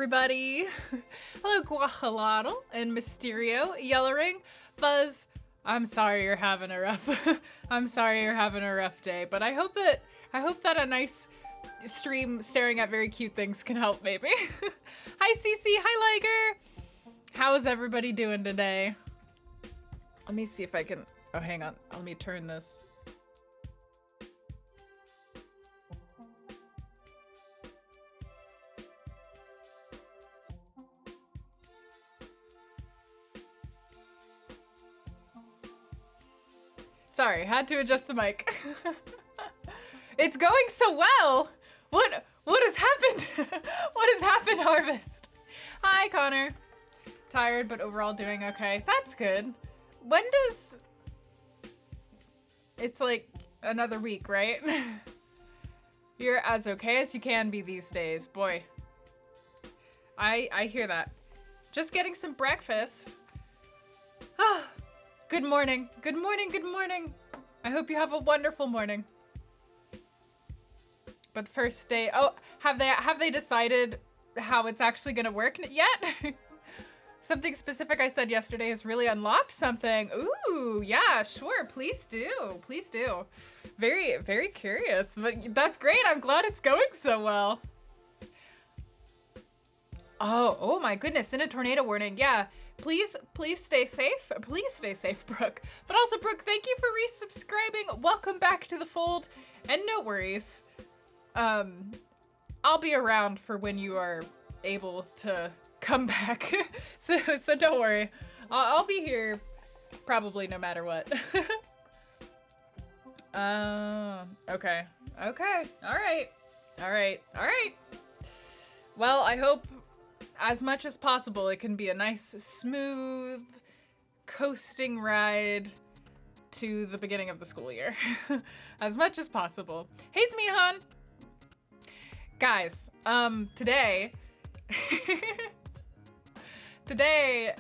everybody. Hello, Guajalado and Mysterio, Yellowring, Fuzz. I'm sorry you're having a rough. I'm sorry you're having a rough day, but I hope that a nice stream staring at very cute things can help. Maybe. Hi, Cece. Hi, Liger. How's everybody doing today? Let me see if I can. Oh, hang on. Let me turn this. Sorry, had to adjust the mic. It's going so well. What has happened? What has happened, Harvest? Hi, Connor. Tired, but overall doing okay. That's good. When does... It's like another week, right? You're as okay as you can be these days. Boy. I hear that. Just getting some breakfast. Ah. Good morning. Good morning. Good morning. I hope you have a wonderful morning. But the first day, oh, have they decided how it's actually gonna work yet? Something specific I said yesterday has really unlocked something. Ooh, yeah, sure, please do. Please do. Very, very curious, but that's great. I'm glad it's going so well. Oh my goodness, in a tornado warning, yeah. Please stay safe. Please stay safe, Brooke. But also, Brooke, thank you for resubscribing. Welcome back to the fold. And no worries. I'll be around for when you are able to come back. so don't worry. I'll be here probably no matter what. Okay. Okay. All right. Well, I hope as much as possible, it can be a nice, smooth, coasting ride to the beginning of the school year. As much as possible. Hey, Smihan! Guys, today... today,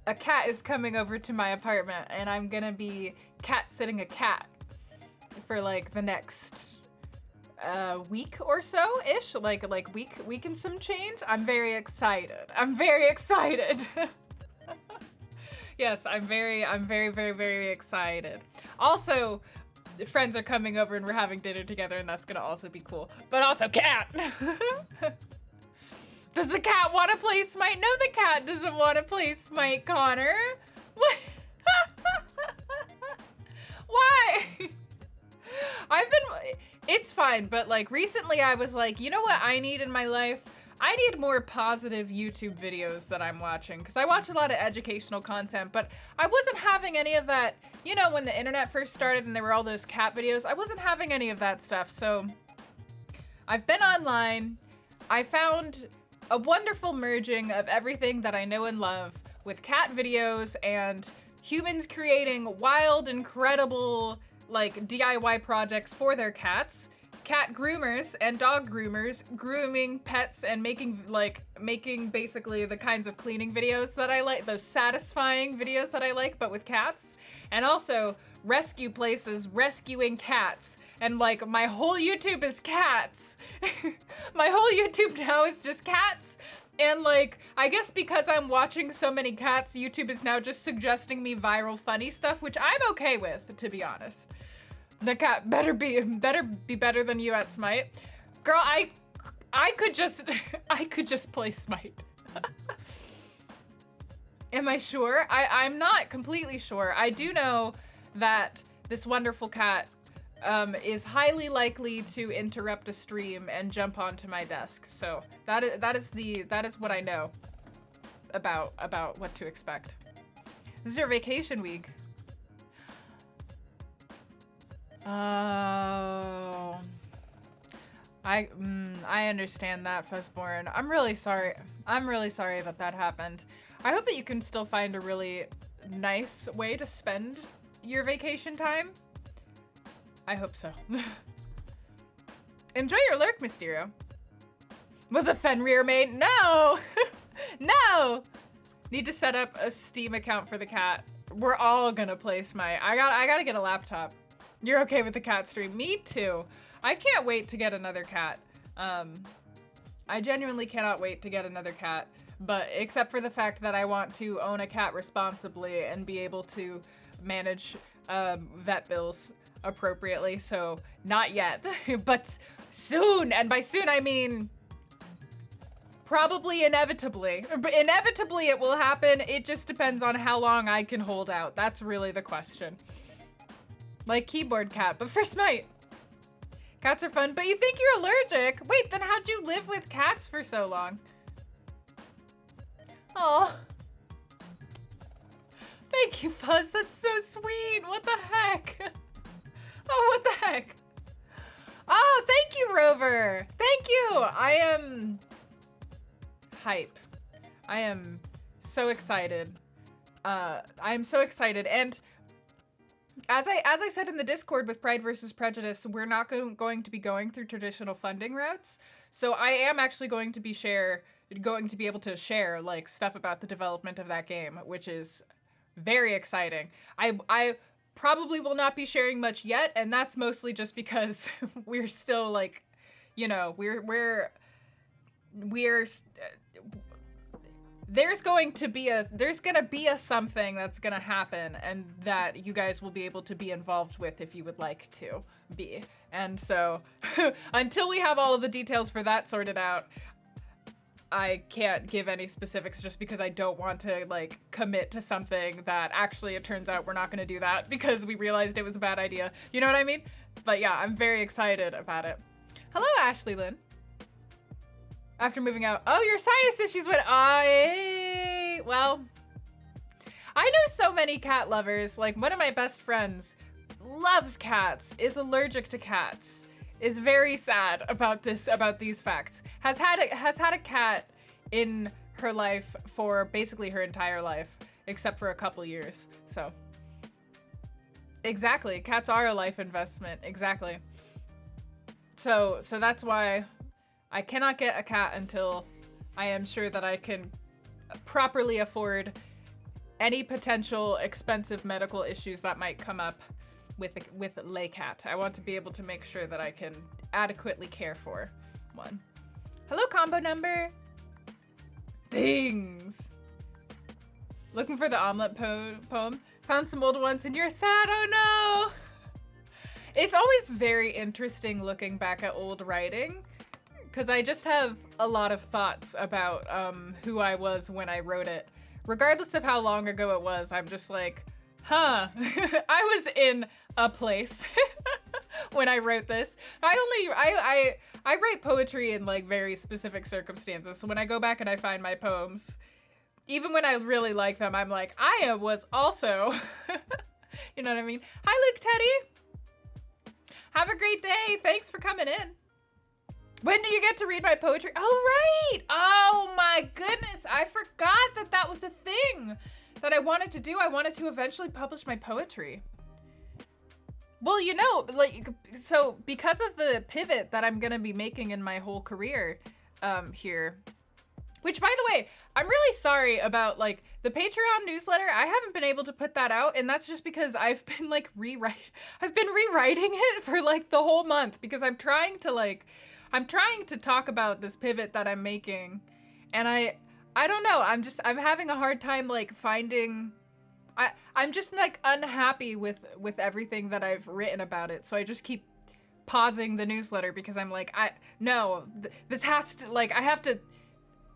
a cat is coming over to my apartment, and I'm gonna be cat-sitting a cat for, like, the next... week or so-ish, like week and some change. I'm very excited. Yes, I'm very excited. Also, friends are coming over and we're having dinner together, and that's gonna also be cool. But also, cat. Does the cat want to play Smite? No, the cat doesn't want to play Smite, Connor. What? Why? It's fine, but like recently I was like, you know what I need in my life? I need more positive YouTube videos that I'm watching, because I watch a lot of educational content, but I wasn't having any of that, you know, when the internet first started and there were all those cat videos, I wasn't having any of that stuff. So I've been online. I found a wonderful merging of everything that I know and love with cat videos and humans creating wild, incredible, like DIY projects for their cats, cat groomers and dog groomers grooming pets and making basically the kinds of cleaning videos that I like, those satisfying videos that I like, but with cats, and also rescue places rescuing cats. And like my whole YouTube is cats. My whole YouTube now is just cats. And like, I guess because I'm watching so many cats, YouTube is now just suggesting me viral funny stuff, which I'm okay with, to be honest. The cat better be better than you at Smite. Girl, I could just play Smite. Am I sure? I'm not completely sure. I do know that this wonderful cat is highly likely to interrupt a stream and jump onto my desk. So that is what I know about what to expect. This is your vacation week. Oh, I understand that, Fuzzborn. I'm really sorry that happened. I hope that you can still find a really nice way to spend your vacation time. I hope so. Enjoy your lurk, Mysterio. Was a Fenrir made? No! No! Need to set up a Steam account for the cat. We're all gonna play Smite. I gotta get a laptop. You're okay with the cat stream? Me too. I can't wait to get another cat. I genuinely cannot wait to get another cat, but except for the fact that I want to own a cat responsibly and be able to manage vet bills appropriately, so not yet, but soon, and by soon I mean probably inevitably. But inevitably it will happen, it just depends on how long I can hold out. That's really the question. Like keyboard cat, but for Smite. Cats are fun, but you think you're allergic? Wait, then how'd you live with cats for so long? Oh. Thank you, Fuzz, that's so sweet. What the heck? Oh, what the heck? Oh, thank you, Rover. Thank you. I am hype. I am so excited. I'm so excited. And as I said in the Discord with Pride versus Prejudice, we're not going to be going through traditional funding routes. So I am actually going to be able to share like stuff about the development of that game, which is very exciting. I probably will not be sharing much yet, and that's mostly just because we're still like, you know, there's gonna be a something that's gonna happen, and that you guys will be able to be involved with if you would like to be. And so until we have all of the details for that sorted out, I can't give any specifics just because I don't want to like commit to something that actually it turns out we're not gonna do that because we realized it was a bad idea. You know what I mean? But yeah, I'm very excited about it. Hello, Ashley Lynn. After moving out, oh, your sinus issues went, well, I know so many cat lovers. Like one of my best friends loves cats, is allergic to cats, is very sad about these facts. Has had a cat in her life for basically her entire life, except for a couple years. So exactly, cats are a life investment. Exactly. So that's why I cannot get a cat until I am sure that I can properly afford any potential expensive medical issues that might come up with a lay cat. I want to be able to make sure that I can adequately care for one. Hello, combo number. Things. Looking for the omelet poem. Found some old ones and you're sad, oh no. It's always very interesting looking back at old writing, because I just have a lot of thoughts about who I was when I wrote it. Regardless of how long ago it was, I'm just like, huh, I was in a place when I wrote this. I write poetry in like very specific circumstances. So when I go back and I find my poems, even when I really like them, I'm like, I was also, you know what I mean? Hi, Luke Teddy. Have a great day. Thanks for coming in. When do you get to read my poetry? Oh, right. Oh my goodness. I forgot that was a thing that I wanted to do. I wanted to eventually publish my poetry. Well, you know, like, so because of the pivot that I'm gonna be making in my whole career here, which by the way, I'm really sorry about like the Patreon newsletter. I haven't been able to put that out, and that's just because I've been like rewriting it for like the whole month because I'm trying to talk about this pivot that I'm making, and I don't know, I'm having a hard time like finding, I'm just like unhappy with everything that I've written about it, so I just keep pausing the newsletter because I'm like, this has to, like, I have to,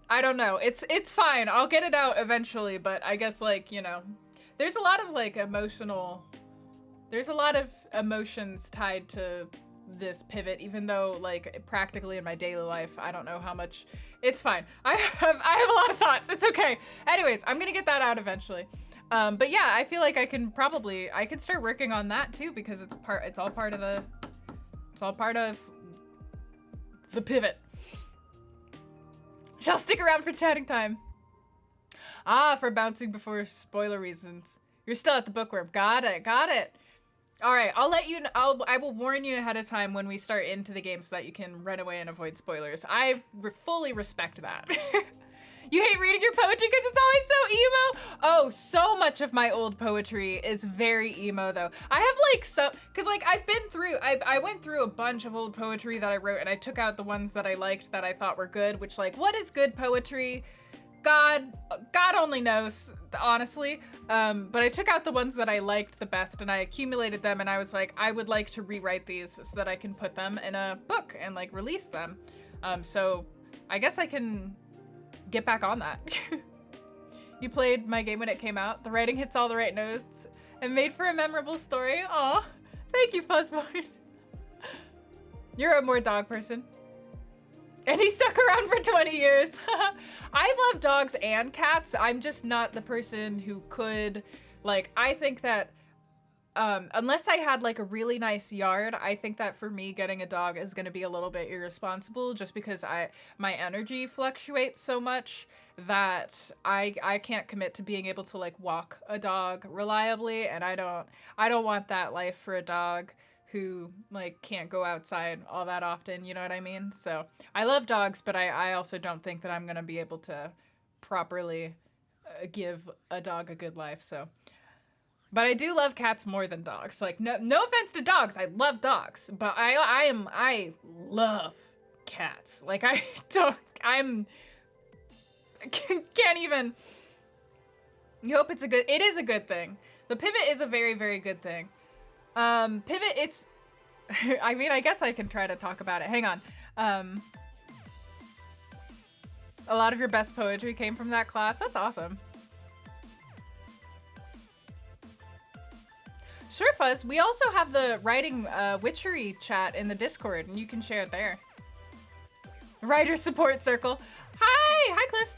I don't know, it's fine, I'll get it out eventually, but I guess like, you know, there's a lot of like emotions tied to this pivot, even though like practically in my daily life I don't know how much. It's fine. I have a lot of thoughts. It's okay. Anyways, I'm gonna get that out eventually. But yeah, I feel like I can start working on that too because it's all part of the pivot. Shall stick around for chatting time. For bouncing before spoiler reasons. You're still at the bookworm. Got it. All right, I'll let you know. I will warn you ahead of time when we start into the game so that you can run away and avoid spoilers. I fully respect that. You hate reading your poetry because it's always so emo? Oh, so much of my old poetry is very emo though. I have like cause like I went through a bunch of old poetry that I wrote and I took out the ones that I liked that I thought were good, which like, what is good poetry? God only knows, honestly. But I took out the ones that I liked the best and I accumulated them and I was like, I would like to rewrite these so that I can put them in a book and like release them. So I guess I can get back on that. You played my game when it came out. The writing hits all the right notes and made for a memorable story. Aw, thank you, Fuzzboy. You're a more dog person. And he stuck around for 20 years. I love dogs and cats. I'm just not the person who could, like, I think that unless I had like a really nice yard, I think that for me getting a dog is gonna be a little bit irresponsible just because my energy fluctuates so much that I can't commit to being able to like walk a dog reliably, and I don't want that life for a dog who like can't go outside all that often, you know what I mean? So I love dogs, but I also don't think that I'm gonna be able to properly give a dog a good life, so. But I do love cats more than dogs. Like, no offense to dogs, I love dogs, but I love cats. Like, can't even. You hope it is a good thing. The pivot is a very, very good thing. Pivot, it's, I mean, I guess I can try to talk about it. Hang on. A lot of your best poetry came from that class. That's awesome. Sure, Fuzz. We also have the writing witchery chat in the Discord, and you can share it there. Writer support circle. Hi, Cliff.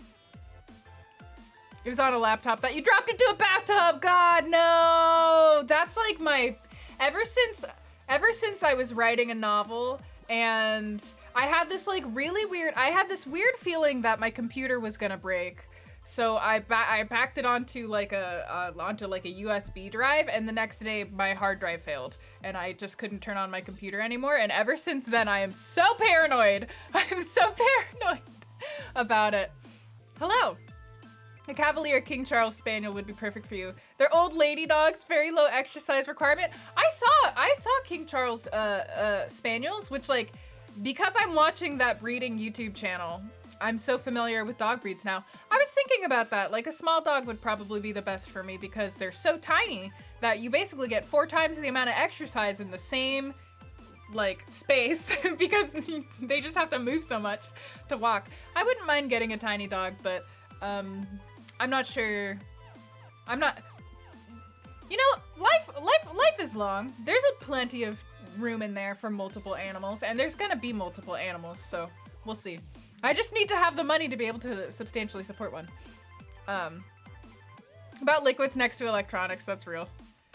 It was on a laptop that you dropped into a bathtub. God, no. That's like my, ever since I was writing a novel, and I had this like really weird, I had this weird feeling that my computer was gonna break. So I backed it onto like a USB drive, and the next day my hard drive failed, and I just couldn't turn on my computer anymore. And ever since then, I am so paranoid. I am so paranoid about it. Hello. A Cavalier King Charles Spaniel would be perfect for you. They're old lady dogs, very low exercise requirement. I saw King Charles Spaniels, which like, because I'm watching that breeding YouTube channel, I'm so familiar with dog breeds now. I was thinking about that. Like, a small dog would probably be the best for me because they're so tiny that you basically get 4 times the amount of exercise in the same, like, space because they just have to move so much to walk. I wouldn't mind getting a tiny dog, but I'm not sure. I'm not. You know, life is long. There's plenty of room in there for multiple animals, and there's gonna be multiple animals, so we'll see. I just need to have the money to be able to substantially support one. About liquids next to electronics, that's real.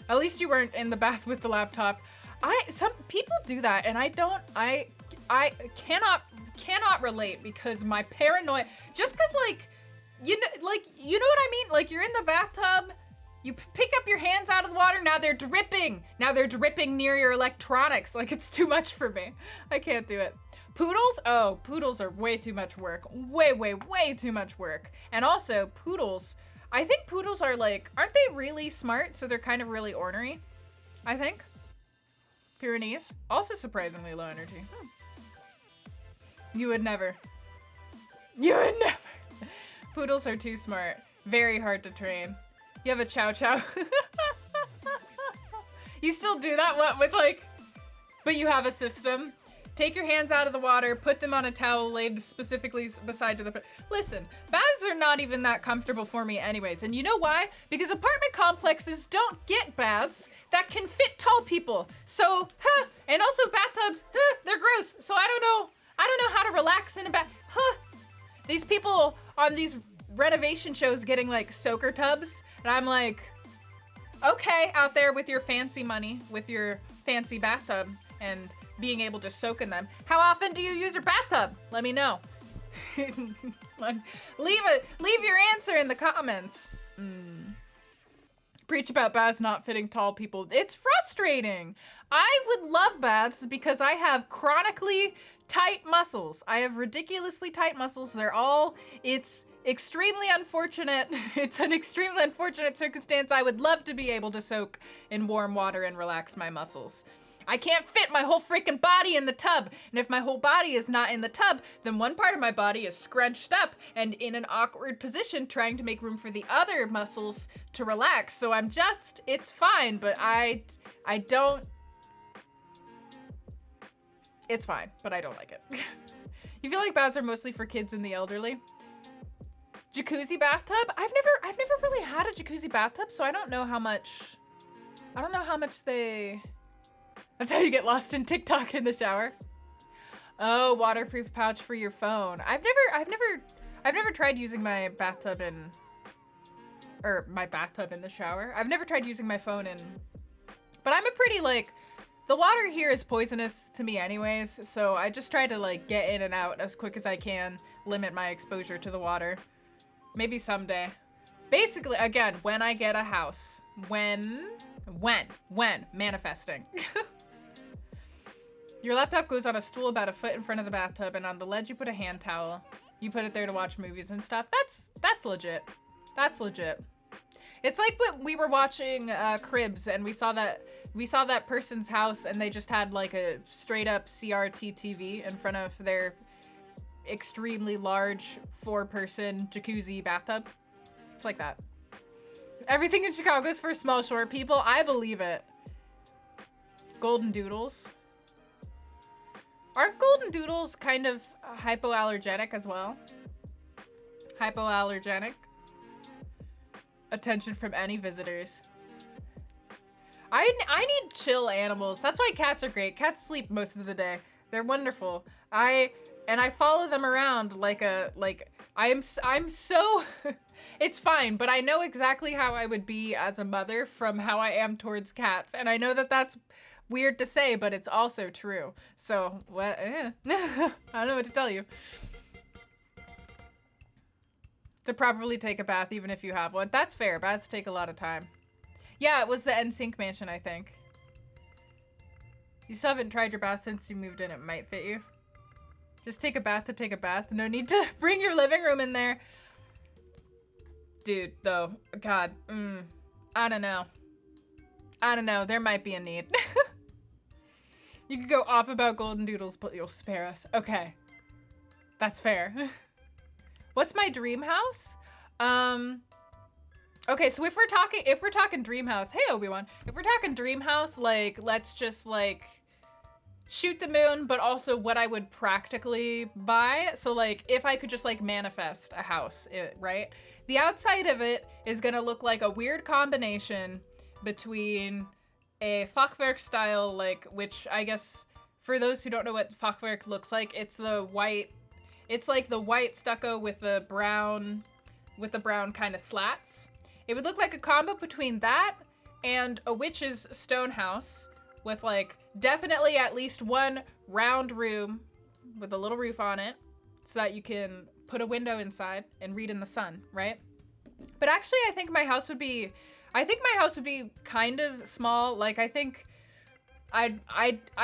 At least you weren't in the bath with the laptop. Some people do that, and I cannot relate because my paranoia, just cause like, you know what I mean? Like, you're in the bathtub, you pick up your hands out of the water, now they're dripping. Now they're dripping near your electronics. Like, it's too much for me. I can't do it. Poodles? Oh, poodles are way too much work. Way, way, way too much work. And also, poodles, I think poodles are like, aren't they really smart? So they're kind of really ornery, I think. Pyrenees, also surprisingly low energy. You would never. You would never. Poodles are too smart. Very hard to train. You have a chow chow. You still do that? What, with like, but you have a system? Take your hands out of the water, put them on a towel laid specifically beside the... Listen, baths are not even that comfortable for me anyways. And you know why? Because apartment complexes don't get baths that can fit tall people. So, and also bathtubs, they're gross. So I don't know how to relax in a bath. These people on these renovation shows getting like soaker tubs. And I'm like, okay, out there with your fancy money, with your fancy bathtub and being able to soak in them. How often do you use your bathtub? Let me know. Leave your answer in the comments. Preach about baths not fitting tall people. It's frustrating. I would love baths because I have chronically tight muscles. I have ridiculously tight muscles. It's extremely unfortunate. It's an extremely unfortunate circumstance. I would love to be able to soak in warm water and relax my muscles. I can't fit my whole freaking body in the tub. And if my whole body is not in the tub, then one part of my body is scrunched up and in an awkward position trying to make room for the other muscles to relax. So it's fine, but it's fine, but I don't like it. You feel like baths are mostly for kids and the elderly? Jacuzzi bathtub? I've never really had a jacuzzi bathtub, so I don't know how much they... That's how you get lost in TikTok in the shower. Oh, waterproof pouch for your phone. I've never tried using my bathtub in the shower. I've never tried using my phone but I'm a pretty the water here is poisonous to me anyways, so I just try to get in and out as quick as I can, limit my exposure to the water. Maybe someday. Basically, again, when I get a house. When manifesting. Your laptop goes on a stool about a foot in front of the bathtub, and on the ledge you put a hand towel. You put it there to watch movies and stuff. That's legit. That's legit. It's like when we were watching Cribs and we saw that person's house and they just had a straight up CRT TV in front of their extremely large 4-person jacuzzi bathtub. It's like that. Everything in Chicago is for small, short people. I believe it. Golden doodles. Aren't golden doodles kind of hypoallergenic as well? Hypoallergenic. Attention from any visitors. I need chill animals. That's why cats are great. Cats sleep most of the day. They're wonderful. I follow them around I'm so it's fine, but I know exactly how I would be as a mother from how I am towards cats. And I know that that's weird to say, but it's also true. So, what? I don't know what to tell you. To properly take a bath, even if you have one. That's fair. Baths take a lot of time. Yeah, it was the NSYNC mansion, I think. You still haven't tried your bath since you moved in. It might fit you. Just take a bath to take a bath. No need to bring your living room in there. Dude, though. God. I don't know. There might be a need. You could go off about golden doodles, but you'll spare us. Okay. That's fair. What's my dream house? Okay, so if we're talking dream house, hey Obi-Wan, if we're talking dream house, let's just shoot the moon, but also what I would practically buy. So if I could just manifest a house, right? The outside of it is gonna look like a weird combination between a Fachwerk style, which I guess for those who don't know what Fachwerk looks like, it's the white stucco with the brown kind of slats. It would look like a combo between that and a witch's stone house with definitely at least one round room with a little roof on it so that you can put a window inside and read in the sun, right? But actually I think my house would be kind of small. I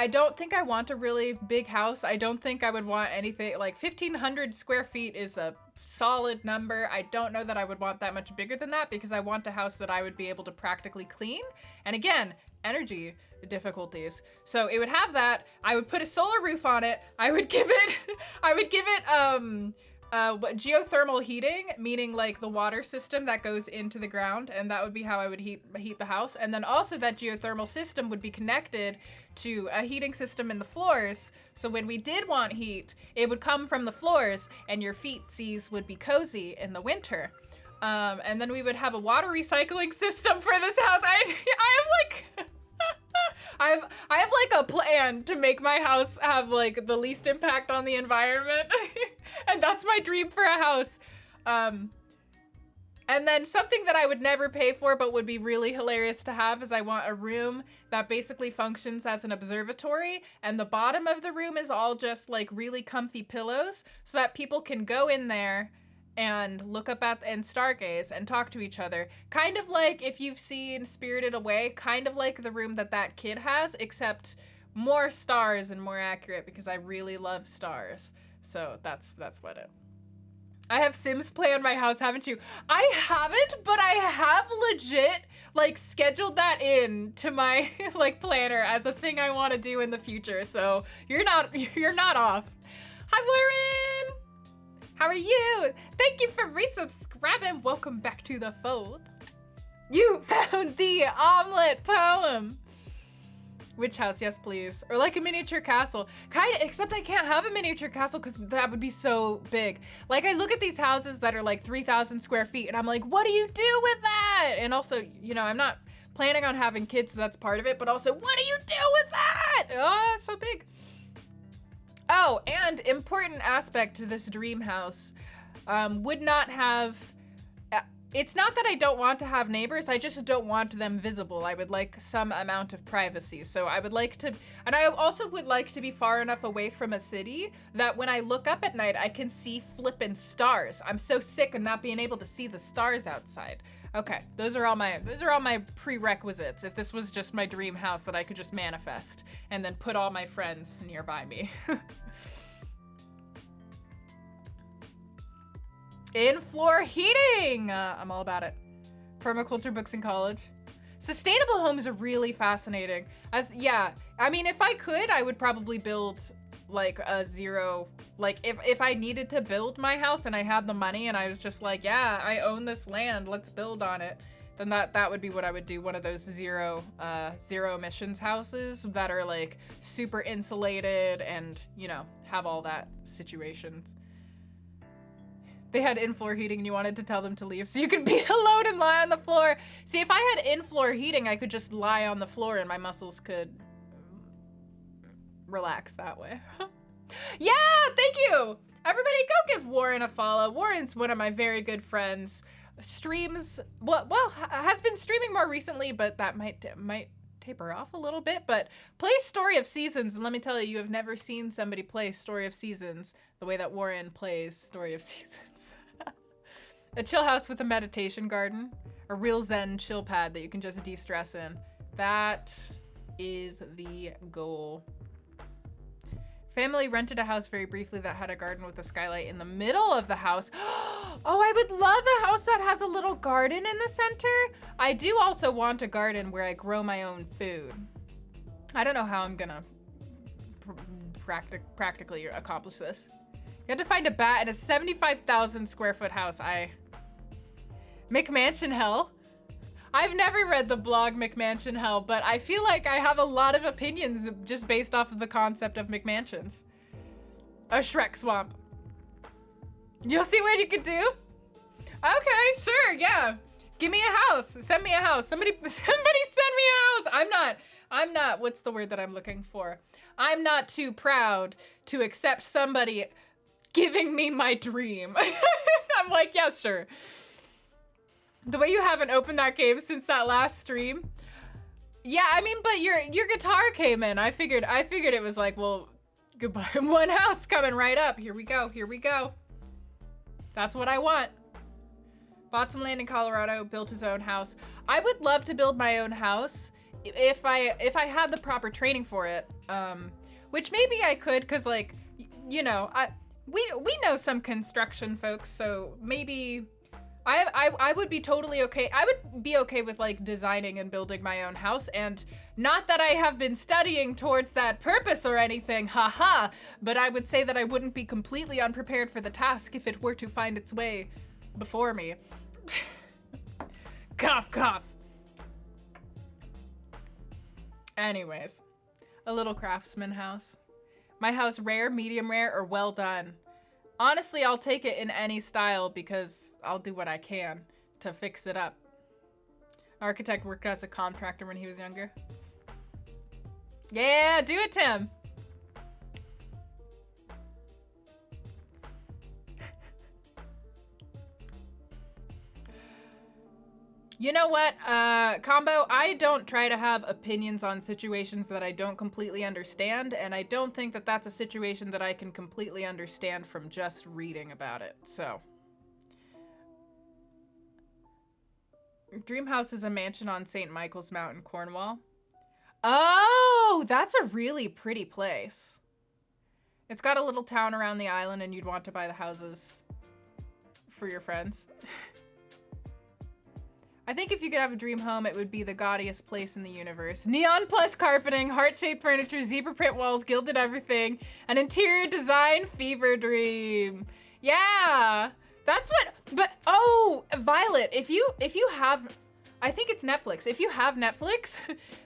don't think I want a really big house. I don't think I would want anything 1,500 square feet is a solid number. I don't know that I would want that much bigger than that because I want a house that I would be able to practically clean. And again, energy difficulties. So it would have that. I would put a solar roof on it. I would give it geothermal heating, meaning the water system that goes into the ground, and that would be how I would heat the house. And then also that geothermal system would be connected to a heating system in the floors, so when we did want heat, it would come from the floors and your feetsies would be cozy in the winter. And then we would have a water recycling system for this house. I have a plan to make my house have the least impact on the environment. And that's my dream for a house. And then something that I would never pay for but would be really hilarious to have is I want a room that basically functions as an observatory, and the bottom of the room is all just really comfy pillows so that people can go in there and look up at and stargaze and talk to each other. Kind of like if you've seen Spirited Away, kind of like the room that kid has, except more stars and more accurate because I really love stars. So that's what it. I have Sims Play on my house, haven't you? I haven't, but I have legit like scheduled that in to my like planner as a thing I want to do in the future. So you're not off. Hi Warren! How are you? Thank you for resubscribing. Welcome back to the fold. You found the omelet poem. Witch house, yes please. Or like a miniature castle. Kinda, except I can't have a miniature castle because that would be so big. Like I look at these houses that are like 3,000 square feet and I'm like, what do you do with that? And also, you know, I'm not planning on having kids, so that's part of it, but also, what do you do with that? Oh, so big. Oh, and important aspect to this dream house, would not have, it's not that I don't want to have neighbors, I just don't want them visible. I would like some amount of privacy. So I would like to, and I also would like to be far enough away from a city that when I look up at night, I can see flippin' stars. I'm so sick of not being able to see the stars outside. Okay, those are all my prerequisites. If this was just my dream house that I could just manifest and then put all my friends nearby me. In-floor heating! I'm all about it. Permaculture books in college. Sustainable homes are really fascinating. Yeah, I mean, if I could, I would probably build like a zero, like if I needed to build my house and I had the money and I was just like, yeah, I own this land, let's build on it, then that would be what I would do. One of those zero emissions houses that are like super insulated and, you know, have all that situations. They had in-floor heating and you wanted to tell them to leave so you could be alone and lie on the floor. See, if I had in-floor heating, I could just lie on the floor and my muscles could relax that way. Yeah, thank you. Everybody go give Warren a follow. Warren's one of my very good friends. Streams, well, has been streaming more recently, but that might taper off a little bit, but plays Story of Seasons, and let me tell you have never seen somebody play Story of Seasons the way that Warren plays Story of Seasons. A chill house with a meditation garden, a real zen chill pad that you can just de-stress in. That is the goal. Family rented a house very briefly that had a garden with a skylight in the middle of the house. Oh, I would love a house that has a little garden in the center. I do also want a garden where I grow my own food. I don't know how I'm gonna practically accomplish this. You have to find a bat in a 75,000 square foot house. McMansion Hell. I've never read the blog McMansion Hell, but I feel like I have a lot of opinions just based off of the concept of McMansions. A Shrek swamp. You'll see what you could do? Okay, sure, yeah. Give me a house. Send me a house. Somebody send me a house. I'm not, what's the word that I'm looking for? I'm not too proud to accept somebody giving me my dream. I'm like, yeah, sure. The way you haven't opened that game since that last stream. Yeah, I mean, but your guitar came in. I figured it was like, well, goodbye. One house coming right up. Here we go. Here we go. That's what I want. Bought some land in Colorado, built his own house. I would love to build my own house if I had the proper training for it. Which maybe I could, cause like, you know, we know some construction folks, so maybe I would be totally okay. I would be okay with like designing and building my own house, and not that I have been studying towards that purpose or anything, haha, but I would say that I wouldn't be completely unprepared for the task if it were to find its way before me. Cough, cough. Anyways, a little craftsman house. My house rare, medium rare, or well done. Honestly, I'll take it in any style because I'll do what I can to fix it up. Architect worked as a contractor when he was younger. Yeah, do it, Tim. You know what, Combo, I don't try to have opinions on situations that I don't completely understand, and I don't think that that's a situation that I can completely understand from just reading about it, so Dream house is a mansion on St. Michael's Mount in Cornwall. Oh, that's a really pretty place. It's got a little town around the island, and you'd want to buy the houses for your friends. I think if you could have a dream home, it would be the gaudiest place in the universe. Neon plush carpeting, heart-shaped furniture, zebra print walls, gilded everything, an interior design fever dream. Yeah, that's what, but oh, Violet, if you have, I think it's Netflix. If you have Netflix,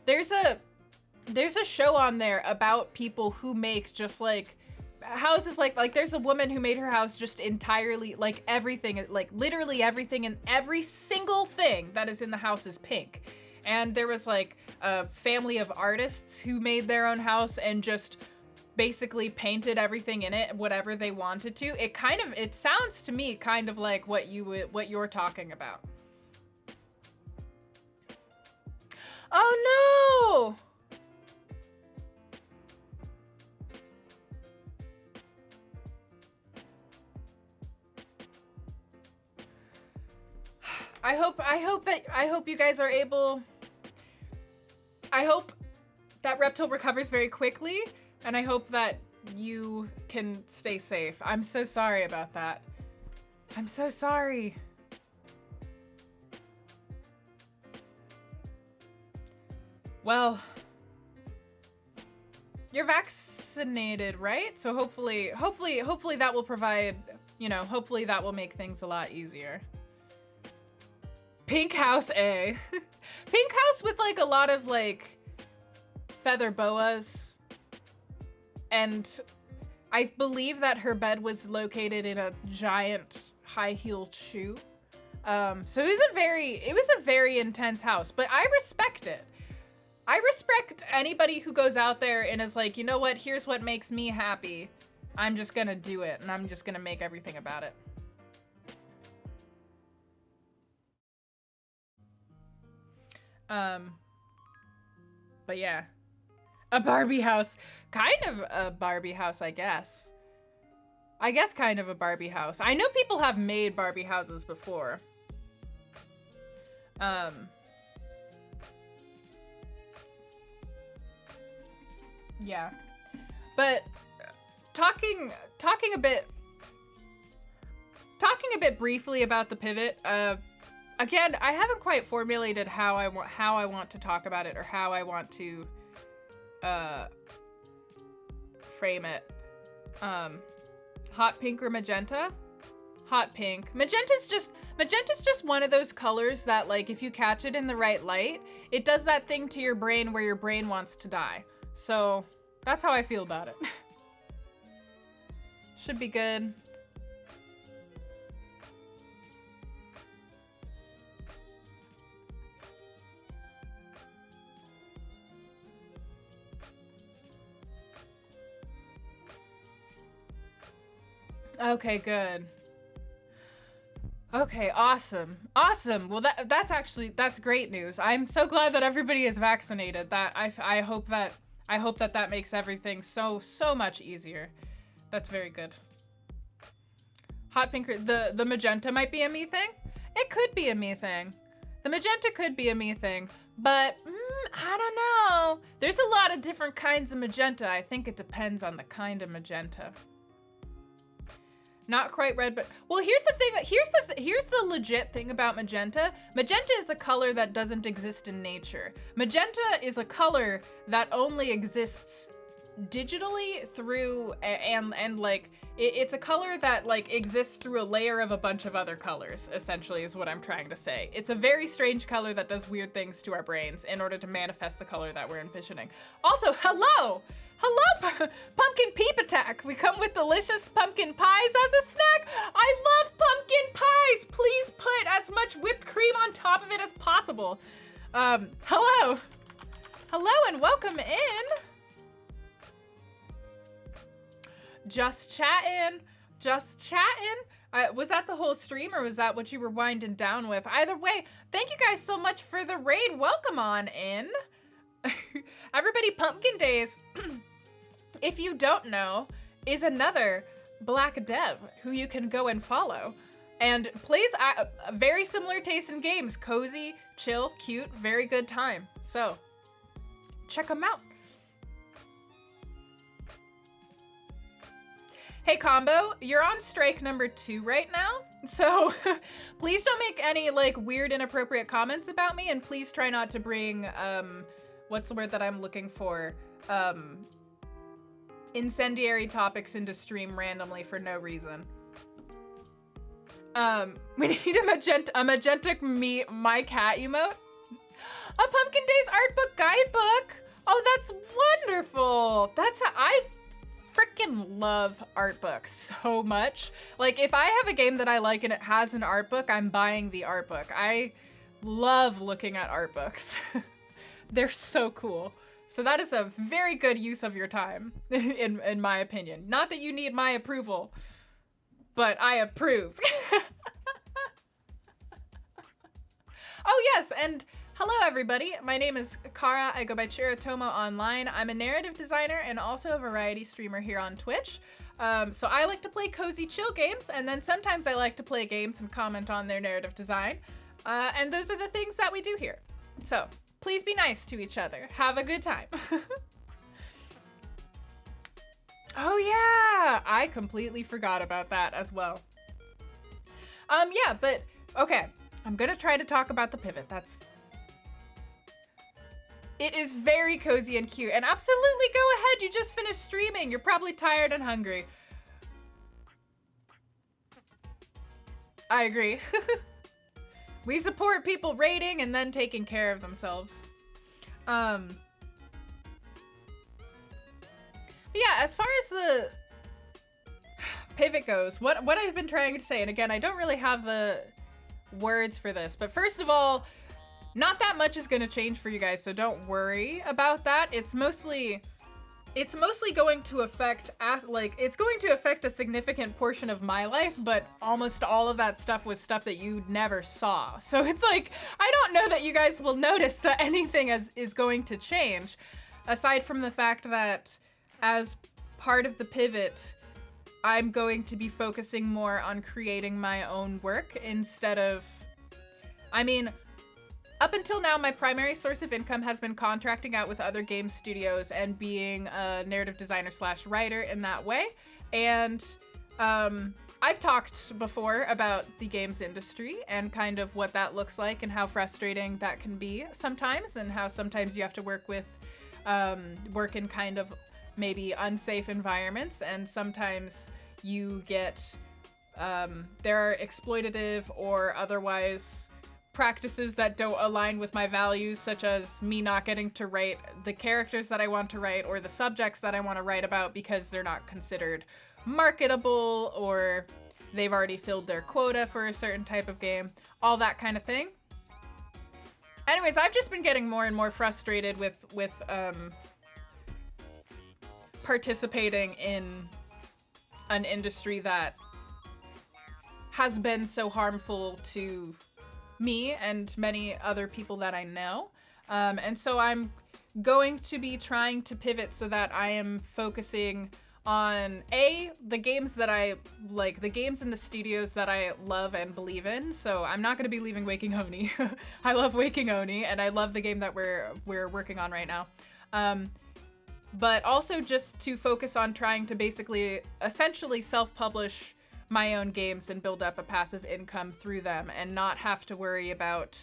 there's a show on there about people who make just like houses, like there's a woman who made her house just entirely like everything, like literally everything, and every single thing that is in the house is pink. And there was like a family of artists who made their own house and just basically painted everything in it whatever they wanted to. It sounds to me kind of like what you're talking about. Oh no! I hope you guys are able. I hope that Reptile recovers very quickly, and I hope that you can stay safe. I'm so sorry about that. I'm so sorry. Well, you're vaccinated, right? So hopefully that will provide, hopefully that will make things a lot easier. Pink house A. Pink house with like a lot of like feather boas. And I believe that her bed was located in a giant high-heeled shoe. So it was a very intense house, but I respect it. I respect anybody who goes out there and is like, you know what, here's what makes me happy. I'm just gonna do it, and I'm just gonna make everything about it. But yeah. A Barbie house. Kind of a Barbie house, I guess. I guess kind of a Barbie house. I know people have made Barbie houses before. Yeah. But talking a bit briefly about the pivot, again, I haven't quite formulated how I want to talk about it, or how I want to frame it. Hot pink or magenta? Hot pink. Magenta's just one of those colors that, like, if you catch it in the right light, it does that thing to your brain where your brain wants to die. So that's how I feel about it. Should be good. Okay, good. Okay, awesome. Awesome. Well, that's great news. I'm so glad that everybody is vaccinated. That I hope that makes everything so much easier. That's very good. Hot pink, the magenta might be a me thing. It could be a me thing. The magenta could be a me thing, but I don't know. There's a lot of different kinds of magenta. I think it depends on the kind of magenta. Not quite red, but well, here's the thing. Here's the legit thing about magenta. Magenta is a color that doesn't exist in nature. Magenta is a color that only exists digitally through and like it's a color that like exists through a layer of a bunch of other colors, essentially, is what I'm trying to say. It's a very strange color that does weird things to our brains in order to manifest the color that we're envisioning. Also, hello, Pumpkin Peep Attack. We come with delicious pumpkin pies as a snack. I love pumpkin pies. Please put as much whipped cream on top of it as possible. Hello and welcome in. Just chatting. Was that the whole stream, or was that what you were winding down with? Either way, thank you guys so much for the raid. Welcome on in. Everybody, Pumpkin Days, if you don't know, is another Black Dev who you can go and follow. and plays a very similar taste in games. Cozy, chill, cute, very good time. So check them out. Hey Combo, you're on strike number 2 right now, so please don't make any like weird inappropriate comments about me, and please try not to bring, what's the word that I'm looking for? Incendiary topics into stream randomly for no reason. We need a magentic my cat emote. A Pumpkin Days art book guidebook. Oh, that's wonderful. I freaking love art books so much. Like, if I have a game that I like and it has an art book, I'm buying the art book. I love looking at art books. They're so cool. So that is a very good use of your time, in my opinion. Not that you need my approval, but I approve. Oh yes, and hello everybody, my name is Cara, I go by Chiritomo online. I'm a narrative designer and also a variety streamer here on Twitch. So I like to play cozy chill games, and then sometimes I like to play games and comment on their narrative design. And those are the things that we do here. So please be nice to each other. Have a good time. Oh yeah, I completely forgot about that as well. Yeah, but okay, I'm gonna try to talk about the pivot. It is very cozy and cute, and absolutely go ahead, you just finished streaming. You're probably tired and hungry. I agree. We support people raiding and then taking care of themselves. But yeah, as far as the pivot goes, what I've been trying to say, and again, I don't really have the words for this, but first of all, not that much is gonna change for you guys, so don't worry about that. It's mostly going to affect, it's going to affect a significant portion of my life, but almost all of that stuff was stuff that you never saw. So it's like, I don't know that you guys will notice that anything is going to change, aside from the fact that as part of the pivot, I'm going to be focusing more on creating my own work instead of, up until now, my primary source of income has been contracting out with other game studios and being a narrative designer / writer in that way. And I've talked before about the games industry and kind of what that looks like and how frustrating that can be sometimes, and how sometimes you have to work in kind of maybe unsafe environments, and sometimes you get, there are exploitative or otherwise practices that don't align with my values, such as me not getting to write the characters that I want to write or the subjects that I want to write about because they're not considered marketable or they've already filled their quota for a certain type of game, all that kind of thing. Anyways, I've just been getting more and more frustrated with participating in an industry that has been so harmful to me and many other people that I know. And so I'm going to be trying to pivot so that I am focusing on the games that I like, the games in the studios that I love and believe in. So I'm not going to be leaving Waking Oni. I love Waking Oni, and I love the game that we're working on right now. But also just to focus on trying to essentially self-publish my own games and build up a passive income through them, and not have to worry about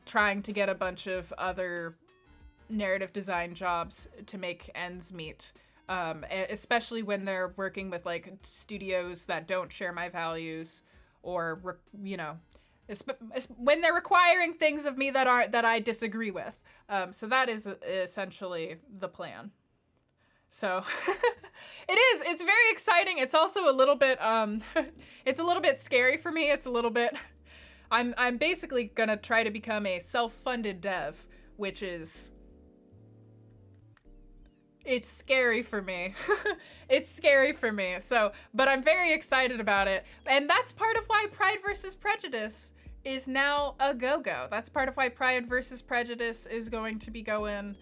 trying to get a bunch of other narrative design jobs to make ends meet, especially when they're working with like studios that don't share my values, or when they're requiring things of me that I disagree with. So that is essentially the plan. So it's very exciting. It's also a little bit, it's a little bit scary for me. It's a little bit, I'm basically gonna try to become a self-funded dev, which is, it's scary for me. It's scary for me. So, but I'm very excited about it. And that's part of why Pride versus Prejudice is now a go-go. That's part of why Pride versus Prejudice is going to be going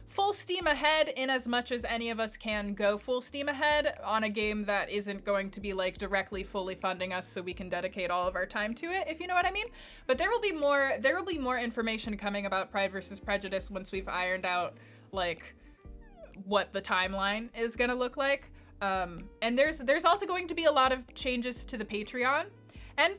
full steam ahead in as much as any of us can go full steam ahead on a game that isn't going to be like directly fully funding us so we can dedicate all of our time to it, if you know what I mean. But there will be more information coming about Pride versus Prejudice once we've ironed out like what the timeline is gonna look like. And there's also going to be a lot of changes to the Patreon and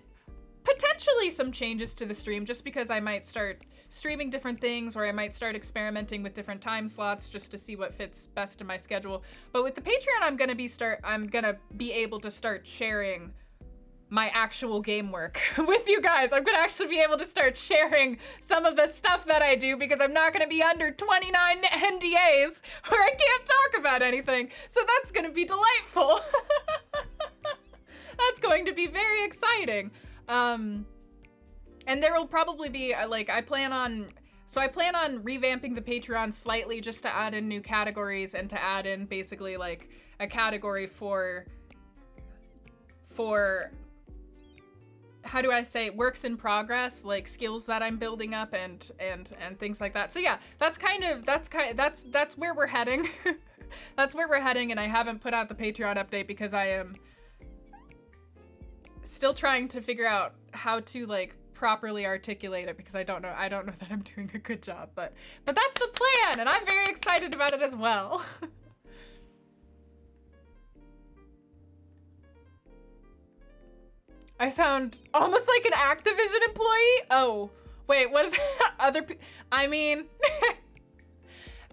potentially some changes to the stream, just because I might start streaming different things, or I might start experimenting with different time slots just to see what fits best in my schedule. But with the Patreon, I'm gonna be able to start sharing my actual game work with you guys. I'm gonna actually be able to start sharing some of the stuff that I do, because I'm not gonna be under 29 NDAs where I can't talk about anything. So that's gonna be delightful. That's going to be very exciting. And there will probably be I plan on revamping the Patreon slightly, just to add in new categories and to add in basically like a category for how do I say, works in progress, like skills that I'm building up and things like that. So yeah, that's where we're heading. That's where we're heading, and I haven't put out the Patreon update because I am still trying to figure out how to like properly articulate it, because I don't know that I'm doing a good job, but that's the plan, and I'm very excited about it as well. I sound almost like an Activision employee. Oh, wait, what is that? I mean,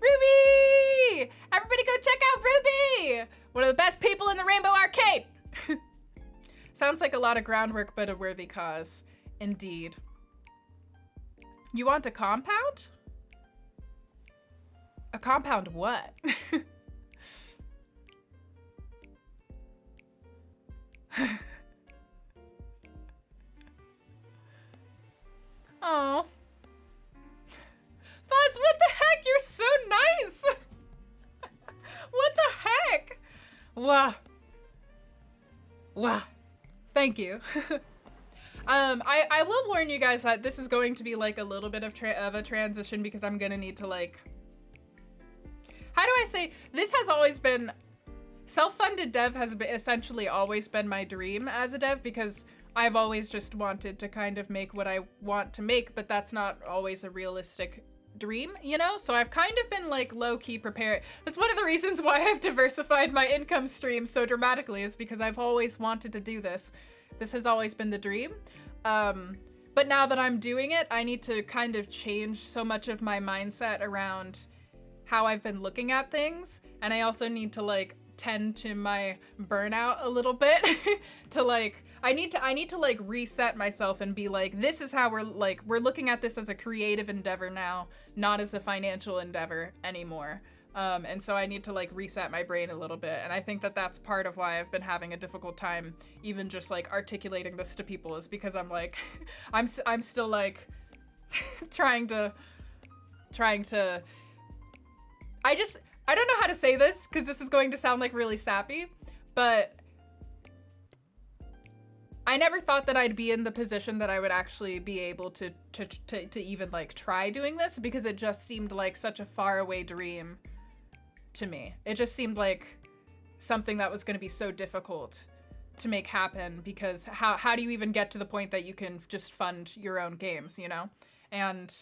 Ruby! Everybody go check out Ruby! One of the best people in the Rainbow Arcade! Sounds like a lot of groundwork, but a worthy cause. Indeed. You want a compound? A compound what? Oh. Fuzz, what the heck? You're so nice! What the heck? Wow. Wow. Thank you. I will warn you guys that this is going to be like a little bit of a transition, because I'm gonna need to like, how do I say, this has always been, self-funded dev has essentially always been my dream as a dev, because I've always just wanted to kind of make what I want to make, but that's not always a realistic dream, you know? So I've kind of been like low-key prepared. That's one of the reasons why I've diversified my income stream so dramatically, is because I've always wanted to do this. This has always been the dream. But now that I'm doing it, I need to kind of change so much of my mindset around how I've been looking at things. And I also need to like tend to my burnout a little bit to like, I need to like reset myself and be like, this is how we're looking at this as a creative endeavor now, not as a financial endeavor anymore. And so I need to like reset my brain a little bit. And I think that that's part of why I've been having a difficult time even just like articulating this to people, is because I'm like, I'm still like trying to, I don't know how to say this, because this is going to sound like really sappy, but I never thought that I'd be in the position that I would actually be able to even like try doing this, because it just seemed like such a faraway dream to me. It just seemed like something that was going to be so difficult to make happen, because how do you even get to the point that you can just fund your own games, you know? And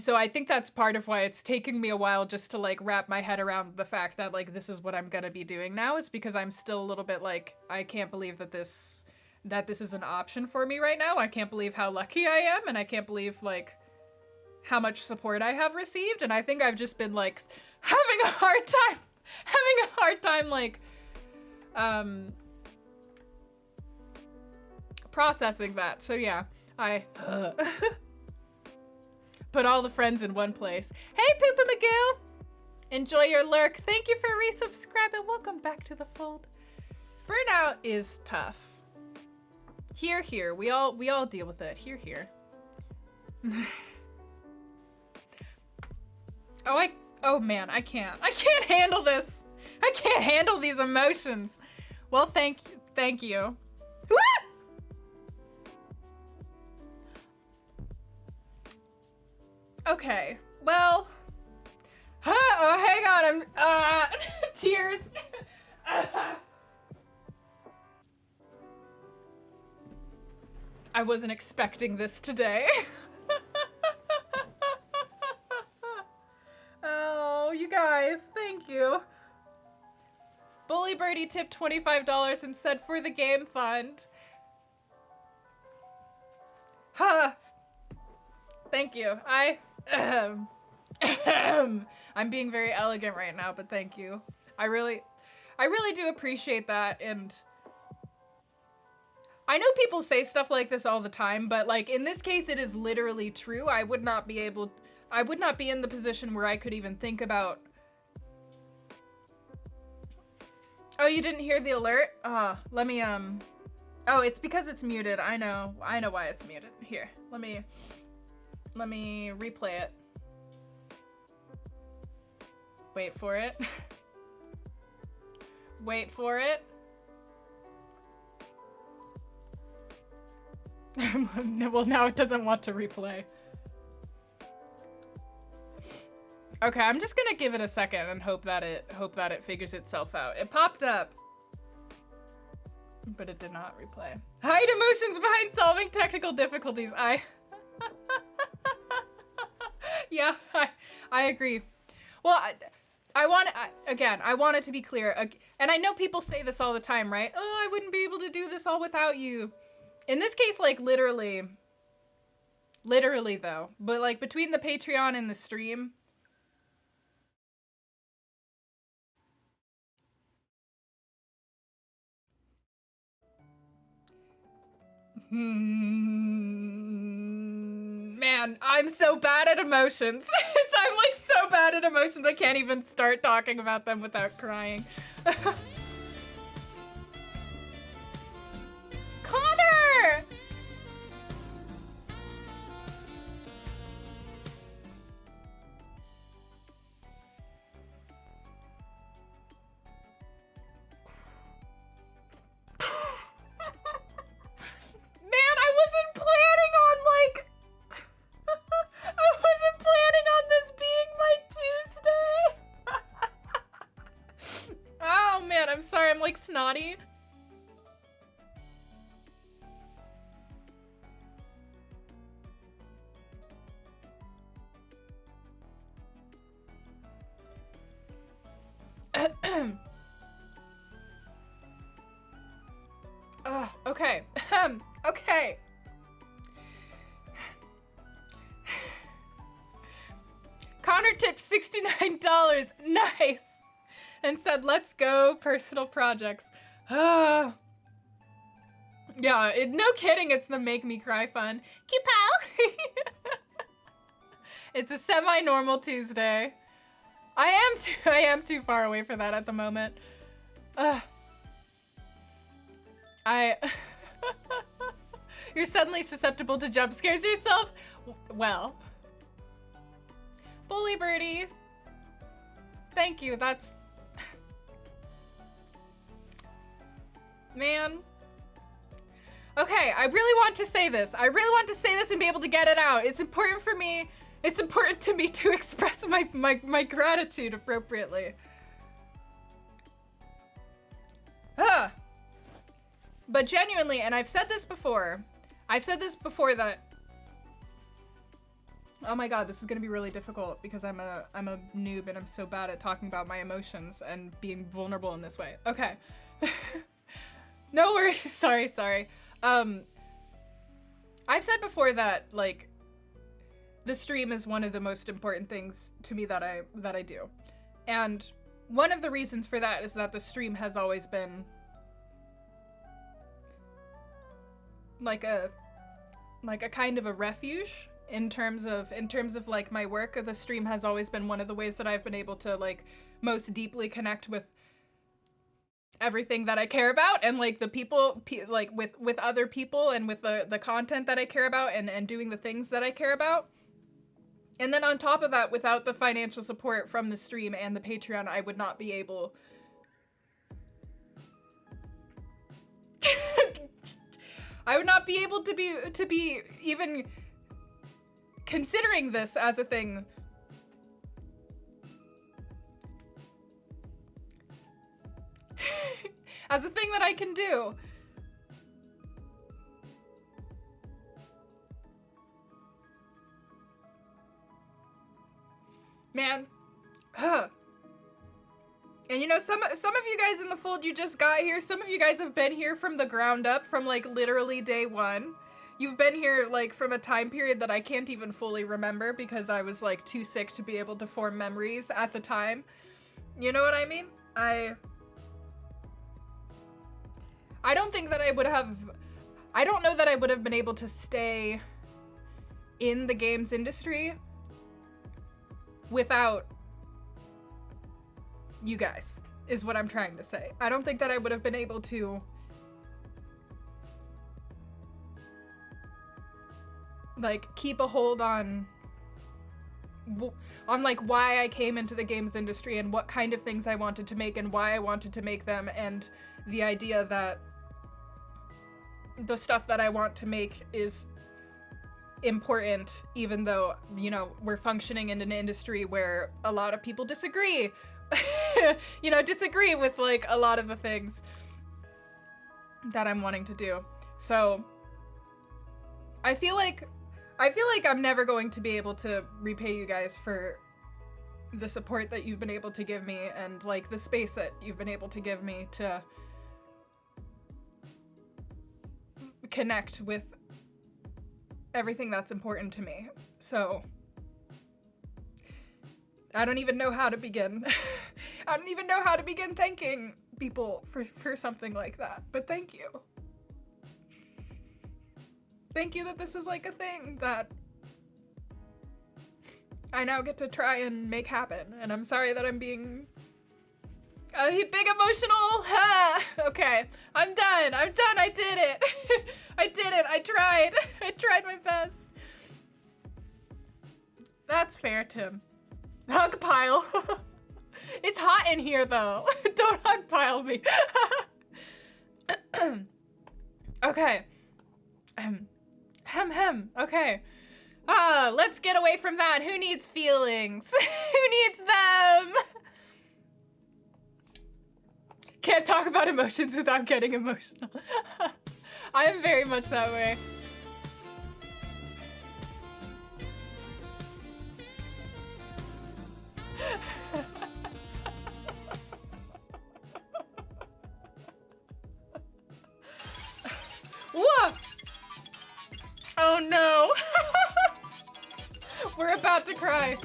so I think that's part of why it's taking me a while just to like wrap my head around the fact that like this is what I'm gonna be doing now, is because I'm still a little bit like, I can't believe that this is an option for me right now. I can't believe how lucky I am, and I can't believe like how much support I have received. And I think I've just been like having a hard time like processing that. So yeah, I put all the friends in one place. Hey, Poopa Magoo! Enjoy your lurk. Thank you for resubscribing. Welcome back to the fold. Burnout is tough. Here. We all deal with it. Here. Oh man, I can't handle this. I can't handle these emotions. Well, thank you. Okay, Well, oh, hang on, I'm, tears. I wasn't expecting this today. Oh, you guys, thank you. Bully Birdie tipped $25 and said for the game fund. Huh. Thank you. I'm being very elegant right now, but thank you. I really do appreciate that, and I know people say stuff like this all the time, but like in this case it is literally true. I would not be in the position where I could even think about. Oh, you didn't hear the alert? Let me oh, it's because it's muted. I know why it's muted. Here, let me replay it. Wait for it. Wait for it. Well, now it doesn't want to replay. Okay, I'm just gonna give it a second and hope that it figures itself out. It popped up, but it did not replay. Hide emotions behind solving technical difficulties. Yeah, I agree. Well, I want it to be clear, and I know people say this all the time, right? Oh, I wouldn't be able to do this all without you. In this case, like literally though, but like between the Patreon and the stream, man, I'm so bad at emotions. I'm like so bad at emotions, I can't even start talking about them without crying. Connor! Man, I wasn't planning on like I wasn't planning on this being my Tuesday. Oh man, I'm sorry, I'm like snotty. Okay. Okay. Connor tipped $69. Nice. And said, let's go, personal projects. Yeah, no kidding, it's the make me cry fun. Cute pal. It's a semi-normal Tuesday. I am too far away for that at the moment. You're suddenly susceptible to jump scares yourself? Well. Bully Birdie. Thank you, that's... Man. Okay, I really want to say this. I really want to say this and be able to get it out. It's important for me. It's important to me to express my gratitude appropriately. But genuinely, and I've said this before that, oh my god, this is gonna be really difficult because I'm a noob and I'm so bad at talking about my emotions and being vulnerable in this way. Okay. No worries, sorry. I've said before that, like, the stream is one of the most important things to me that I do. And one of the reasons for that is that the stream has always been like a kind of a refuge in terms of like my work. The stream has always been one of the ways that I've been able to like most deeply connect with everything that I care about, and like the people like with other people, and with the content that I care about, and doing the things that I care about. And then on top of that, without the financial support from the stream and the Patreon, I would not be able to be even considering this as a thing as a thing that I can do. Man. And you know, some of you guys in the fold you just got here, some of you guys have been here from the ground up, from like literally day one. You've been here like from a time period that I can't even fully remember because I was like too sick to be able to form memories at the time. You know what I mean? I don't think that I don't know that I would have been able to stay in the games industry without you guys, is what I'm trying to say. I don't think that I would have been able to like keep a hold on like why I came into the games industry and what kind of things I wanted to make and why I wanted to make them, and the idea that the stuff that I want to make is important, even though, you know, we're functioning in an industry where a lot of people disagree. You know, disagree with like a lot of the things that I'm wanting to do. So I feel like I'm never going to be able to repay you guys for the support that you've been able to give me and like the space that you've been able to give me to connect with everything that's important to me. So I don't even know how to begin. I don't even know how to begin thanking people for something like that, but thank you. Thank you that this is like a thing that I now get to try and make happen, and I'm sorry that I'm being a big emotional. Okay, I'm done. I did it. I did it. I tried. I tried my best. That's fair, Tim. Hug pile. It's hot in here, though. Don't hug pile me. Okay. Okay. Let's get away from that. Who needs feelings? Who needs them? Can't talk about emotions without getting emotional. I am very much that way. Whoa! Oh no! We're about to cry.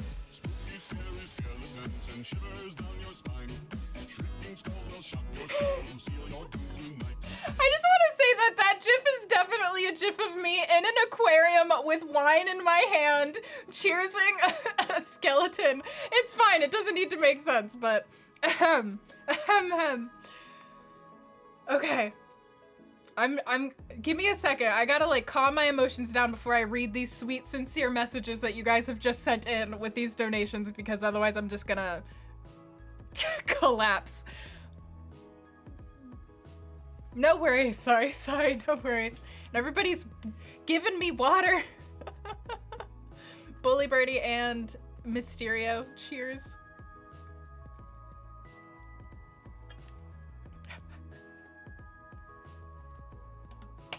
I just want to say that that GIF is definitely a GIF of me in an aquarium with wine in my hand, cheersing a skeleton. It's fine, it doesn't need to make sense, but okay. Give me a second. I gotta like calm my emotions down before I read these sweet, sincere messages that you guys have just sent in with these donations, because otherwise I'm just gonna collapse. No worries, sorry, no worries. And everybody's giving me water. Bully Birdie and Mysterio, cheers.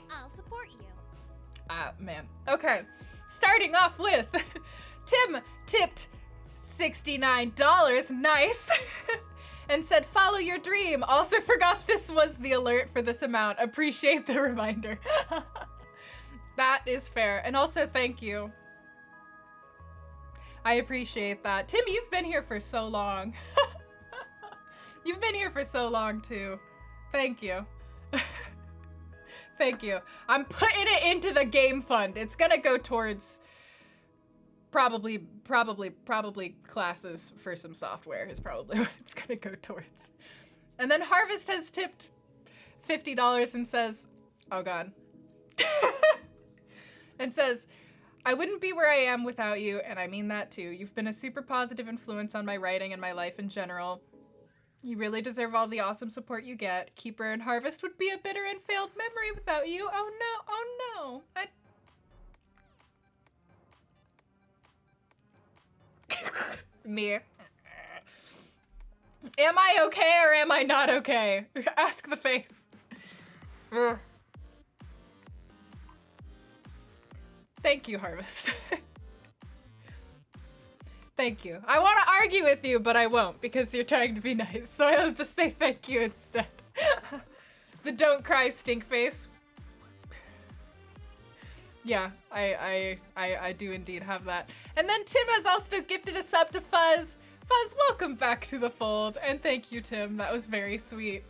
I'll support you. Man. Okay, starting off with Tim tipped $69, nice. And said, follow your dream. Also forgot this was the alert for this amount. Appreciate the reminder. That is fair. And also thank you. I appreciate that. Tim, you've been here for so long. You've been here for so long too. Thank you. Thank you. I'm putting it into the game fund. It's gonna go towards probably classes for some software is probably what it's gonna go towards. And then Harvest has tipped $50 and says, oh God. And says, I wouldn't be where I am without you, and I mean that too. You've been a super positive influence on my writing and my life in general. You really deserve all the awesome support you get. Keeper and Harvest would be a bitter and failed memory without you. Oh no, Me. Am I okay or am I not okay? Ask the face. Ugh. Thank you, Harvest. Thank you. I want to argue with you, but I won't because you're trying to be nice. So I'll just say thank you instead. The don't cry stink face. Yeah, I do indeed have that. And then Tim has also gifted a sub to Fuzz. Fuzz, welcome back to the fold. And thank you, Tim. That was very sweet.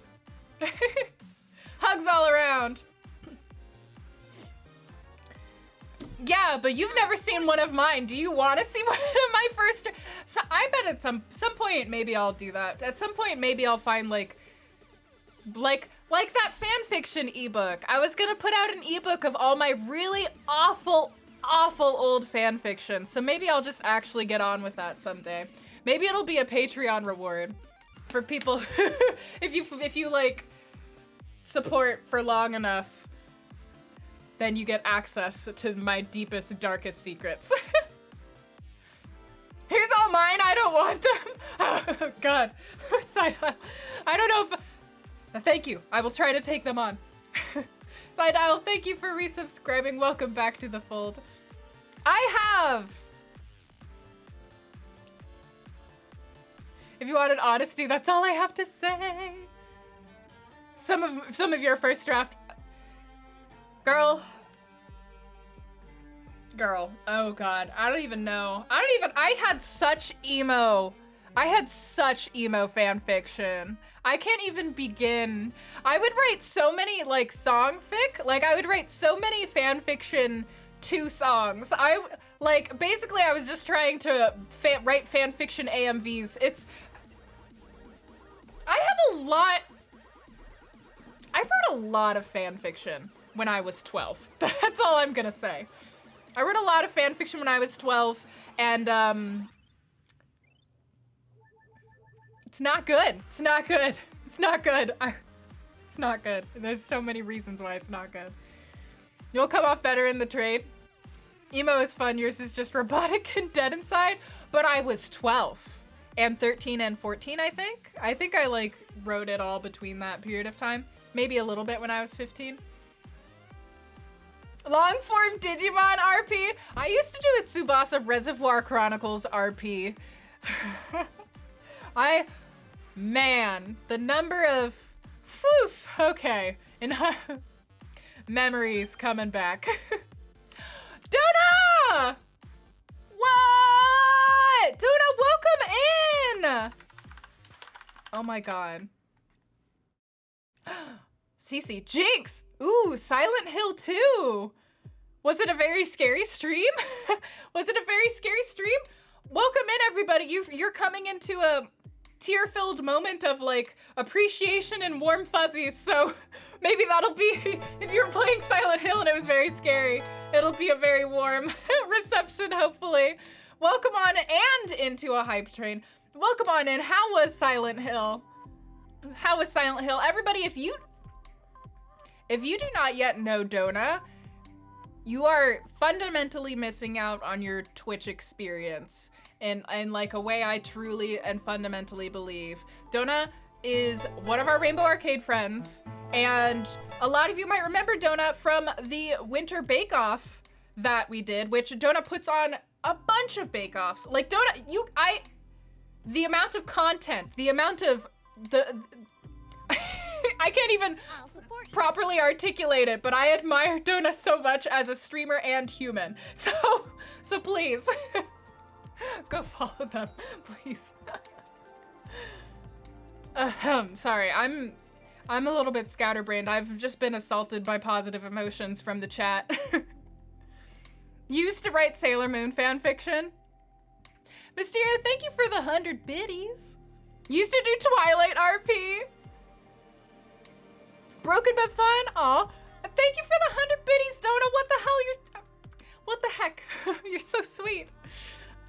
Hugs all around. Yeah, but you've never seen one of mine. Do you want to see one of my first? So I bet at some point maybe I'll do that. At some point maybe I'll find like that fan fiction ebook. I was gonna put out an ebook of all my really awful old fan fiction. So maybe I'll just actually get on with that someday. Maybe it'll be a Patreon reward for people if you like support for long enough. Then you get access to my deepest, darkest secrets. Here's all mine, I don't want them. Oh, God. Side aisle. I don't know if... Thank you. I will try to take them on. Side aisle, thank you for resubscribing. Welcome back to the fold. I have... If you wanted honesty, that's all I have to say. Some of your first draft... Girl, oh God, I don't even know. I had such emo fan fiction. I can't even begin. I would write so many like song fic, like I would write so many fan fiction 2 songs. Basically I was just trying to write fan fiction AMVs. I wrote a lot of fan fiction when I was 12. That's all I'm gonna say. I wrote a lot of fan fiction when I was 12, and it's not good. It's not good. It's not good. It's not good. There's so many reasons why it's not good. You'll come off better in the trade. Emo is fun. Yours is just robotic and dead inside. But I was 12 and 13 and 14, I think. I think I like wrote it all between that period of time. Maybe a little bit when I was 15. Long form Digimon RP. I used to do a Tsubasa Reservoir Chronicles RP. Man, the number of, okay. And memories coming back. Donna! What? Donna, welcome in! Oh my God. Cece, Jinx! Ooh, Silent Hill 2! Was it a very scary stream? Was it a very scary stream? Welcome in, everybody. You're coming into a tear-filled moment of, like, appreciation and warm fuzzies, so maybe that'll be, if you're playing Silent Hill and it was very scary, it'll be a very warm reception, hopefully. Welcome on and into a hype train. Welcome on in. How was Silent Hill? How was Silent Hill? Everybody, if you do not yet know Donna, you are fundamentally missing out on your Twitch experience in like a way I truly and fundamentally believe. Donna is one of our Rainbow Arcade friends, and a lot of you might remember Donna from the Winter Bake Off that we did, which Donna puts on a bunch of Bake Offs. Like Donna, the amount of content, the amount of I can't even properly articulate it, but I admire Donna so much as a streamer and human. So please, go follow them, please. Sorry, I'm a little bit scatterbrained. I've just been assaulted by positive emotions from the chat. Used to write Sailor Moon fanfiction. Mysterio, thank you for the 100 biddies. Used to do Twilight RP. Broken but fun. Aw. Thank you for the 100 biddies, Donna. What the heck? You're so sweet.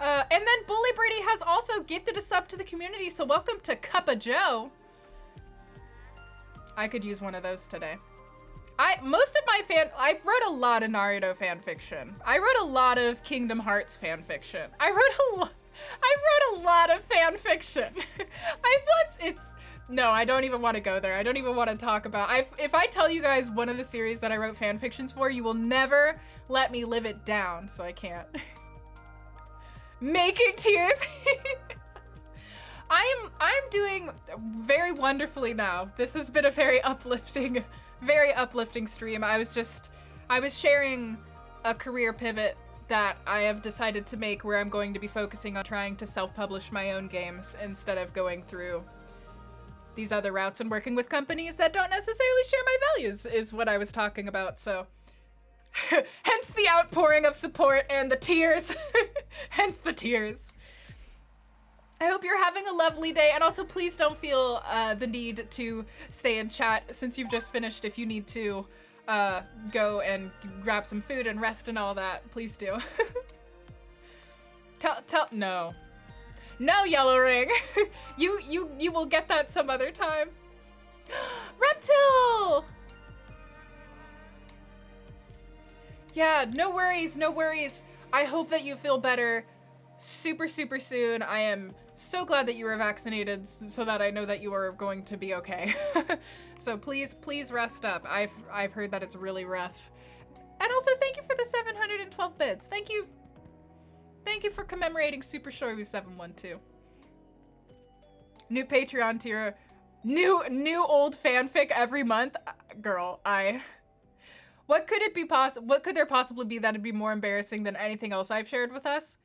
And then Bully Brady has also gifted a sub to the community, so welcome to Cuppa Joe. I could use one of those today. I wrote a lot of Naruto fan fiction. I wrote a lot of Kingdom Hearts fan fiction. I wrote I wrote a lot of fan fiction. No, I don't even want to go there. I don't even want to talk about. If I tell you guys one of the series that I wrote fan fictions for, you will never let me live it down, so I can't. Making tears. I'm doing very wonderfully now. This has been a very uplifting stream. I was sharing a career pivot that I have decided to make where I'm going to be focusing on trying to self-publish my own games instead of going through these other routes and working with companies that don't necessarily share my values is what I was talking about, so. Hence the outpouring of support and the tears. Hence the tears. I hope you're having a lovely day, and also please don't feel the need to stay in chat since you've just finished. If you need to go and grab some food and rest and all that, please do. No, Yellow Ring. you will get that some other time. Reptile! Yeah, no worries, no worries. I hope that you feel better super, super soon. I am so glad that you were vaccinated so that I know that you are going to be okay. So please rest up. I've heard that it's really rough. And also thank you for the 712 bits. Thank you for commemorating Super Shoru 712. New Patreon tier, new old fanfic every month. Girl, what could there possibly be that'd be more embarrassing than anything else I've shared with us?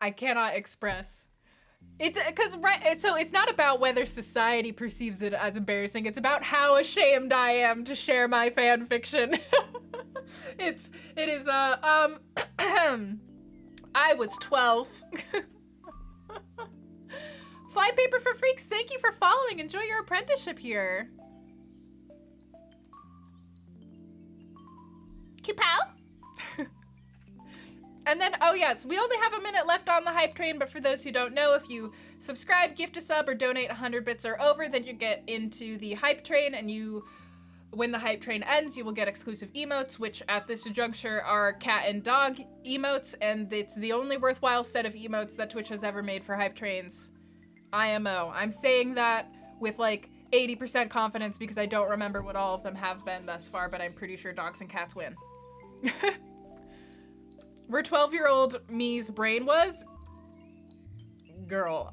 I cannot express. So it's not about whether society perceives it as embarrassing. It's about how ashamed I am to share my fan fiction. It is I was 12. Fly Paper for Freaks, thank you for following. Enjoy your apprenticeship here. Kapow? And then, oh yes, we only have a minute left on the hype train, but for those who don't know, if you subscribe, gift a sub, or donate 100 bits or over, then you get into the hype train, and when the hype train ends, you will get exclusive emotes, which at this juncture are cat and dog emotes, and it's the only worthwhile set of emotes that Twitch has ever made for hype trains. IMO. I'm saying that with like 80% confidence because I don't remember what all of them have been thus far, but I'm pretty sure dogs and cats win. Where 12-year-old me's brain was? Girl,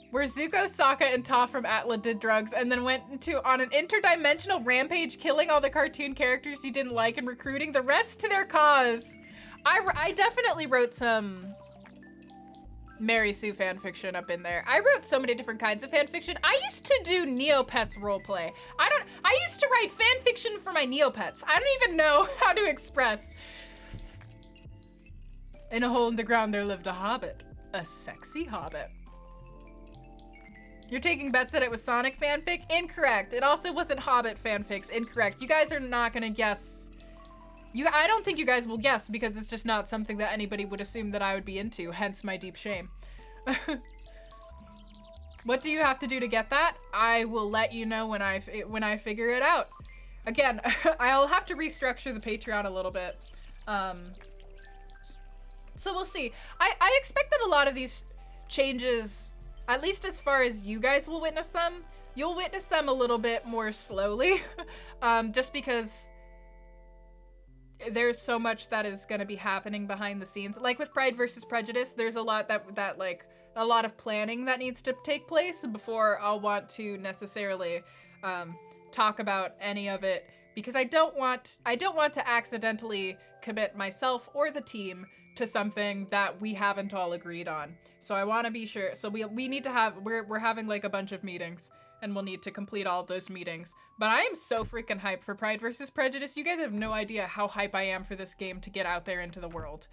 where Zuko, Sokka, and Toph from Atla did drugs and then went on an interdimensional rampage, killing all the cartoon characters you didn't like and recruiting the rest to their cause. I definitely wrote some Mary Sue fanfiction up in there. I wrote so many different kinds of fanfiction. I used to do Neopets roleplay. I used to write fanfiction for my Neopets. I don't even know how to express. In a hole in the ground there lived a hobbit. A sexy hobbit. You're taking bets that it was Sonic fanfic? Incorrect. It also wasn't Hobbit fanfics. Incorrect. You guys are not gonna guess. I don't think you guys will guess because it's just not something that anybody would assume that I would be into, hence my deep shame. What do you have to do to get that? I will let you know when I figure it out. Again, I'll have to restructure the Patreon a little bit. So we'll see. I expect that a lot of these changes, at least as far as you guys will witness them, you'll witness them a little bit more slowly. Just because there's so much that is going to be happening behind the scenes. Like with Pride versus Prejudice, there's a lot that like a lot of planning that needs to take place before I'll want to necessarily talk about any of it, because I don't want to accidentally commit myself or the team to something that we haven't all agreed on. So I want to be sure. So we need to have we're having like a bunch of meetings, and we'll need to complete all of those meetings. But I am so freaking hyped for Pride versus Prejudice. You guys have no idea how hype I am for this game to get out there into the world.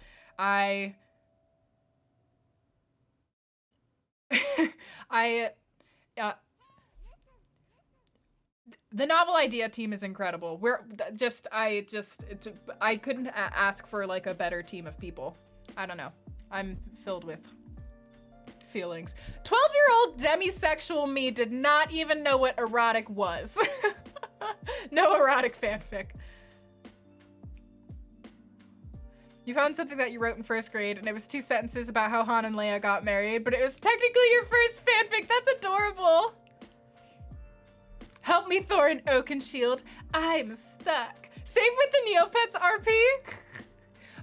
The novel idea team is incredible. I couldn't ask for like a better team of people. I don't know. I'm filled with feelings. 12-year-old demisexual me did not even know what erotic was. No erotic fanfic. You found something that you wrote in first grade, and it was 2 sentences about how Han and Leia got married, but it was technically your first fanfic. That's adorable. Help me, Thor and Oakenshield. I'm stuck. Same with the Neopets RP.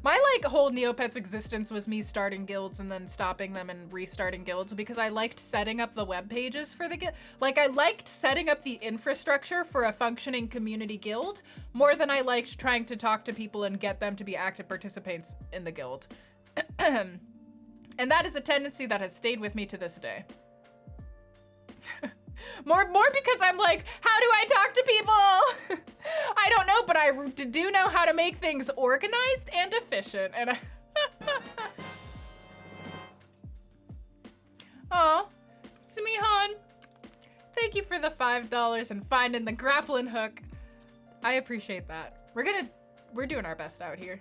My like whole Neopets existence was me starting guilds and then stopping them and restarting guilds because I liked setting up the web pages for the guild. Like I liked setting up the infrastructure for a functioning community guild more than I liked trying to talk to people and get them to be active participants in the guild. And that is a tendency that has stayed with me to this day. More because I'm like, how do I talk to people? I don't know, but I do know how to make things organized and efficient. And oh, Smihan, thank you for the $5 and finding the grappling hook. I appreciate that. We're doing our best out here.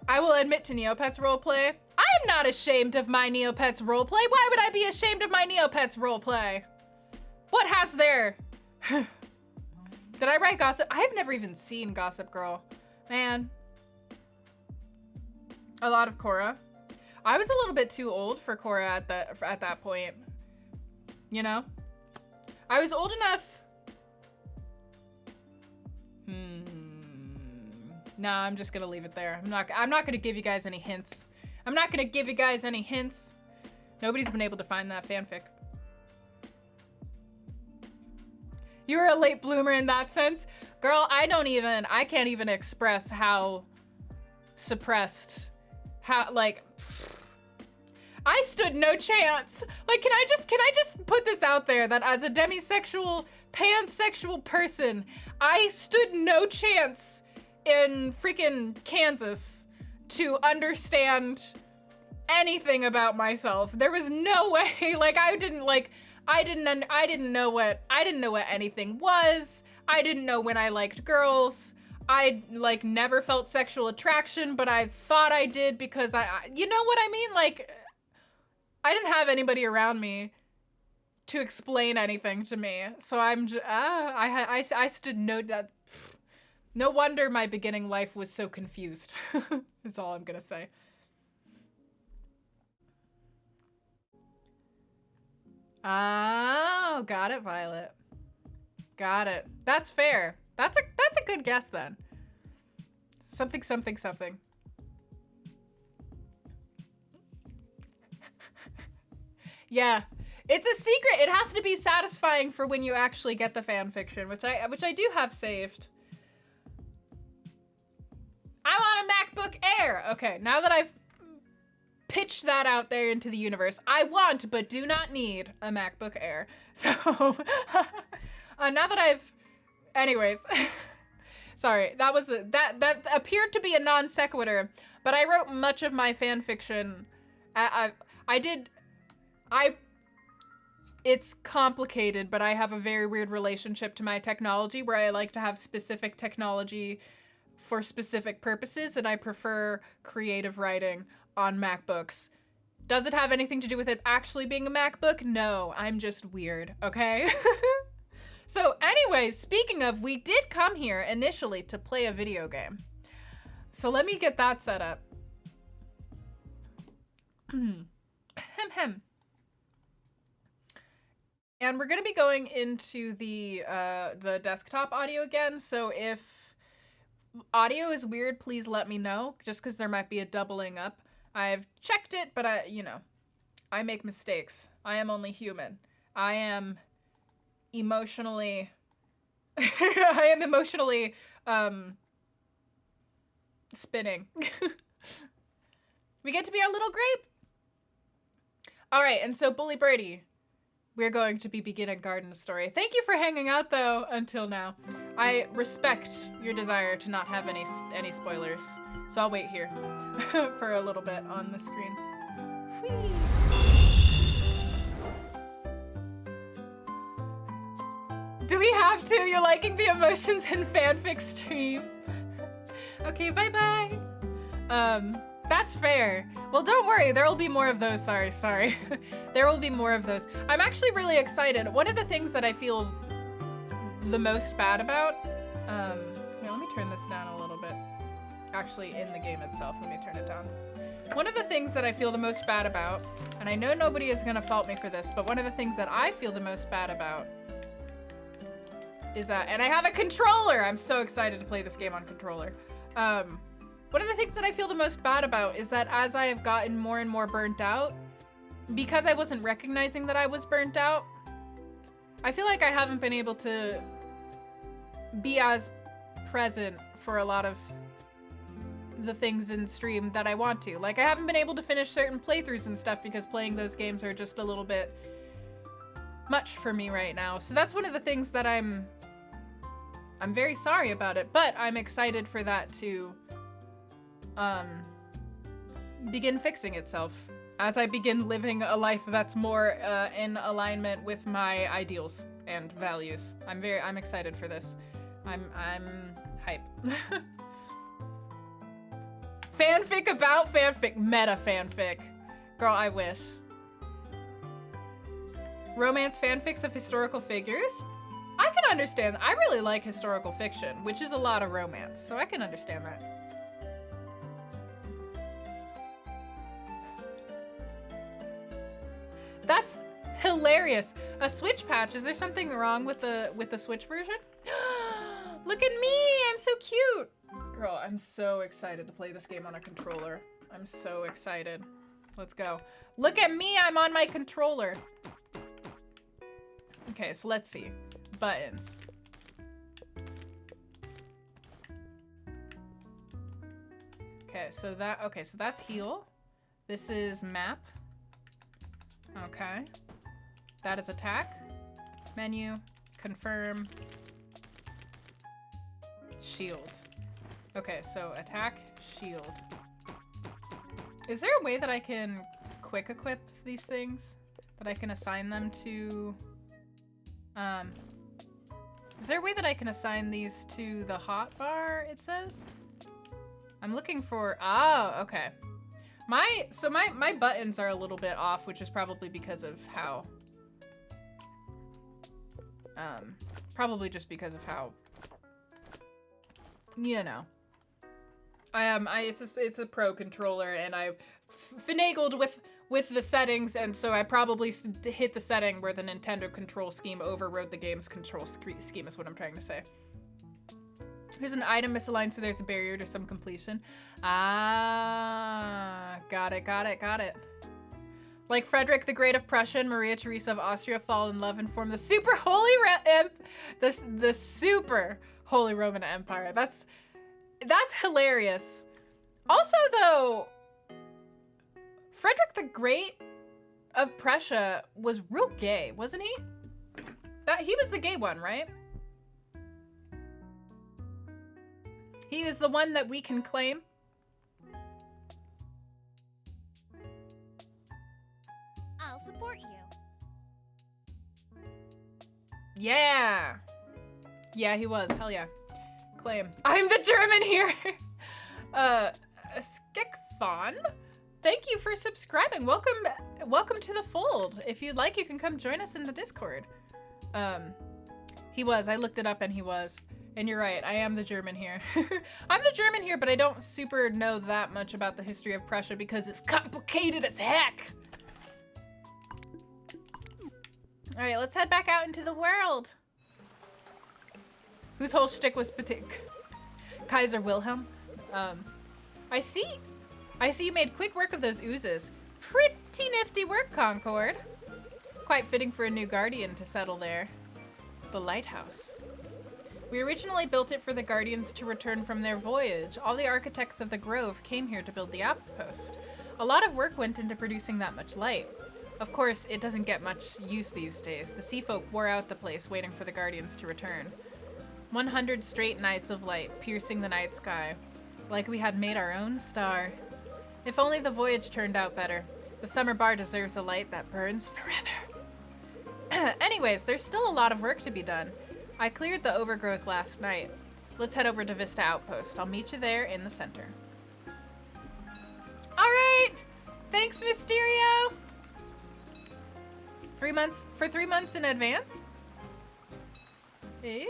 I will admit to Neopets roleplay. I am not ashamed of my Neopets roleplay. Why would I be ashamed of my Neopets roleplay? What has there? Did I write Gossip? I've never even seen Gossip Girl. Man. A lot of Cora. I was a little bit too old for Cora at that point. You know? I was old enough. Nah, I'm just gonna leave it there. I'm not gonna give you guys any hints. I'm not gonna give you guys any hints. Nobody's been able to find that fanfic. You were a late bloomer in that sense. Girl, I can't even express how suppressed, like, I stood no chance. Like, can I just put this out there that as a demisexual, pansexual person, I stood no chance in freaking Kansas to understand anything about myself. There was no way. Like I didn't know what anything was. I didn't know when I liked girls. I like never felt sexual attraction, but I thought I did because you know what I mean? Like I didn't have anybody around me to explain anything to me. So I stood no wonder my beginning life was so confused. Is all I'm gonna say. Oh, got it, Violet. Got it. That's fair. That's a good guess then. Something. Yeah. It's a secret. It has to be satisfying for when you actually get the fan fiction, which I do have saved. I want a MacBook Air. Okay, now that I've pitched that out there into the universe, I want but do not need a MacBook Air. So now that anyways, sorry, that appeared to be a non sequitur, but I wrote much of my fan fiction. It's complicated, but I have a very weird relationship to my technology where I like to have specific technology for specific purposes, and I prefer creative writing on MacBooks. Does it have anything to do with it actually being a MacBook? No, I'm just weird, okay? So anyways, speaking of, we did come here initially to play a video game. So let me get that set up. Hem. And we're gonna be going into the desktop audio again, so if audio is weird, please let me know, just because there might be a doubling up. I've checked it, but I make mistakes. I am only human. I am emotionally spinning. We get to be our little grape. All right, and so Bully Birdie, we're going to be beginning Garden Story. Thank you for hanging out though until now. I respect your desire to not have any spoilers, so I'll wait here for a little bit on the screen. Whee! Do we have to? You're liking the emotions in fanfic stream. Okay, bye-bye. That's fair. Well, don't worry, there will be more of those. Sorry. There will be more of those. I'm actually really excited. One of the things that I feel the most bad about. Here, let me turn this down a little bit. Actually, in the game itself, let me turn it down. One of the things that I feel the most bad about, and I know nobody is gonna fault me for this, but one of the things that I feel the most bad about is that, and I have a controller! I'm so excited to play this game on controller. One of the things that I feel the most bad about is that as I have gotten more and more burnt out, because I wasn't recognizing that I was burnt out, I feel like I haven't been able to be as present for a lot of the things in stream that I want to. Like, I haven't been able to finish certain playthroughs and stuff because playing those games are just a little bit much for me right now. So that's one of the things that I'm very sorry about it, but I'm excited for that to begin fixing itself as I begin living a life that's more in alignment with my ideals and values. I'm excited for this. I'm hype. Fanfic about fanfic. Meta fanfic. Girl, I wish. Romance fanfics of historical figures? I can understand. I really like historical fiction, which is a lot of romance, so I can understand that. That's hilarious. A Switch patch. Is there something wrong with the Switch version? Look at me. I'm so cute. Girl, I'm so excited to play this game on a controller. I'm so excited. Let's go. Look at me. I'm on my controller. Okay, so let's see. Buttons. Okay, so that's heal. This is map. Okay. That is attack. Menu. Confirm. Shield. Okay, so attack, shield. Is there a way that I can quick equip these things? That I can assign them to... Is there a way that I can assign these to the hotbar, it says? I'm looking for... Oh, okay. My buttons are a little bit off, which is probably because of how... probably just because of how... You know. It's a pro controller, and I finagled with the settings, and so I probably hit the setting where the Nintendo control scheme overrode the game's control scheme, is what I'm trying to say. Here's an item misaligned, so there's a barrier to some completion. Ah, got it. Like Frederick the Great of Prussia and Maria Theresa of Austria fall in love and form the super holy the super holy Roman Empire. That's hilarious. Also, though, Frederick the Great of Prussia was real gay, wasn't he? He was the gay one, right? He was the one that we can claim. I'll support you. Yeah. Yeah, he was. Hell yeah. Claim. I'm the German here. Skekthon, thank you for subscribing. Welcome to the fold. If you'd like, you can come join us in the Discord. He was. I looked it up and he was. And you're right, I am the German here. I'm the German here, but I don't super know that much about the history of Prussia because it's complicated as heck. All right, let's head back out into the world. Whose whole shtick was Kaiser Wilhelm. I see you made quick work of those oozes. Pretty nifty work, Concord. Quite fitting for a new guardian to settle there. The lighthouse. We originally built it for the Guardians to return from their voyage. All the architects of the Grove came here to build the outpost. A lot of work went into producing that much light. Of course, it doesn't get much use these days. The sea folk wore out the place waiting for the Guardians to return. 100 straight nights of light, piercing the night sky. Like we had made our own star. If only the voyage turned out better. The summer bar deserves a light that burns forever. Anyways, there's still a lot of work to be done. I cleared the overgrowth last night. Let's head over to Vista Outpost. I'll meet you there in the center. All right. Thanks, Mysterio. 3 months, for 3 months in advance? Eh?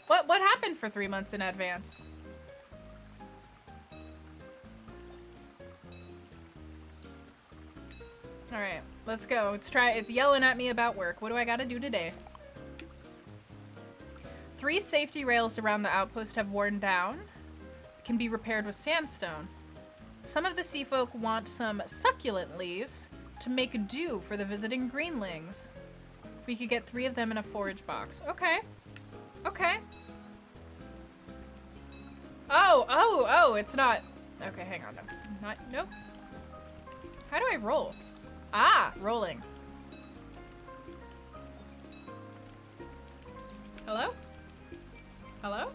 What happened for 3 months in advance? All right, let's go. Let's try. It's yelling at me about work. What do I gotta do today? 3 safety rails around the outpost have worn down. Can be repaired with sandstone. Some of the sea folk want some succulent leaves to make dew for the visiting greenlings. We could get 3 of them in a forage box. Okay. Okay. Oh, it's not. Okay, hang on. No. Nope. How do I roll? Ah, rolling. Hello? Hello?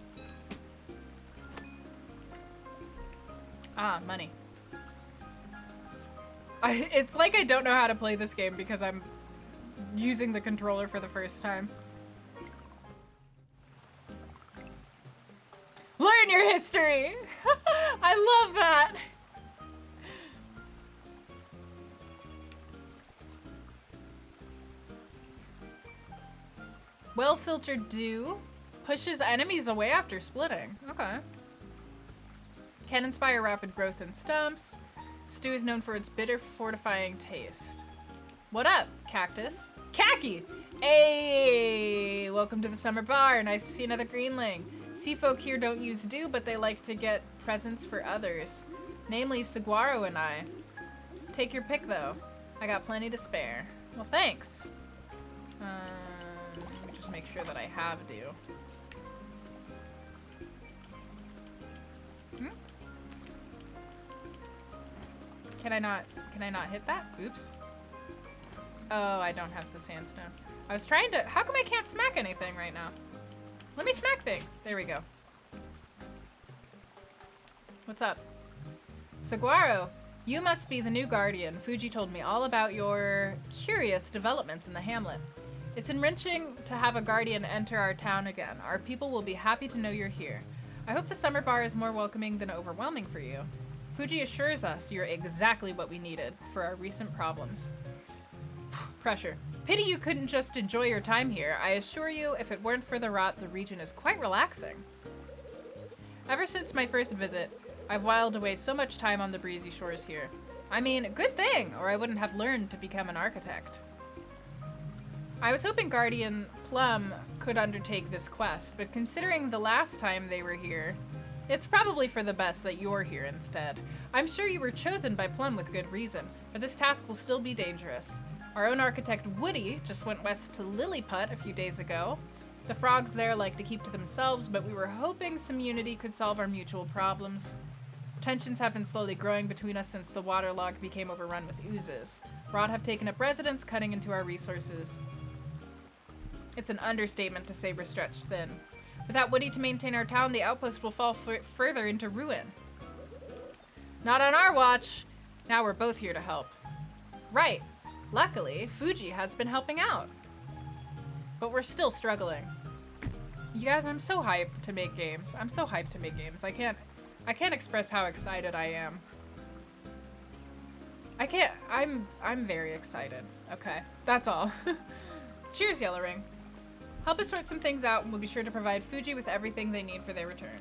Ah, money. It's like I don't know how to play this game because I'm using the controller for the first time. Learn your history! I love that! Well-filtered dew pushes enemies away after splitting. Okay. Can inspire rapid growth in stumps. Stew is known for its bitter, fortifying taste. What up, cactus? Khaki! Hey! Welcome to the summer bar. Nice to see another greenling. Sea folk here don't use dew, but they like to get presents for others. Namely, Saguaro and I. Take your pick, though. I got plenty to spare. Well, thanks. Let me just make sure that I have dew. Can I not hit that? Oops. Oh, I don't have the sandstone. I was trying to, how come I can't smack anything right now? Let me smack things. There we go. What's up? Saguaro, you must be the new guardian. Fuji told me all about your curious developments in the hamlet. It's enriching to have a guardian enter our town again. Our people will be happy to know you're here. I hope the summer bar is more welcoming than overwhelming for you. Fuji assures us you're exactly what we needed for our recent problems. Pressure. Pity you couldn't just enjoy your time here. I assure you, if it weren't for the rot, the region is quite relaxing. Ever since my first visit, I've whiled away so much time on the breezy shores here. I mean, good thing, or I wouldn't have learned to become an architect. I was hoping Guardian Plum could undertake this quest, but considering the last time they were here, it's probably for the best that you're here instead. I'm sure you were chosen by Plum with good reason, but this task will still be dangerous. Our own architect Woody just went west to Lilliput a few days ago. The frogs there like to keep to themselves, but we were hoping some unity could solve our mutual problems. Tensions have been slowly growing between us since the waterlog became overrun with oozes. Rot have taken up residence, cutting into our resources. It's an understatement to say we're stretched thin. Without Woody to maintain our town, the outpost will fall further into ruin. Not on our watch. Now we're both here to help. Right. Luckily, Fuji has been helping out. But we're still struggling. You guys, I'm so hyped to make games. I'm so hyped to make games. I can't express how excited I am. I'm very excited. Okay, that's all. Cheers, Yellow Ring. Help us sort some things out, and we'll be sure to provide Fuji with everything they need for their return.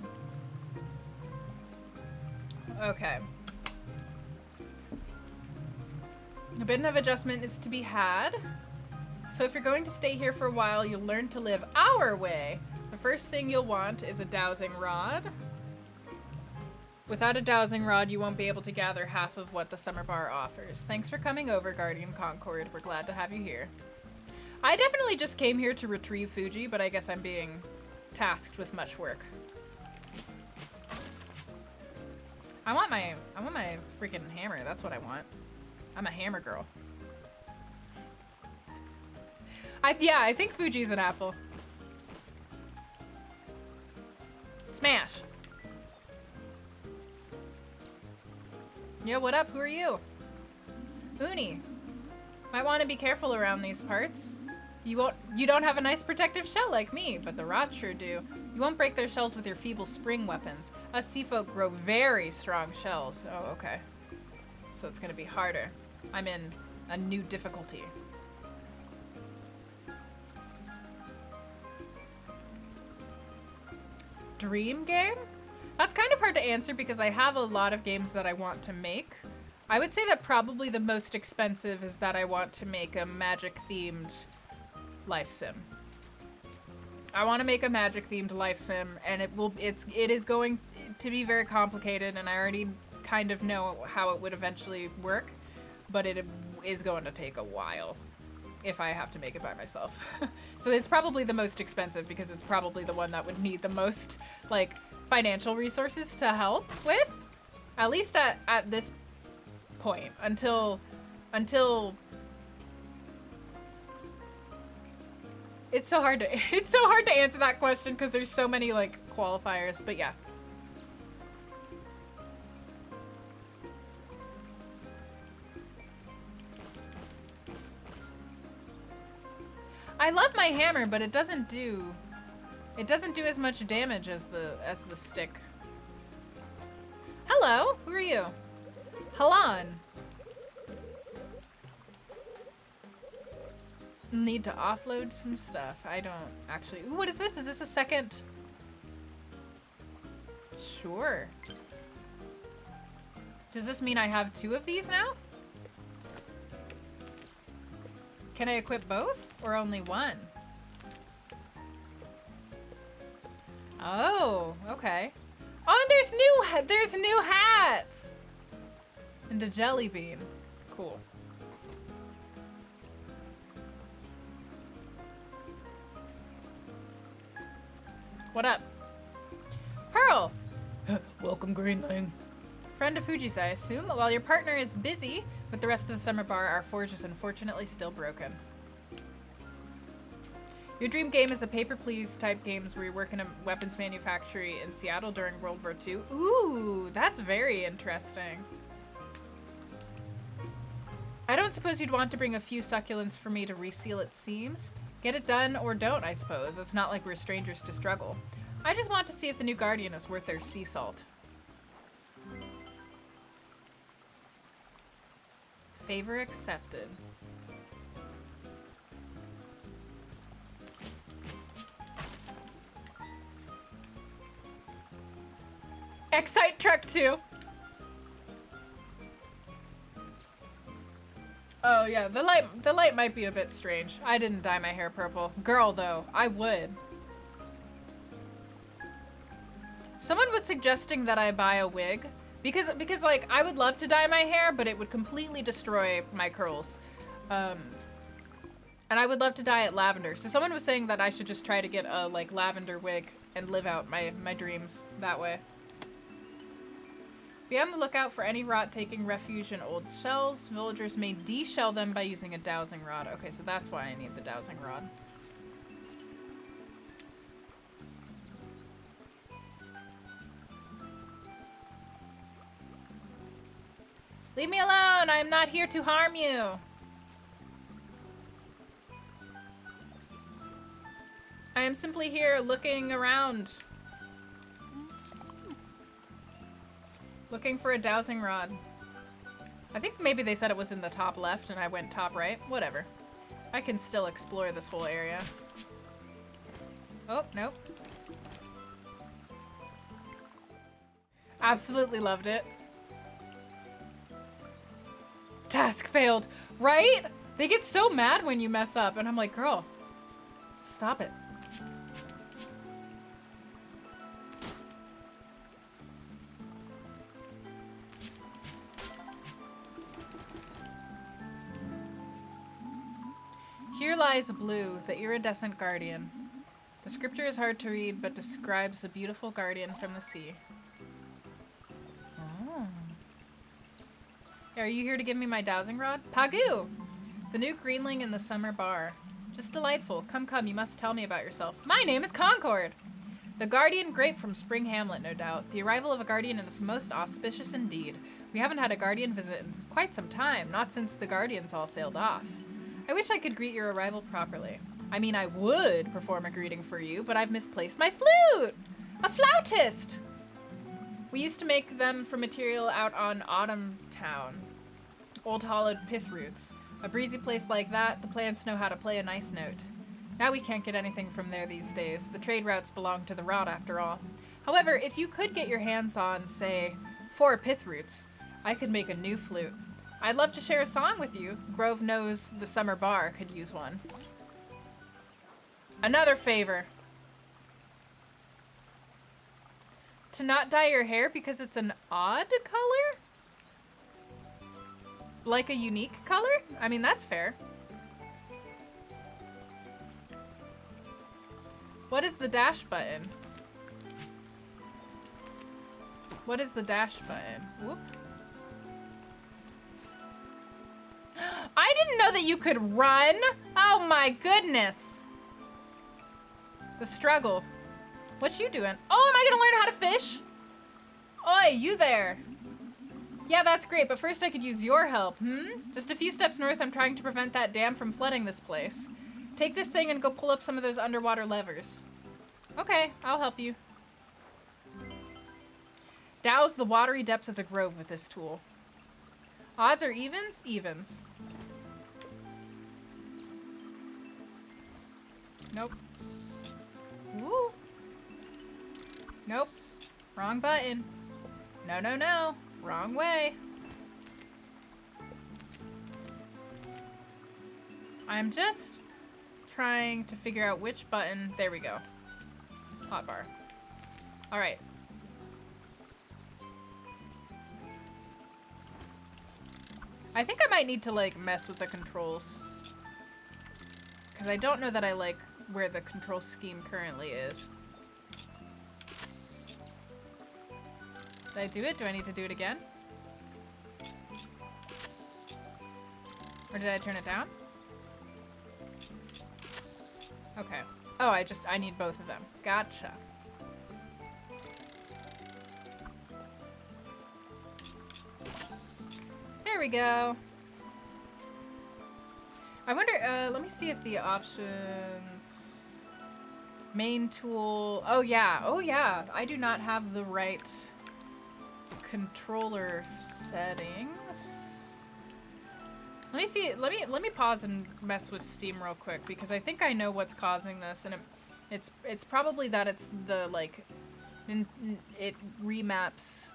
Okay. A bit of adjustment is to be had. So if you're going to stay here for a while, you'll learn to live our way. The first thing you'll want is a dowsing rod. Without a dowsing rod, you won't be able to gather half of what the summer bar offers. Thanks for coming over, Guardian Concord. We're glad to have you here. I definitely just came here to retrieve Fuji, but I guess I'm being tasked with much work. I want my freaking hammer. That's what I want. I'm a hammer girl. I think Fuji's an apple. Smash. Yo, what up? Who are you? Uni. Might want to be careful around these parts. You don't have a nice protective shell like me, but the rot sure do. You won't break their shells with your feeble spring weapons. Us sea folk grow very strong shells. Oh, okay. So it's gonna be harder. I'm in a new difficulty. dream game? That's kind of hard to answer because I have a lot of games that I want to make. I would say that probably the most expensive is that I want to make a magic-themed life sim. I want to make a magic-themed life sim, and it is going to be very complicated, and I already kind of know how it would eventually work, but it is going to take a while if I have to make it by myself. So it's probably the most expensive because it's probably the one that would need the most, like, financial resources to help with, at least at this point, until it's so hard to answer that question because there's so many like qualifiers, but yeah. I love my hammer, but it doesn't do as much damage as the stick. Hello, who are you? Halan. Need to offload some stuff. I don't actually. Ooh, what is this? Is this a second? Sure. Does this mean I have 2 of these now? Can I equip both or only one? Oh, okay. Oh, and there's new hats. And a jelly bean. Cool. What up? Pearl! Welcome, Greenling. Friend of Fuji's, I assume. While your partner is busy with the rest of the summer bar, our forge is unfortunately still broken. Your dream game is a paper-please type games where you work in a weapons manufactory in Seattle during World War II. Ooh, that's very interesting. I don't suppose you'd want to bring a few succulents for me to reseal its seams? Get it done or don't, I suppose. It's not like we're strangers to struggle. I just want to see if the new Guardian is worth their sea salt. Favor accepted. Excite Truck 2. Oh yeah, the light might be a bit strange. I didn't dye my hair purple. Girl though, I would. Someone was suggesting that I buy a wig because like I would love to dye my hair, but it would completely destroy my curls. And I would love to dye it lavender. So someone was saying that I should just try to get a like lavender wig and live out my dreams that way. Be on the lookout for any rot taking refuge in old shells. Villagers may de-shell them by using a dowsing rod. Okay, so that's why I need the dowsing rod. Leave me alone! I am not here to harm you! I am simply here looking around. Looking for a dowsing rod. I think maybe they said it was in the top left and I went top right. Whatever. I can still explore this whole area. Oh, nope. Absolutely loved it. Task failed, right? They get so mad when you mess up and I'm like, girl, stop it. Here lies Blue, the iridescent guardian. The scripture is hard to read, but describes a beautiful guardian from the sea. Oh. Are you here to give me my dowsing rod? Pagu! The new greenling in the summer bar. Just delightful. Come, come, you must tell me about yourself. My name is Concord! The guardian Grape from Spring Hamlet, no doubt. The arrival of a guardian is most auspicious indeed. We haven't had a guardian visit in quite some time, not since the guardians all sailed off. I wish I could greet your arrival properly. I mean, I would perform a greeting for you, but I've misplaced my flute! A flautist! We used to make them from material out on Autumn Town. Old hollowed pith roots. A breezy place like that, the plants know how to play a nice note. Now we can't get anything from there these days. The trade routes belong to the rot after all. However, if you could get your hands on, say, 4 pith roots, I could make a new flute. I'd love to share a song with you. Grove knows the summer bar could use one. Another favor. To not dye your hair because it's an odd color? Like a unique color? I mean, that's fair. What is the dash button? What is the dash button? Whoop. I didn't know that you could run. Oh my goodness. The struggle. What you doing? Oh, am I gonna learn how to fish? Oi, you there. Yeah, that's great, but first I could use your help, Just a few steps north, I'm trying to prevent that dam from flooding this place. Take this thing and go pull up some of those underwater levers. Okay, I'll help you. Douse the watery depths of the grove with this tool. Odds or evens? Evens. Nope. Woo. Nope. Wrong button. No, no, no. Wrong way. I'm just trying to figure out which button. There we go. Hotbar. All right. I think I might need to like mess with the controls. Because I don't know that I like where the control scheme currently is. Did I do it? Do I need to do it again? Or did I turn it down? Okay. Oh, I need both of them. Gotcha. There we go. I wonder, let me see if the options... Main tool... Oh yeah, I do not have the right controller settings. Let me see, let me pause and mess with Steam real quick, because I think I know what's causing this, and it's probably that it's the, like, it remaps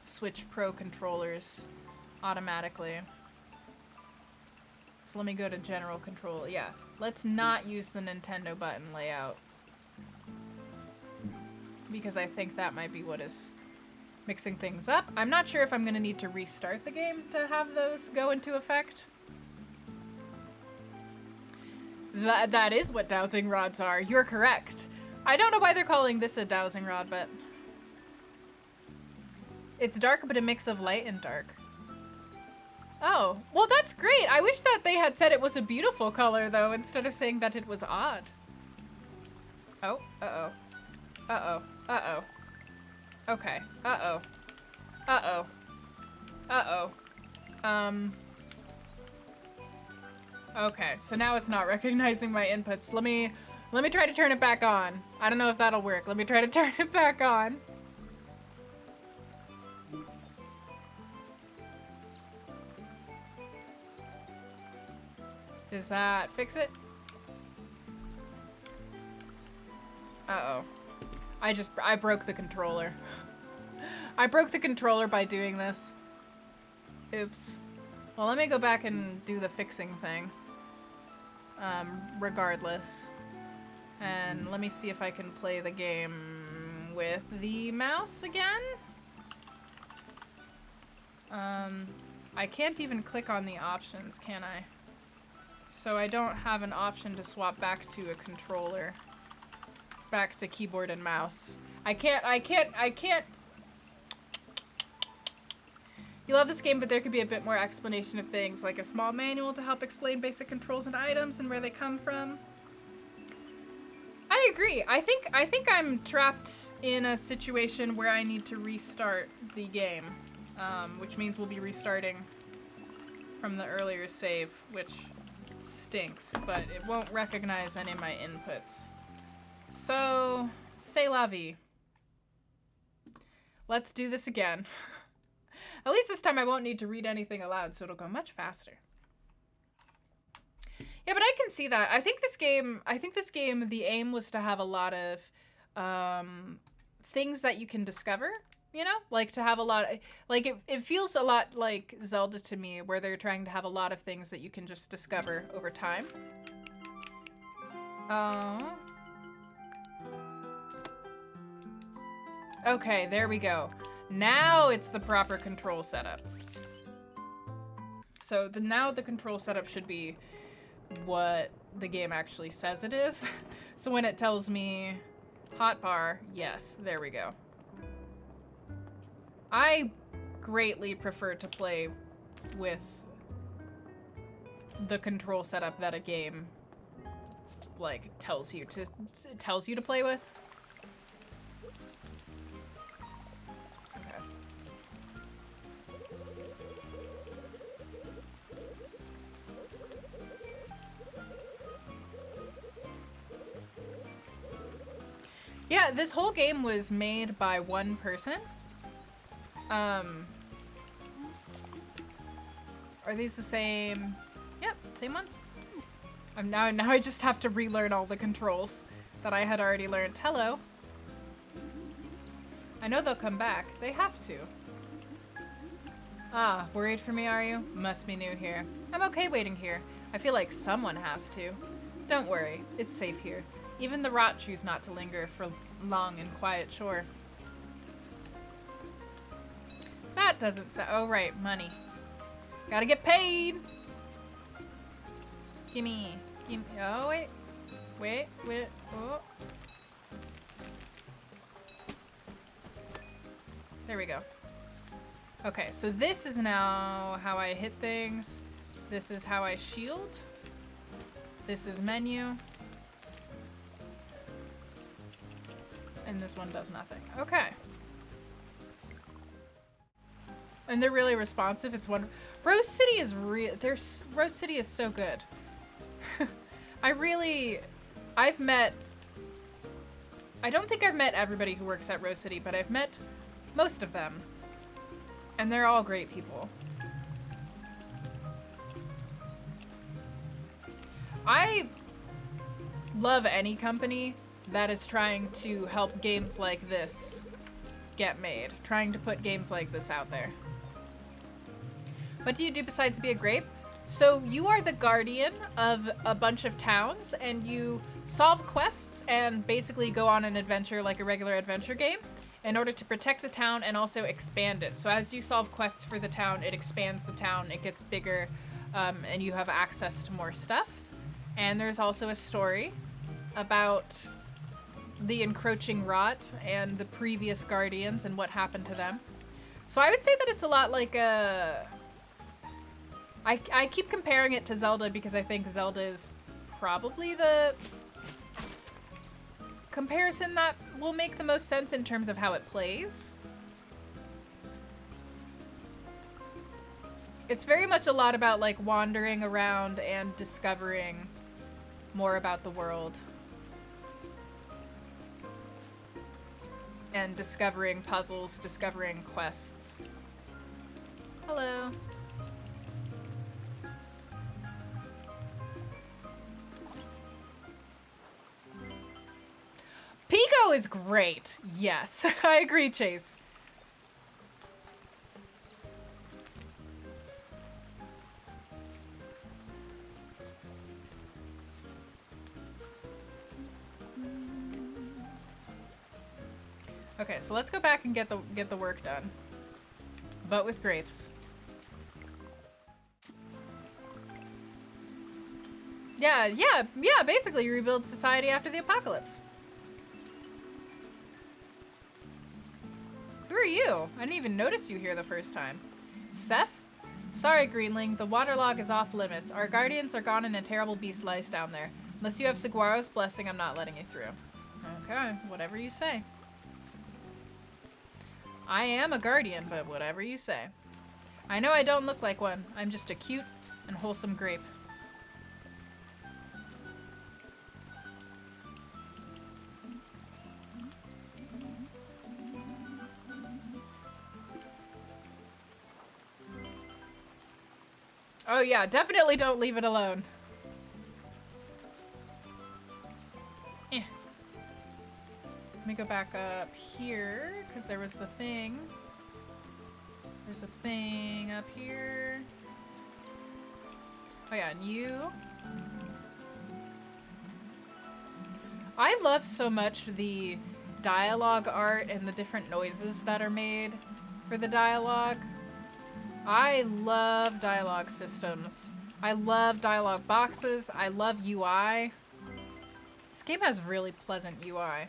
Switch Pro controllers automatically. So let me go to general control. Yeah, let's not use the Nintendo button layout, because I think that might be what is mixing things up. I'm not sure if I'm gonna need to restart the game to have those go into effect. That is what dowsing rods are. You're correct. I don't know why they're calling this a dowsing rod, but it's dark, but a mix of light and dark. Oh, well that's great. I wish that they had said it was a beautiful color though, instead of saying that it was odd. Oh, uh-oh. Uh-oh, uh-oh. Okay, uh-oh. Uh-oh. Uh-oh. Okay, so now it's not recognizing my inputs. Let me try to turn it back on. I don't know if that'll work. Let me try to turn it back on. Does that fix it? Uh-oh. I broke the controller. I broke the controller by doing this. Oops. Well, let me go back and do the fixing thing. Regardless. And let me see if I can play the game with the mouse again. I can't even click on the options, can I? So I don't have an option to swap back to a controller. Back to keyboard and mouse. I can't. You love this game, but there could be a bit more explanation of things, like a small manual to help explain basic controls and items and where they come from. I agree. I think I'm trapped in a situation where I need to restart the game, which means we'll be restarting from the earlier save, which stinks, but it won't recognize any of my inputs. So, c'est la vie. Let's do this again. At least this time I won't need to read anything aloud, so it'll go much faster. Yeah, but I can see that. I think this game, the aim was to have a lot of things that you can discover, you know? Like to have a lot, like it feels a lot like Zelda to me, where they're trying to have a lot of things that you can just discover over time. Okay, there we go. Now it's the proper control setup. So now the control setup should be what the game actually says it is. So when it tells me hotbar, yes, there we go. I greatly prefer to play with the control setup that a game like tells you to play with. Yeah, this whole game was made by one person. Are these the same? Yep, same ones. Now I just have to relearn all the controls that I had already learned. Hello. I know they'll come back. They have to. Ah, worried for me, are you? Must be new here. I'm okay waiting here. I feel like someone has to. Don't worry, it's safe here. Even the rot choose not to linger for long in quiet shore. That doesn't sound— oh right, money. Gotta get paid! Gimme. Oh wait. Wait, oh. There we go. Okay, so this is now how I hit things. This is how I shield. This is menu. And this one does nothing. Okay. And they're really responsive. It's one— Rose City is Rose City is so good. I don't think I've met everybody who works at Rose City, but I've met most of them. And they're all great people. I love any company that is trying to help games like this get made. Trying to put games like this out there. What do you do besides be a grape? So you are the guardian of a bunch of towns, and you solve quests and basically go on an adventure like a regular adventure game in order to protect the town and also expand it. So as you solve quests for the town, it expands the town, it gets bigger, and you have access to more stuff. And there's also a story about the encroaching rot and the previous guardians and what happened to them. So I would say that it's a lot like a— I keep comparing it to Zelda because I think Zelda is probably the comparison that will make the most sense in terms of how it plays. It's very much a lot about like wandering around and discovering more about the world. And discovering puzzles, discovering quests. Hello. Pico is great. Yes, I agree, Chase. Okay, so let's go back and get the work done, but with grapes. Yeah, basically you rebuild society after the apocalypse. Who are you? I didn't even notice you here the first time. Seth? Sorry, Greenling, the waterlog is off limits. Our guardians are gone and a terrible beast lies down there. Unless you have Saguaro's blessing, I'm not letting you through. Okay, whatever you say. I am a guardian, but whatever you say. I know I don't look like one. I'm just a cute and wholesome grape. Oh yeah, definitely don't leave it alone. Let me go back up here, because there was the thing. There's a thing up here. Oh yeah, and you. I love so much the dialogue art and the different noises that are made for the dialogue. I love dialogue systems. I love dialogue boxes. I love UI. This game has really pleasant UI.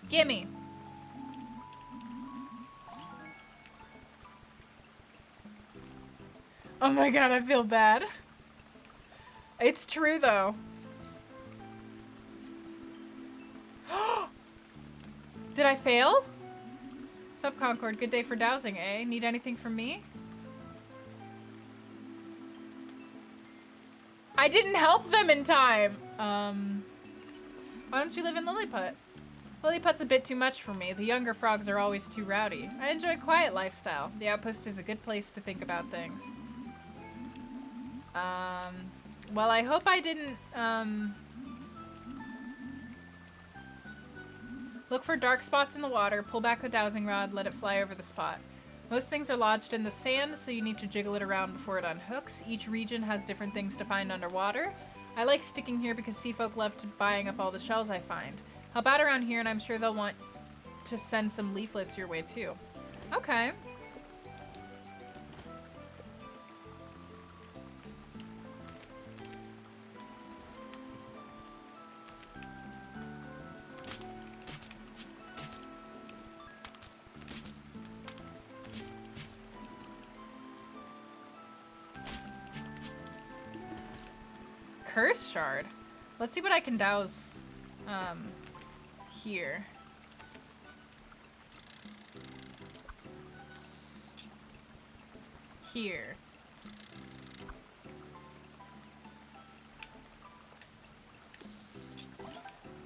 Gimme. Oh my god, I feel bad. It's true though. Did I fail? Sup Concord, good day for dowsing, eh? Need anything from me? I didn't help them in time! Why don't you live in Lilliput? Lilliput's a bit too much for me. The younger frogs are always too rowdy. I enjoy a quiet lifestyle. The outpost is a good place to think about things. Well, I hope I didn't, look for dark spots in the water, pull back the dowsing rod, let it fly over the spot. Most things are lodged in the sand, so you need to jiggle it around before it unhooks. Each region has different things to find underwater. I like sticking here because sea folk love buying up all the shells I find. Help out around here and I'm sure they'll want to send some leaflets your way too. Okay. Curse shard. Let's see what I can douse here. Here.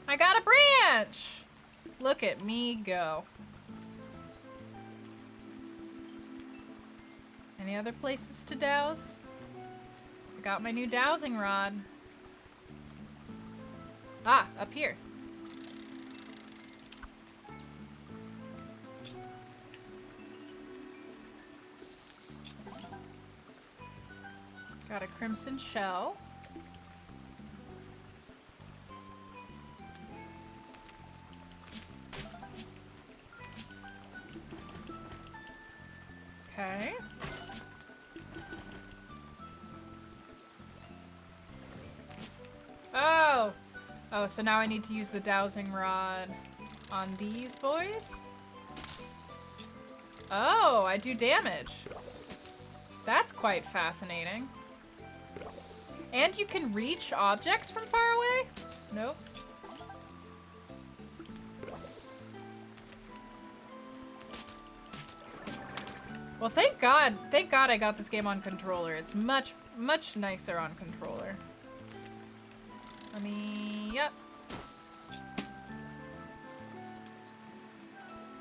I got a branch! Look at me go. Any other places to douse? I got my new dowsing rod. Ah, up here. Got a crimson shell. Okay. Oh! Oh, so now I need to use the dowsing rod on these boys? Oh, I do damage. That's quite fascinating. And you can reach objects from far away? Nope. Well, thank God I got this game on controller. It's much, much nicer on controller. Let me, yep.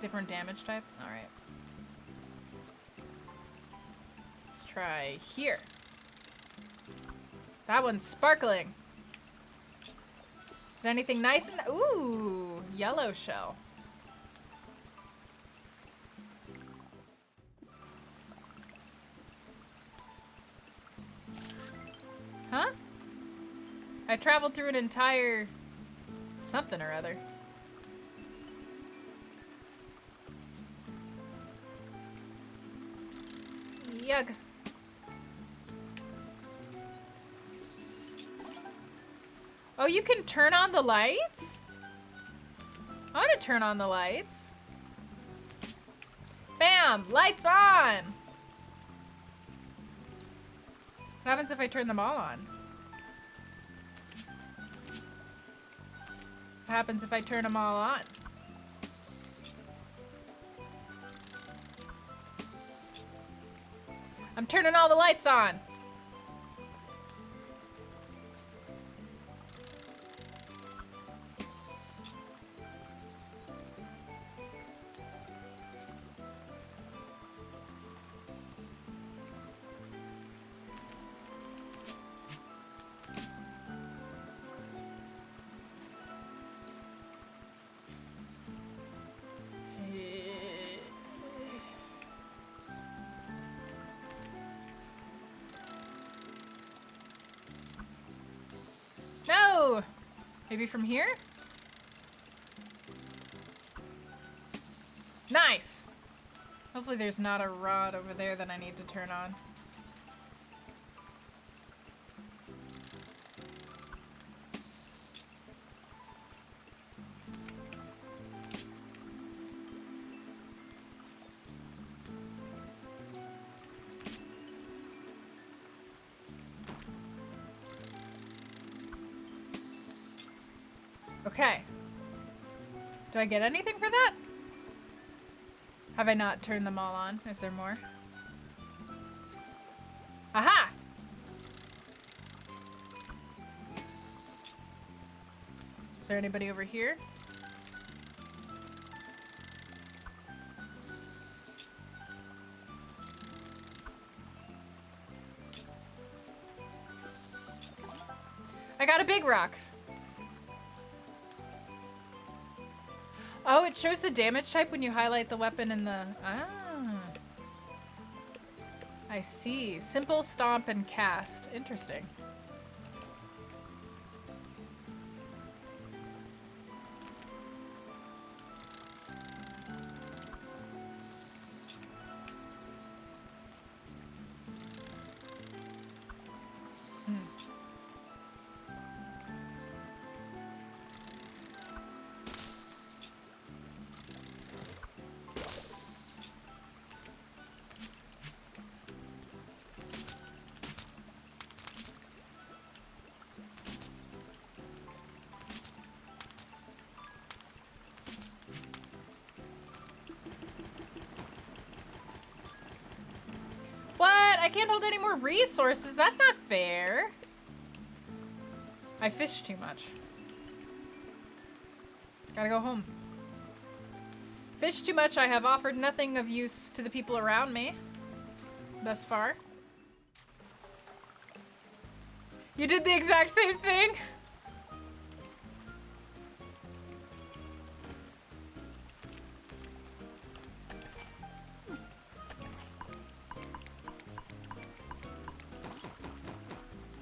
Different damage type, all right. Let's try here. That one's sparkling. Is there anything nice in, ooh, yellow shell. Huh? I traveled through an entire something or other. Yug. Oh, you can turn on the lights? I want to turn on the lights. Bam! Lights on! What happens if I turn them all on? What happens if I turn them all on? I'm turning all the lights on. Maybe from here? Nice! Hopefully there's not a rod over there that I need to turn on. Okay. Do I get anything for that? Have I not turned them all on? Is there more? Aha! Is there anybody over here? I got a big rock. Oh, it shows the damage type when you highlight the weapon in the... Ah. I see. Simple, stomp, and cast. Interesting. I can't hold any more resources. That's not fair. I fished too much. Gotta go home. Fished too much. I have offered nothing of use to the people around me thus far. You did the exact same thing?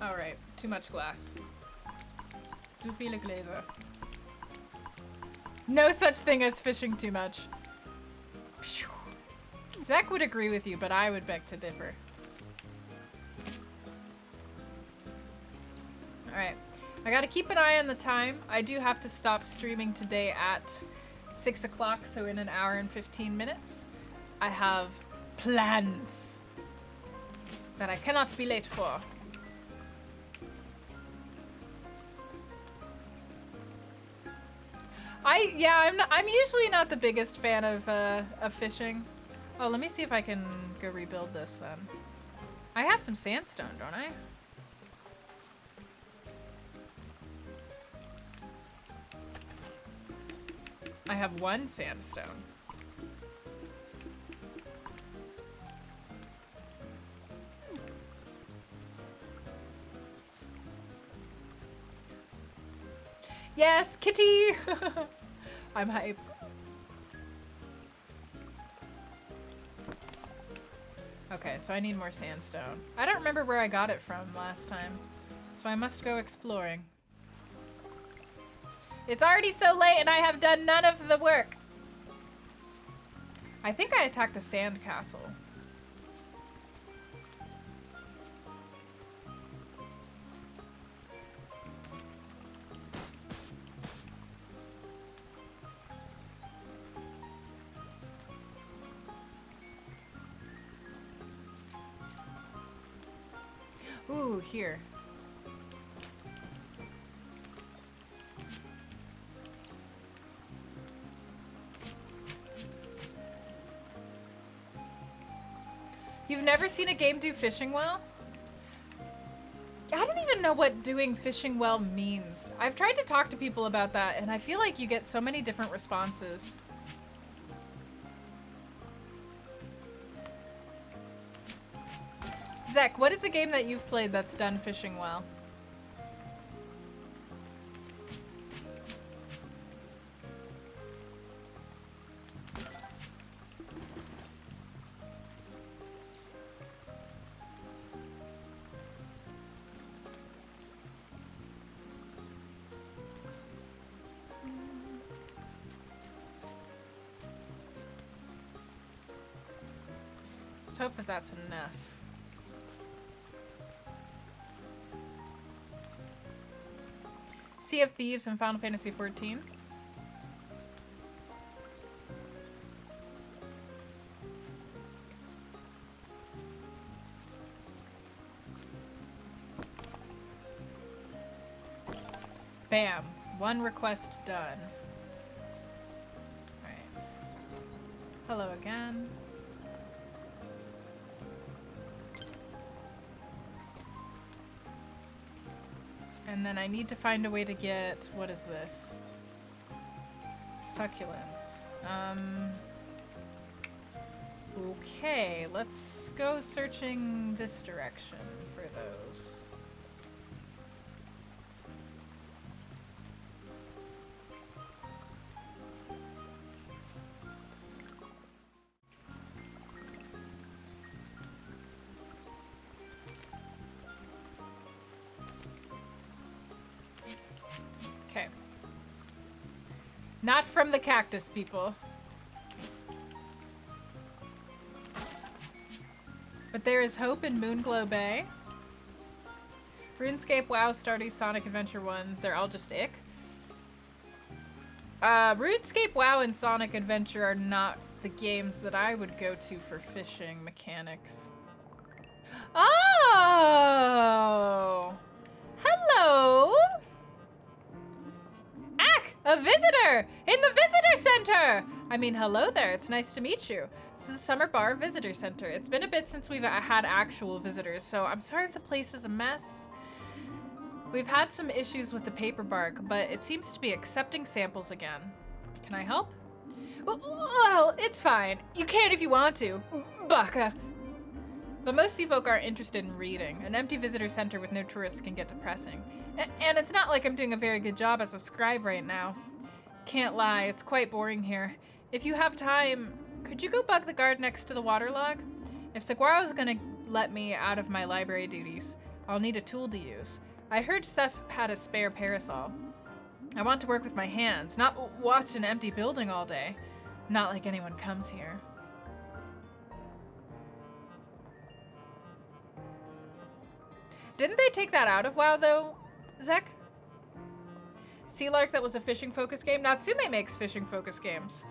Alright, too much glass. Zu viele Gläser. No such thing as fishing too much. Zach would agree with you, but I would beg to differ. Alright, I gotta keep an eye on the time. I do have to stop streaming today at 6 o'clock, so in an hour and 15 minutes. I have plans that I cannot be late for. I'm usually not the biggest fan of fishing. Oh, let me see if I can go rebuild this then. I have some sandstone, don't I? I have one sandstone. Yes, kitty! I'm hype. Okay, so I need more sandstone. I don't remember where I got it from last time, so I must go exploring. It's already so late and I have done none of the work. I think I attacked a sand castle. Ooh, here. You've never seen a game do fishing well? I don't even know what doing fishing well means. I've tried to talk to people about that, and I feel like you get so many different responses. Zach, what is a game that you've played that's done fishing well? Let's hope that that's enough. Sea of Thieves and Final Fantasy XIV. Bam. One request done. Alright. Hello again. And then I need to find a way to get, what is this? Succulents. Okay, let's go searching this direction for those. Okay. Not from the cactus, people. But there is hope in Moonglow Bay. RuneScape, WoW, Stardew, Sonic Adventure 1, they're all just ick. RuneScape, WoW, and Sonic Adventure are not the games that I would go to for fishing mechanics. Oh! Hello! Ack! A visitor! In the visitor center! I mean, hello there, it's nice to meet you. This is Summer Bar Visitor Center. It's been a bit since we've had actual visitors, so I'm sorry if the place is a mess. We've had some issues with the paper bark, but it seems to be accepting samples again. Can I help? Well, it's fine. You can if you want to. Baka. But most sea folk aren't interested in reading. An empty visitor center with no tourists can get depressing. And it's not like I'm doing a very good job as a scribe right now. Can't lie, it's quite boring here. If you have time, could you go bug the guard next to the waterlog? If Saguaro's gonna let me out of my library duties, I'll need a tool to use. I heard Seth had a spare parasol. I want to work with my hands, not watch an empty building all day. Not like anyone comes here. Didn't they take that out of WoW though, Zek? Sea Lark, that was a fishing focus game. Natsume makes fishing focus games.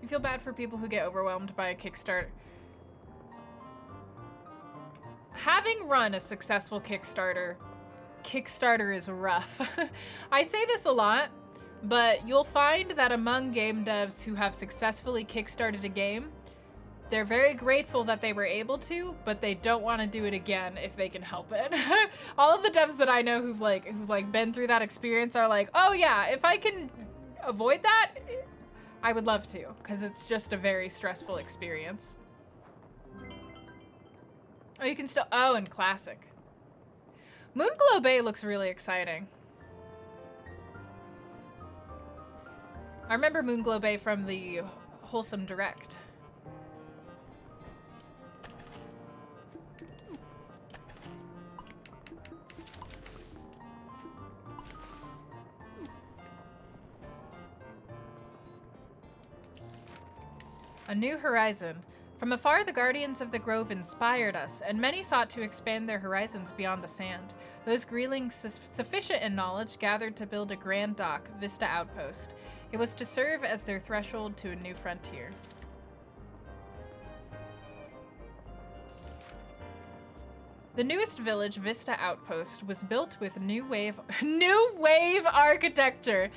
You feel bad for people who get overwhelmed by a Kickstarter. Having run a successful Kickstarter is rough. I say this a lot, but you'll find that among game devs who have successfully kickstarted a game, they're very grateful that they were able to, but they don't want to do it again if they can help it. All of the devs that I know who've been through that experience are like, oh yeah, if I can avoid that, I would love to, because it's just a very stressful experience. Oh, you can still, oh, and classic. Moonglow Bay looks really exciting. I remember Moonglow Bay from the Wholesome Direct. A new horizon. From afar, the guardians of the grove inspired us, and many sought to expand their horizons beyond the sand. Those Greelings sufficient in knowledge gathered to build a grand dock, Vista Outpost. It was to serve as their threshold to a new frontier. The newest village, Vista Outpost, was built with new wave architecture.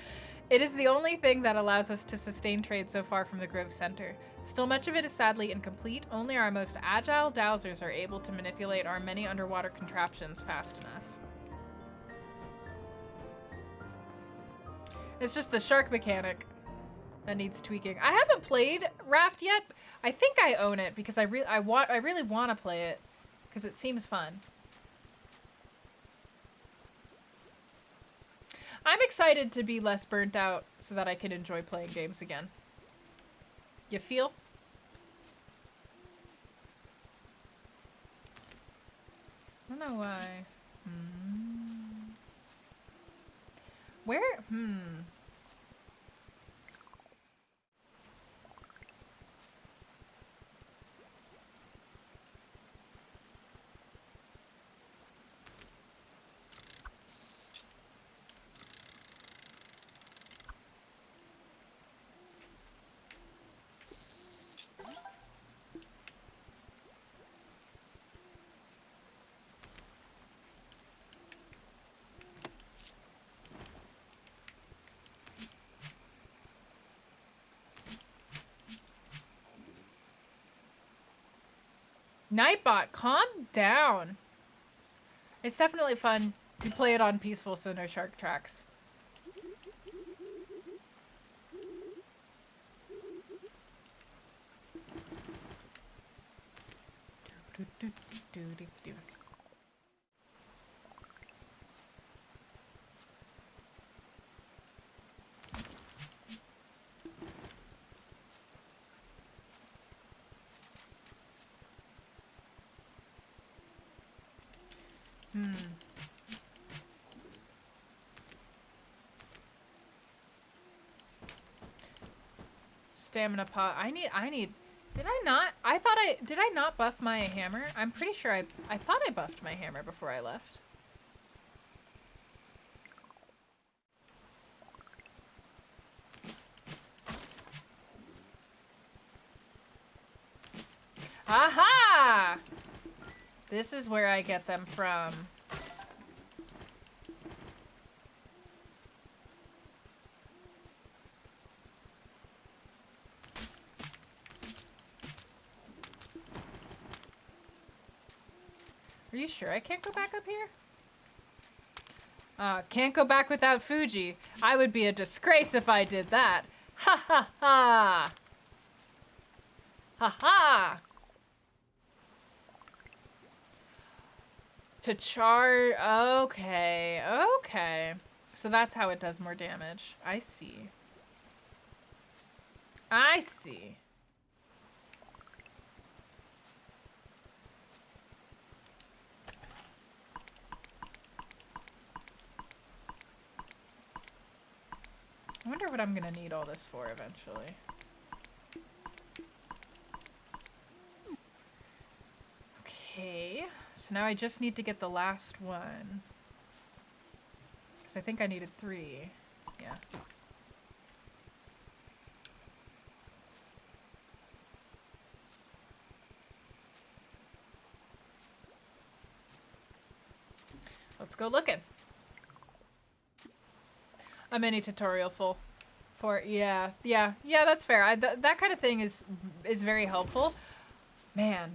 It is the only thing that allows us to sustain trade so far from the Grove Center. Still, much of it is sadly incomplete. Only our most agile dowsers are able to manipulate our many underwater contraptions fast enough. It's just the shark mechanic that needs tweaking. I haven't played Raft yet. I think I own it because I really want to play it because it seems fun. I'm excited to be less burnt out so that I can enjoy playing games again. You feel? I don't know why. Where? Nightbot, calm down. It's definitely fun. You play it on peaceful, so no shark tracks. Stamina pot. I need. Did I not? Did I not buff my hammer? I'm pretty sure I thought I buffed my hammer before I left. Aha! This is where I get them from. Are you sure I can't go back up here? Can't go back without Fuji. I would be a disgrace if I did that. Ha ha ha! Ha ha! To charge. Okay, okay. So that's how it does more damage. I see. I see. I wonder what I'm gonna need all this for eventually. Okay, so now I just need to get the last one. Because I think I needed 3. Yeah. Let's go looking. A mini tutorial full. Yeah, that's fair. That kind of thing is very helpful. Man.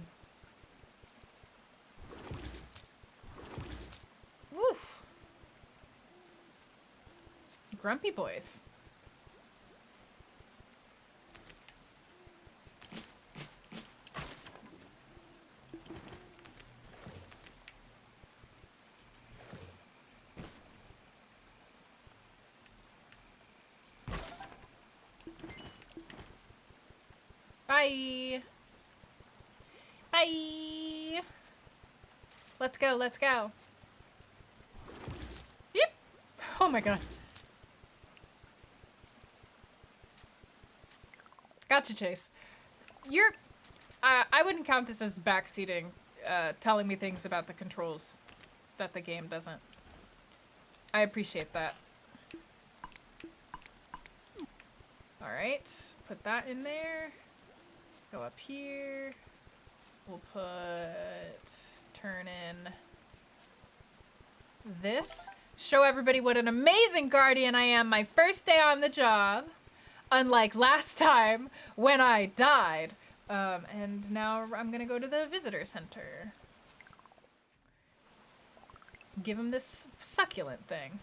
Woof. Grumpy boys. Bye. Bye. Let's go, let's go. Yep. Oh my god. Gotcha, Chase. I wouldn't count this as backseating, telling me things about the controls that the game doesn't. I appreciate that. Alright, put that in there. Go up here. We'll turn in this. Show everybody what an amazing guardian I am my first day on the job. Unlike last time when I died. And now I'm gonna go to the visitor center. Give him this succulent thing.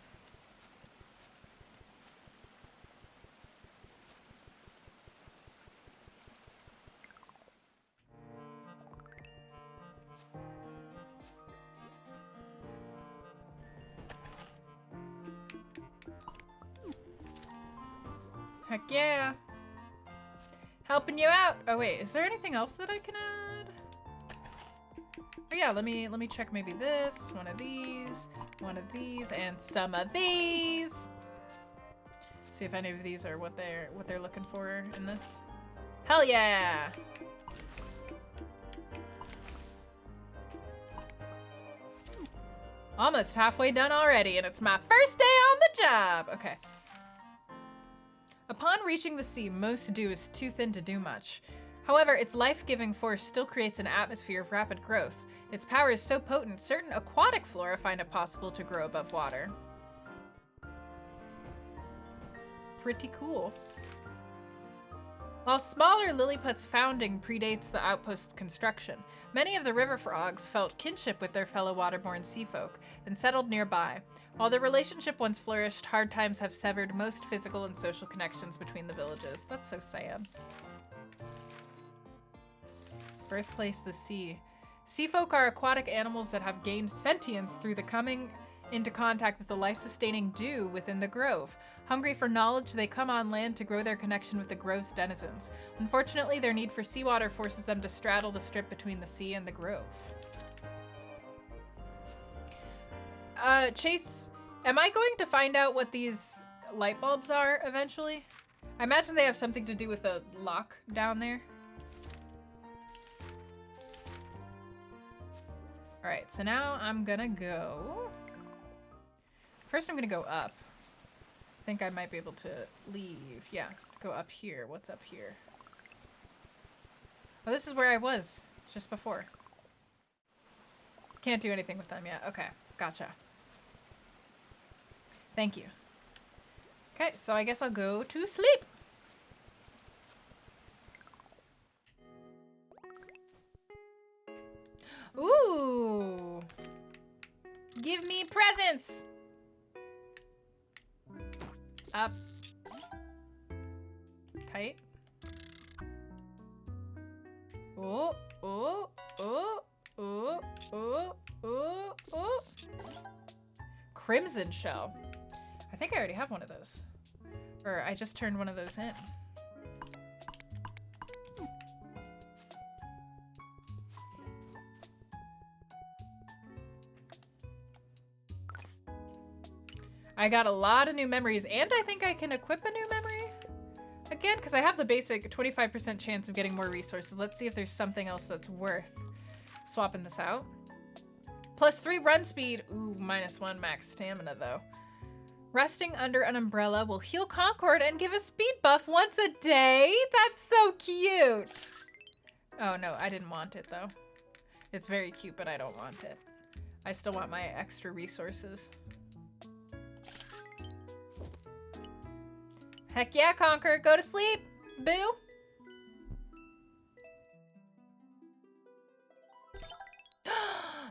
Heck yeah. Helping you out. Oh wait, is there anything else that I can add? Oh yeah, let me check maybe this, one of these, and some of these. See if any of these are what they're looking for in this. Hell yeah. Almost halfway done already, and it's my first day on the job. Okay. Upon reaching the sea, most dew is too thin to do much. However, its life-giving force still creates an atmosphere of rapid growth. Its power is so potent, certain aquatic flora find it possible to grow above water. Pretty cool. While smaller Lilliput's founding predates the outpost's construction, many of the river frogs felt kinship with their fellow waterborne seafolk and settled nearby. While their relationship once flourished, hard times have severed most physical and social connections between the villages. That's so sad. Birthplace the sea. Seafolk are aquatic animals that have gained sentience through the coming into contact with the life-sustaining dew within the grove. Hungry for knowledge, they come on land to grow their connection with the grove's denizens. Unfortunately, their need for seawater forces them to straddle the strip between the sea and the grove. Chase, am I going to find out what these light bulbs are eventually? I imagine they have something to do with a lock down there. All right, so now I'm gonna go. First, I'm gonna go up. I think I might be able to leave. Yeah, go up here. What's up here? Oh, this is where I was just before. Can't do anything with them yet. Okay, gotcha. Thank you. Okay, so I guess I'll go to sleep. Ooh. Give me presents. Up. Tight. Oh, oh, oh, oh, oh, oh, oh. Crimson shell. I think I already have one of those. Or I just turned one of those in. I got a lot of new memories, and I think I can equip a new memory again, because I have the basic 25% chance of getting more resources. Let's see if there's something else that's worth swapping this out. +3 run speed. Ooh, -1 max stamina, though. Resting under an umbrella will heal Concord and give a speed buff once a day. That's so cute. Oh, no, I didn't want it, though. It's very cute, but I don't want it. I still want my extra resources. Heck yeah, Conquer, go to sleep, boo.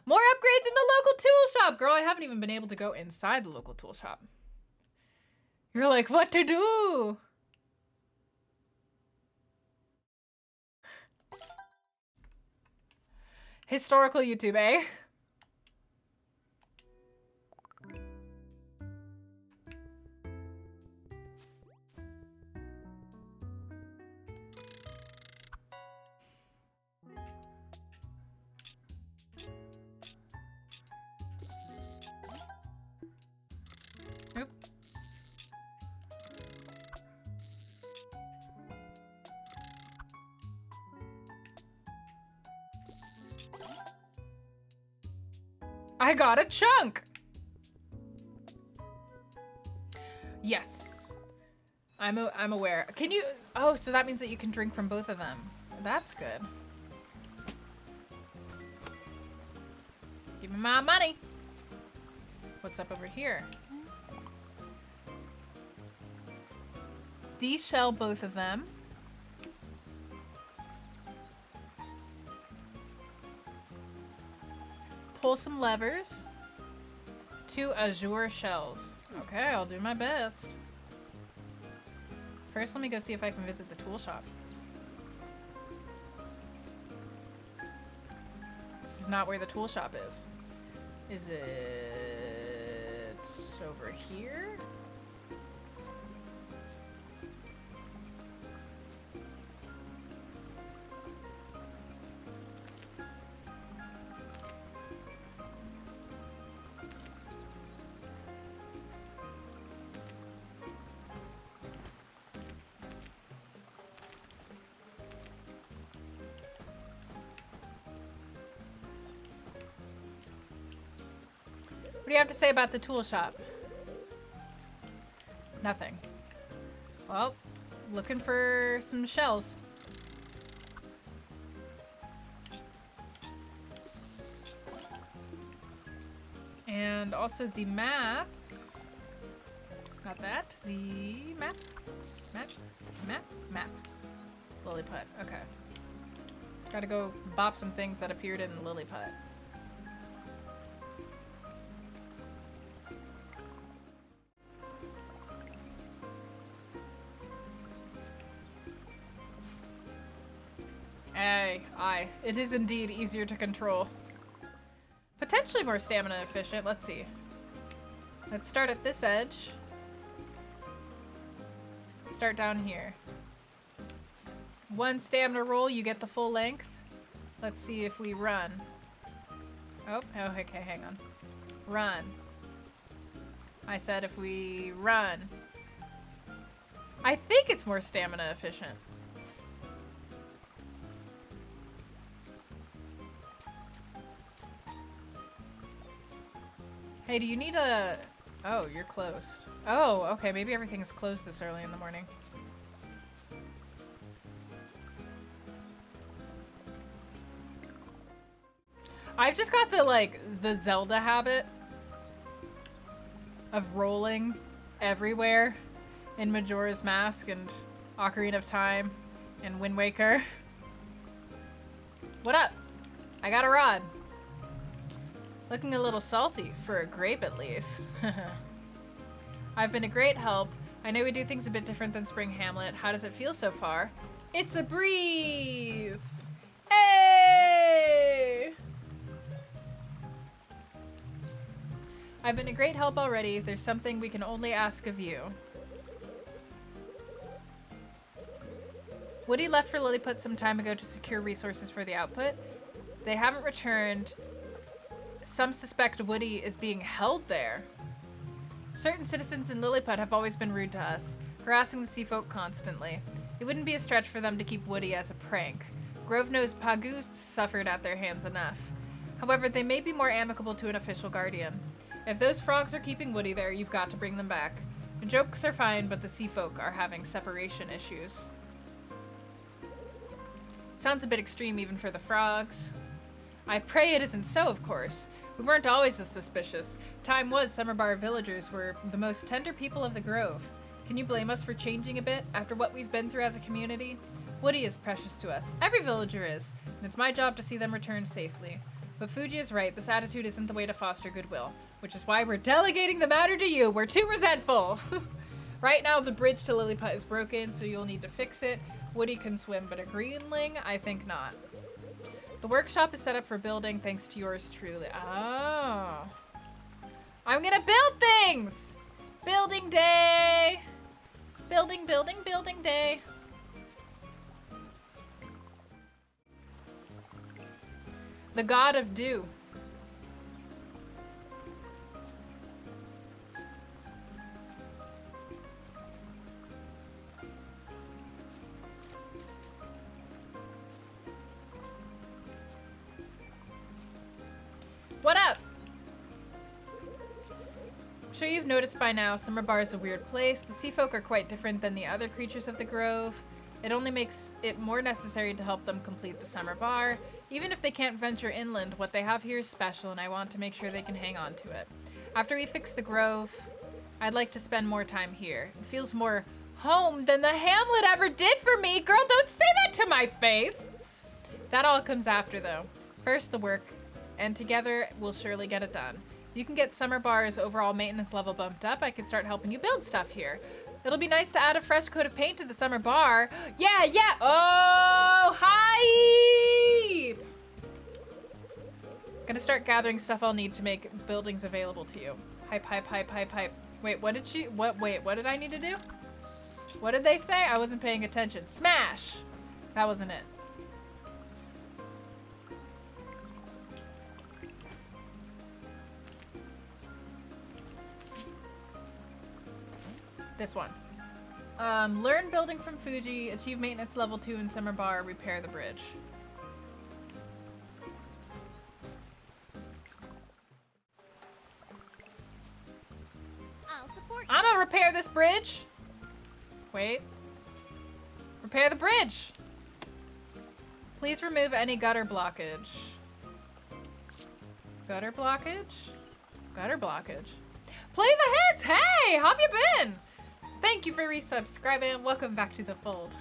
More upgrades in the local tool shop. Girl, I haven't even been able to go inside the local tool shop. You're like, what to do? Historical YouTube, eh? Oop. I got a chunk. Yes. I'm aware. Can you? Oh, so that means that you can drink from both of them. That's good. Give me my money. What's up over here? De-shell both of them. Pull some levers. 2 azure shells. Okay, I'll do my best. First, let me go see if I can visit the tool shop. This is not where the tool shop is. Is it over here? What do you have to say about the tool shop? Nothing. Well, looking for some shells. And also the map. Not that. The map. Map. Map. Map. Lilliput. Okay. Gotta go bop some things that appeared in Lilliput. Aye. It is indeed easier to control. Potentially more stamina efficient. Let's see. Let's start at this edge. Start down here. 1 stamina roll, you get the full length. Let's see if we run. Oh, okay, hang on. Run. I said if we run. I think it's more stamina efficient. Hey, do you need a... Oh, you're closed. Oh, okay, maybe everything's closed this early in the morning. I've just got the Zelda habit of rolling everywhere in Majora's Mask and Ocarina of Time and Wind Waker. What up? I got a rod. Looking a little salty, for a grape at least. I've been a great help. I know we do things a bit different than Spring Hamlet. How does it feel so far? It's a breeze! Hey! I've been a great help already. There's something we can only ask of you. Woody left for Lilliput some time ago to secure resources for the output. They haven't returned. Some suspect Woody is being held there. Certain citizens in Lilliput have always been rude to us, harassing the sea folk constantly. It wouldn't be a stretch for them to keep Woody as a prank. Grosvenor's Pagu suffered at their hands enough. However, they may be more amicable to an official guardian. If those frogs are keeping Woody there, you've got to bring them back. The jokes are fine, but the sea folk are having separation issues. Sounds a bit extreme even for the frogs. I pray it isn't so, of course. We weren't always this suspicious. Time was Summer Bar villagers were the most tender people of the Grove. Can you blame us for changing a bit after what we've been through as a community? Woody is precious to us. Every villager is, and it's my job to see them return safely. But Fuji is right. This attitude isn't the way to foster goodwill, which is why we're delegating the matter to you. We're too resentful. Right now, the bridge to Lilliput is broken, so you'll need to fix it. Woody can swim, but a greenling? I think not. The workshop is set up for building thanks to yours truly. Oh. I'm gonna build things! Building day! Building day. The god of dew. What up? I'm sure you've noticed by now, Summer Bar is a weird place. The sea folk are quite different than the other creatures of the Grove. It only makes it more necessary to help them complete the Summer Bar. Even if they can't venture inland, what they have here is special, and I want to make sure they can hang on to it. After we fix the Grove, I'd like to spend more time here. It feels more home than the Hamlet ever did for me. Girl, don't say that to my face. That all comes after, though. First, the work. And together, we'll surely get it done. You can get Summer Bar's overall maintenance level bumped up. I can start helping you build stuff here. It'll be nice to add a fresh coat of paint to the Summer Bar. Yeah. Oh, hype! Gonna start gathering stuff I'll need to make buildings available to you. Hype. Wait, what did I need to do? What did they say? I wasn't paying attention. Smash! That wasn't it. This one. Learn building from Fuji, achieve maintenance level 2 in Summer Bar, repair the bridge. I'll support you. I'm gonna repair this bridge. Wait. Repair the bridge. Please remove any gutter blockage. Gutter blockage? Gutter blockage. Play the hits! Hey! How have you been? Thank you for resubscribing. Welcome back to the fold.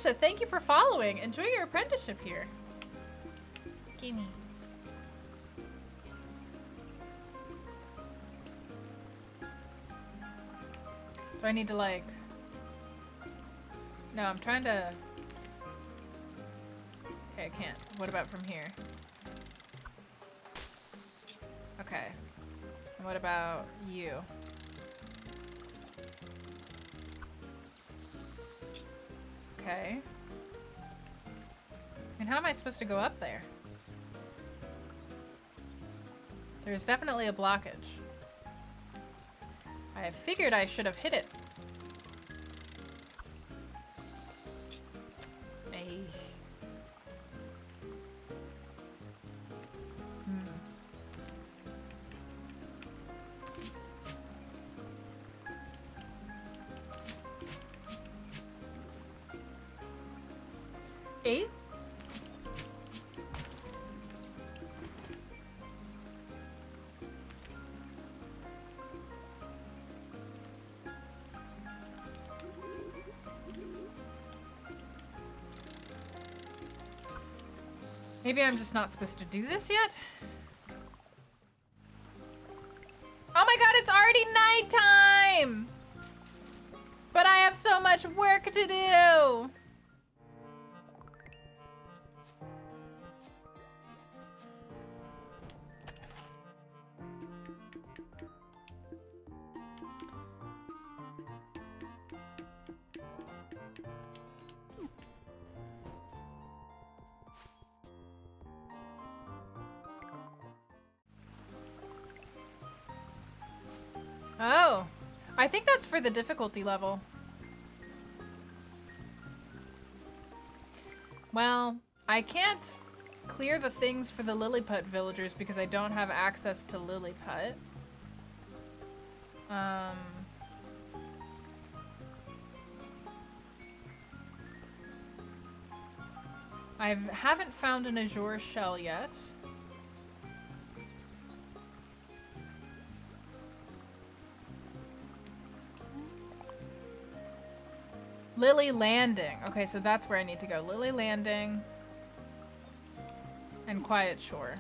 Natasha, thank you for following. Enjoy your apprenticeship here. Gimme. Do I need to like... No, I'm trying to... Okay, I can't. What about from here? Okay. And what about you? Okay. And how am I supposed to go up there? There's definitely a blockage. I figured I should have hit it. Ay. Eight? Maybe I'm just not supposed to do this yet? Oh my god, it's already nighttime! But I have so much work to do! Oh, I think that's for the difficulty level. Well, I can't clear the things for the Lilliput villagers because I don't have access to Lilliput. I haven't found an azure shell yet. Lily Landing. Okay, so that's where I need to go. Lily Landing and Quiet Shore.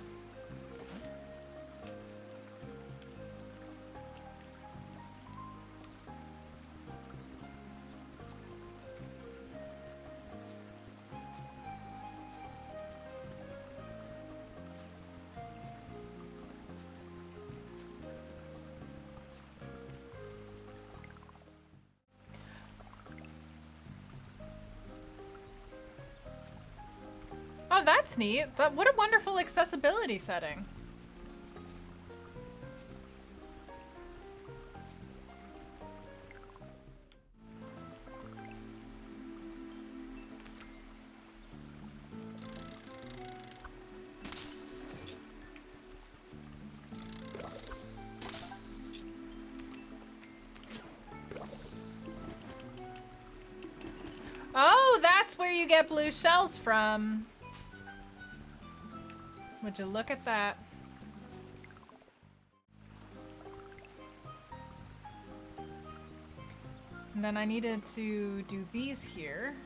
Oh, that's neat. But what a wonderful accessibility setting. Oh, that's where you get blue shells from. Would you look at that? And then I needed to do these here.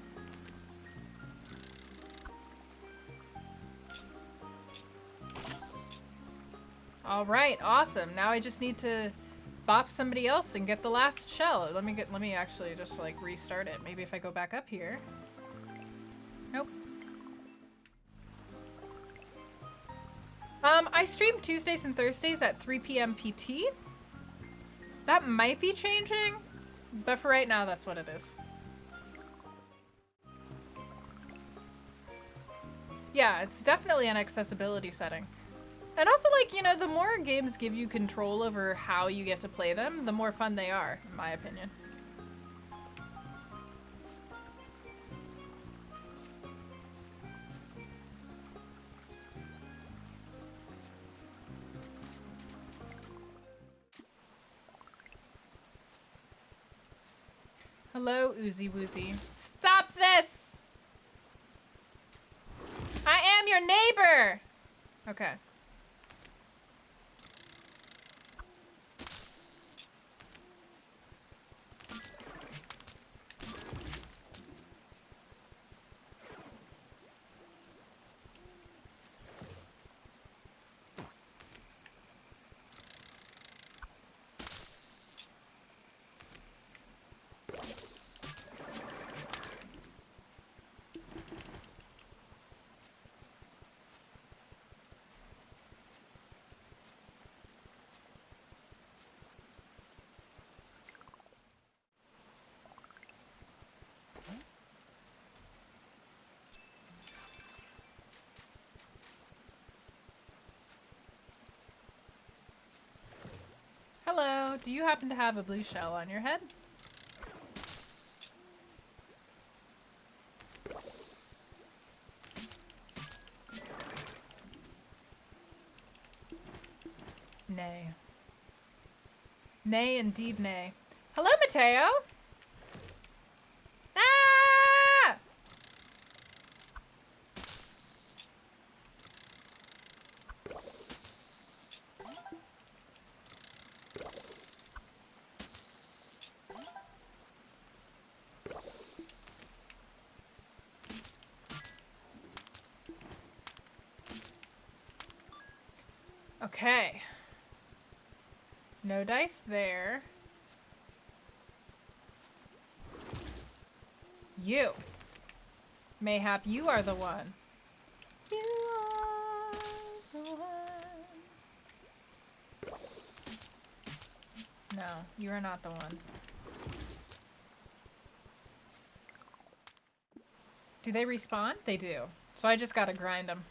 All right, awesome. Now I just need to bop somebody else and get the last shell. Let me actually just like restart it. Maybe if I go back up here. Nope. I stream Tuesdays and Thursdays at 3 p.m. PT. That might be changing, but for right now, that's what it is. Yeah, it's definitely an accessibility setting. And also, like, you know, the more games give you control over how you get to play them, the more fun they are, in my opinion. Hello, Oozy Woozy. Stop this! I am your neighbor! Okay. Hello. Do you happen to have a blue shell on your head? Nay. Nay, indeed nay. Hello, Mateo! Ah! Okay. No dice there. You. Mayhap you are the one. You are the one. No, you are not the one. Do they respawn? They do. So I just gotta grind them.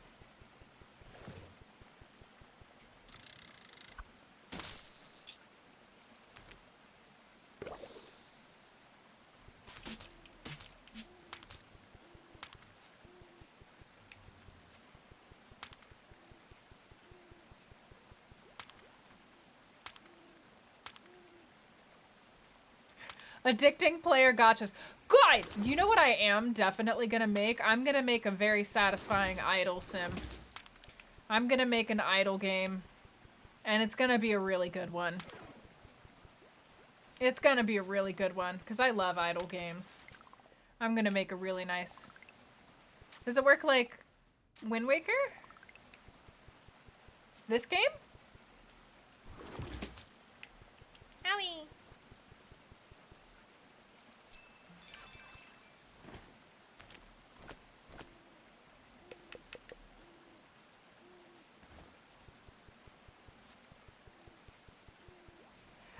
Addicting player gotchas. Guys, you know what I am definitely gonna make? I'm gonna make a very satisfying idle sim. I'm gonna make an idle game. And it's gonna be a really good one. It's gonna be a really good one, because I love idle games. I'm gonna make a really nice... Does it work like Wind Waker? This game? Owie.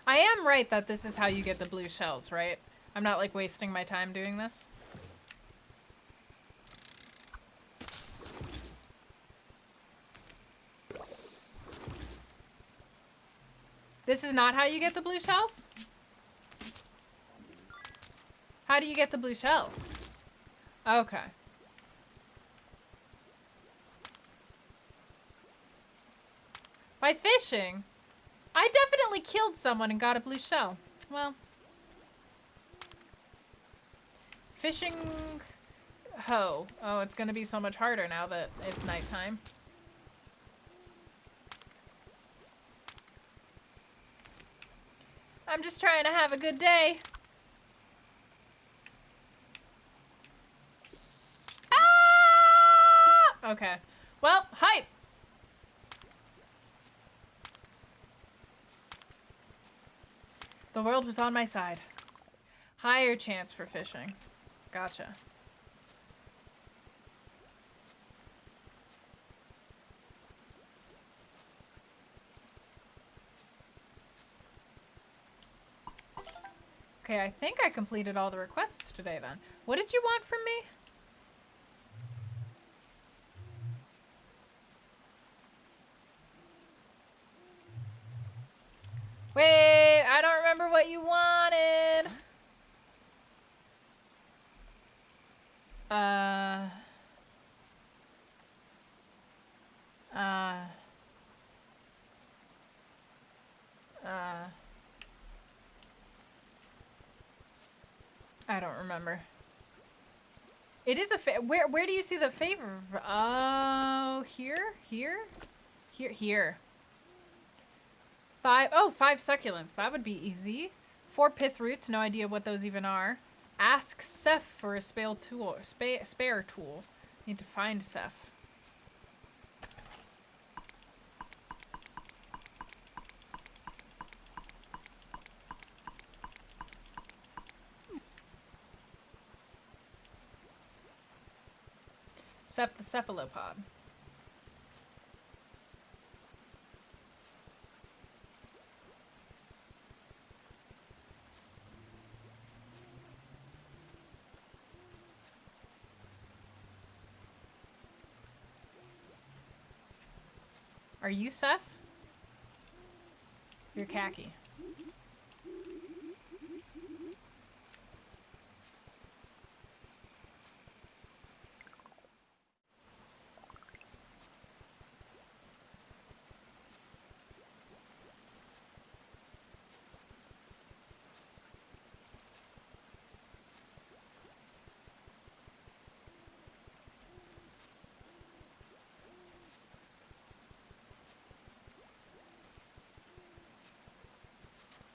I am right that this is how you get the blue shells, right? I'm not like wasting my time doing this. This is not how you get the blue shells? How do you get the blue shells? Okay. By fishing? I definitely killed someone and got a blue shell. Well. Fishing... hoe. Oh, it's gonna be so much harder now that it's nighttime. I'm just trying to have a good day. Ah! Okay. Well, hype! The world was on my side. Higher chance for fishing. Gotcha. Okay, I think I completed all the requests today then. What did you want from me? Wait, I don't remember what you wanted. I don't remember. It is a where do you see the favor? Oh, here? Here? Here. 5 succulents. That would be easy. 4 pith roots. No idea what those even are. Ask Seth for a spare tool. Need to find Seth. Seth the cephalopod. Are you Seth? You're khaki.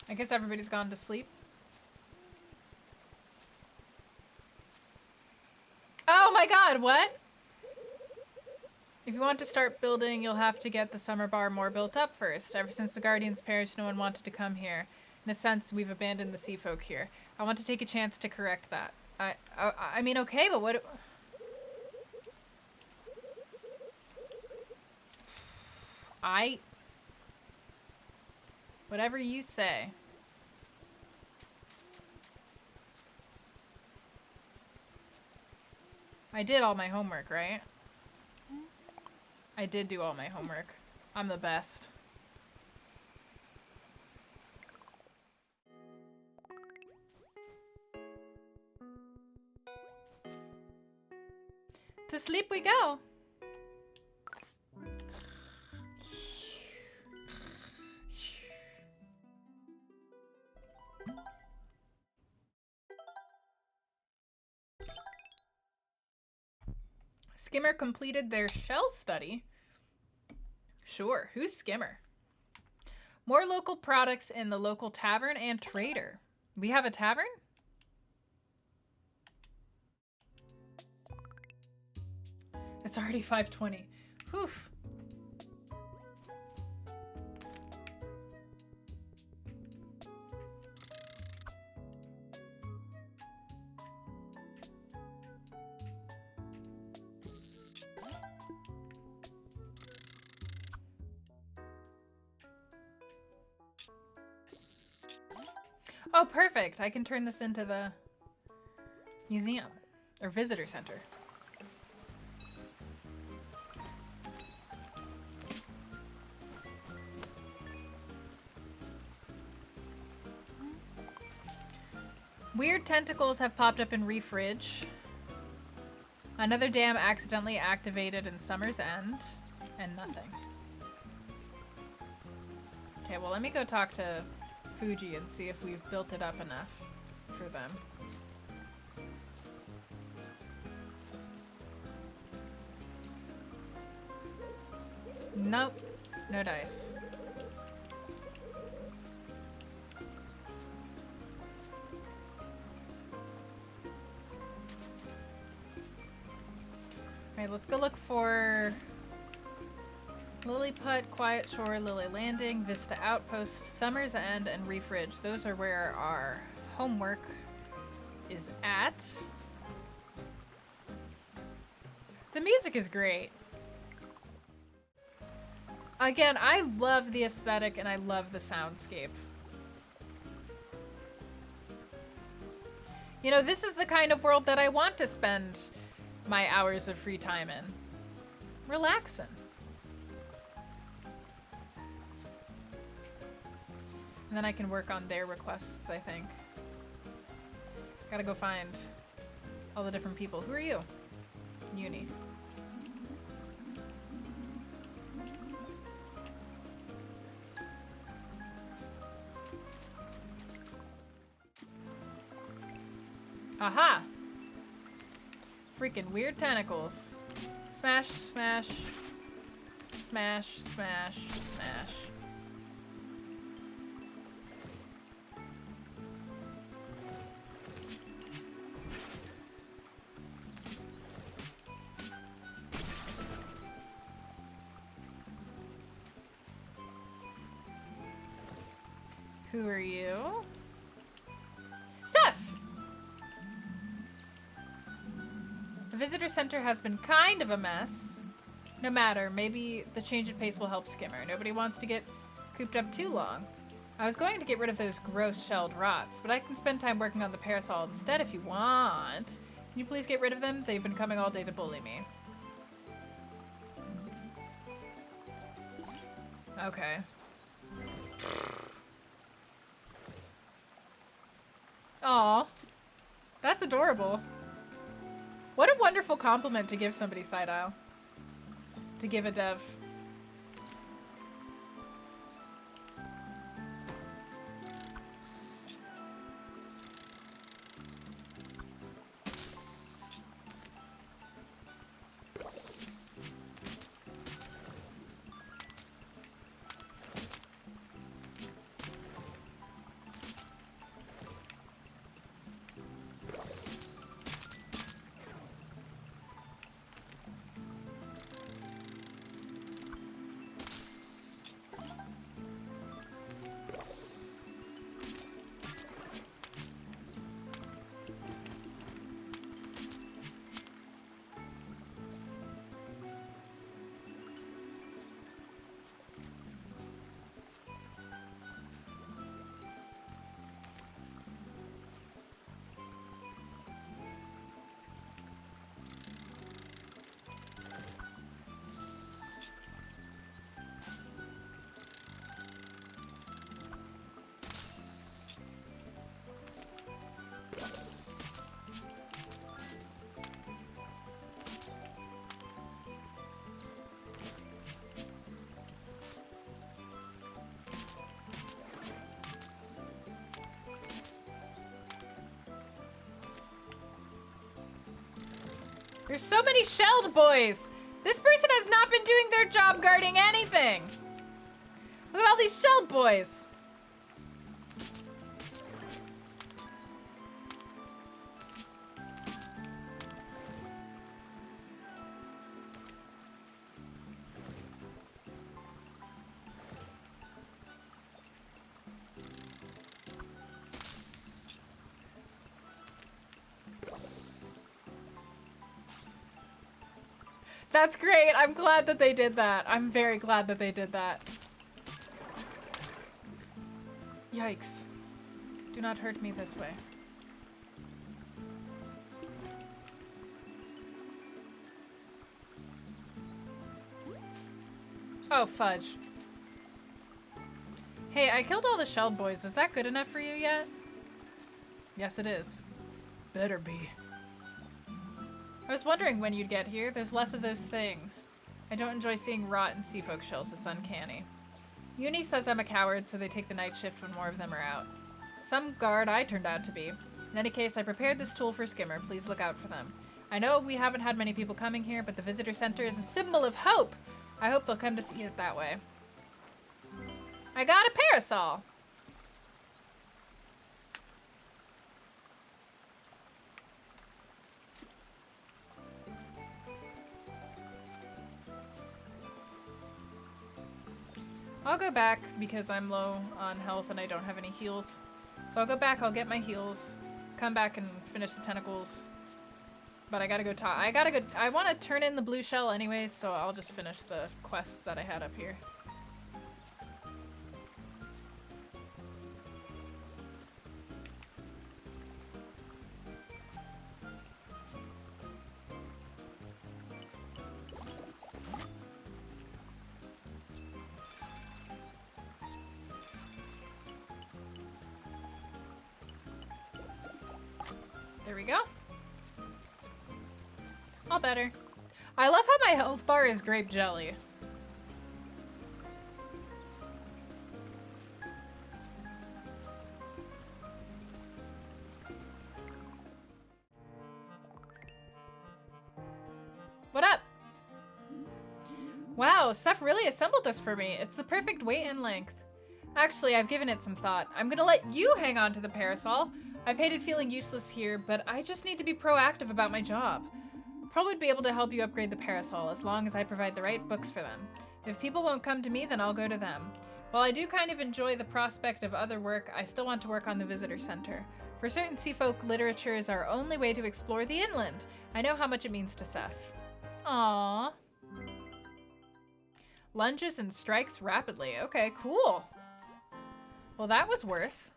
I guess everybody's gone to sleep. Oh my god, what? If you want to start building, you'll have to get the summer bar more built up first. Ever since the Guardians perished, no one wanted to come here. In a sense, we've abandoned the sea folk here. I want to take a chance to correct that. I mean, okay, but what... Whatever you say. I did all my homework, right? I did do all my homework. I'm the best. To sleep we go. Skimmer completed their shell study. Sure, who's Skimmer? More local products in the local tavern and trader. We have a tavern? It's already 5:20. Whew. Oh, perfect. I can turn this into the museum or visitor center. Weird tentacles have popped up in Reef Ridge. Another dam accidentally activated in Summer's End. And nothing. Okay, well, let me go talk to Fuji and see if we've built it up enough for them. Nope. No dice. Alright, let's go look for Lilliput, Quiet Shore, Lily Landing, Vista Outpost, Summer's End, and Reef Ridge. Those are where our homework is at. The music is great. Again, I love the aesthetic and I love the soundscape. You know, this is the kind of world that I want to spend my hours of free time in. Relaxing. And then I can work on their requests, I think. Gotta go find all the different people. Who are you? Uni. Aha! Freaking weird tentacles. Smash, smash. Smash, smash, smash. Who are you? Seth! The visitor center has been kind of a mess. No matter, maybe the change in pace will help Skimmer. Nobody wants to get cooped up too long. I was going to get rid of those gross shelled rots, but I can spend time working on the parasol instead if you want. Can you please get rid of them? They've been coming all day to bully me. Okay. Aw. That's adorable. What a wonderful compliment to give somebody, Side Isle. To give a dev. There's so many shelled boys! This person has not been doing their job guarding anything! Look at all these shelled boys! That's great. I'm glad that they did that. I'm very glad that they did that. Yikes. Do not hurt me this way. Oh, fudge. Hey, I killed all the shelled boys. Is that good enough for you yet? Yes, it is. Better be. I was wondering when you'd get here. There's less of those things. I don't enjoy seeing rotten sea folk shells. It's uncanny. Uni says I'm a coward, so they take the night shift when more of them are out. Some guard I turned out to be. In any case, I prepared this tool for Skimmer. Please look out for them. I know we haven't had many people coming here, but the visitor center is a symbol of hope. I hope they'll come to see it that way. I got a parasol. I'll go back because I'm low on health and I don't have any heals. So I'll go back, I'll get my heals, come back and finish the tentacles. But I gotta go talk. I want to turn in the blue shell anyways, so I'll just finish the quests that I had up here. There we go. All better. I love how my health bar is grape jelly. What up? Wow, Seth really assembled this for me. It's the perfect weight and length. Actually, I've given it some thought. I'm gonna let you hang on to the parasol. I've hated feeling useless here, but I just need to be proactive about my job. Probably be able to help you upgrade the parasol as long as I provide the right books for them. If people won't come to me, then I'll go to them. While I do kind of enjoy the prospect of other work, I still want to work on the visitor center. For certain seafolk, literature is our only way to explore the inland. I know how much it means to Seth. Aww. Lunges and strikes rapidly. Okay, cool. Well, that was worth.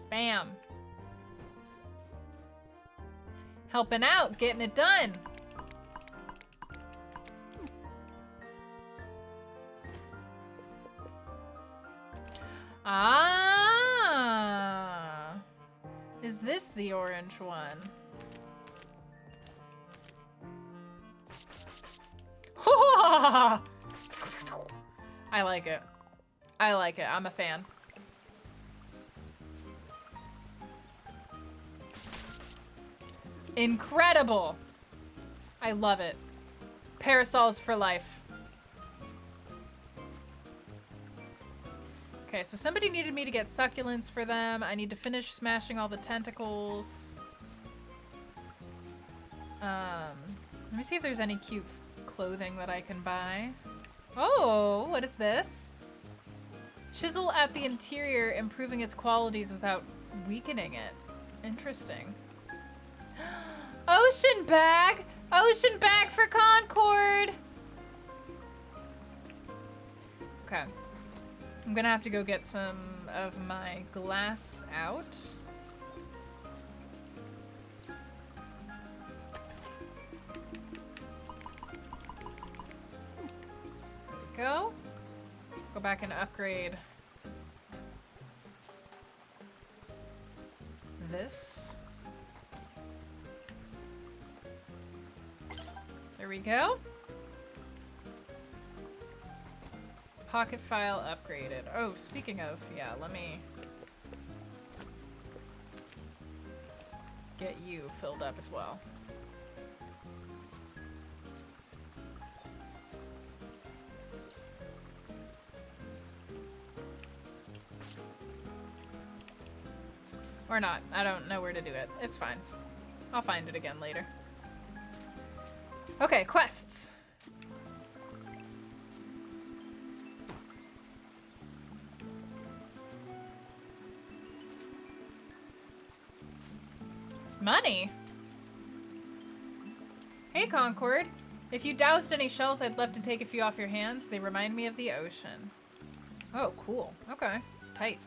Bam. Helping out, getting it done. Ah. Is this the orange one? I like it. I like it. I'm a fan. Incredible. I love it. Parasols for life. Okay, so somebody needed me to get succulents for them. I need to finish smashing all the tentacles. Let me see if there's any cute clothing that I can buy. Oh, what is this? Chisel at the interior, improving its qualities without weakening it. Interesting. Ocean bag! Ocean bag for Concord! Okay. I'm gonna have to go get some of my glass out. There we go. Go back and upgrade this. There we go. Pocket file upgraded. Oh, speaking of, yeah, let me get you filled up as well. Or not. I don't know where to do it. It's fine. I'll find it again later. Okay, quests. Money? Hey, Concord. If you doused any shells, I'd love to take a few off your hands. They remind me of the ocean. Oh, cool. Okay. Tight.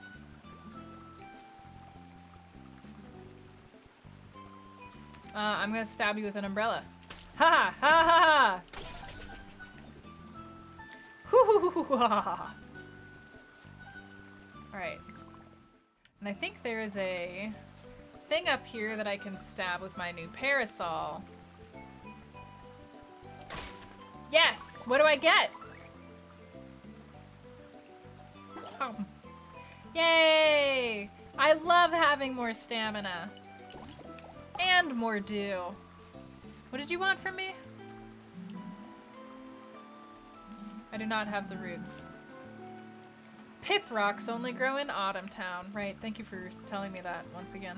I'm gonna stab you with an umbrella. Ha ha ha ha! Hoo hoo hoo ha ha! Alright. And I think there is a thing up here that I can stab with my new parasol. Yes! What do I get? Oh. Yay! I love having more stamina. And more dew. What did you want from me? I do not have the roots. Pith rocks only grow in Autumn Town. Right, thank you for telling me that once again.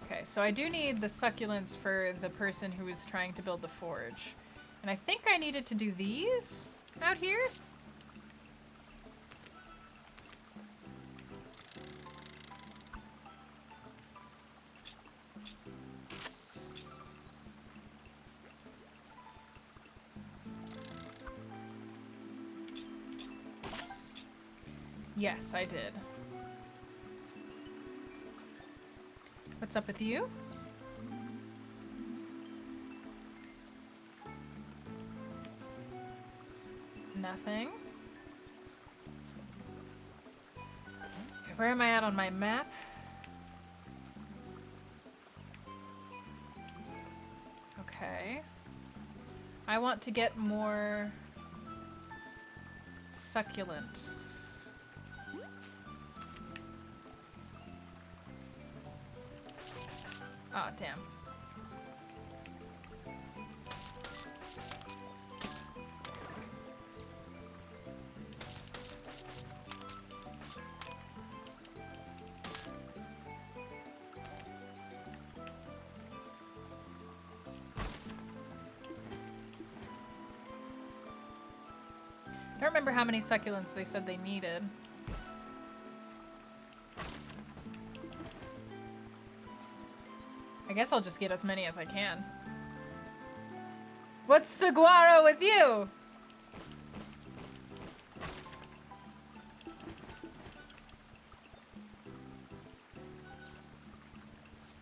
Okay, so I do need the succulents for the person who is trying to build the forge. And I think I needed to do these out here. Yes, I did. What's up with you? Nothing. Where am I at on my map? Okay. I want to get more succulents. Aw, oh, damn. I don't remember how many succulents they said they needed. I guess I'll just get as many as I can. What's saguaro with you?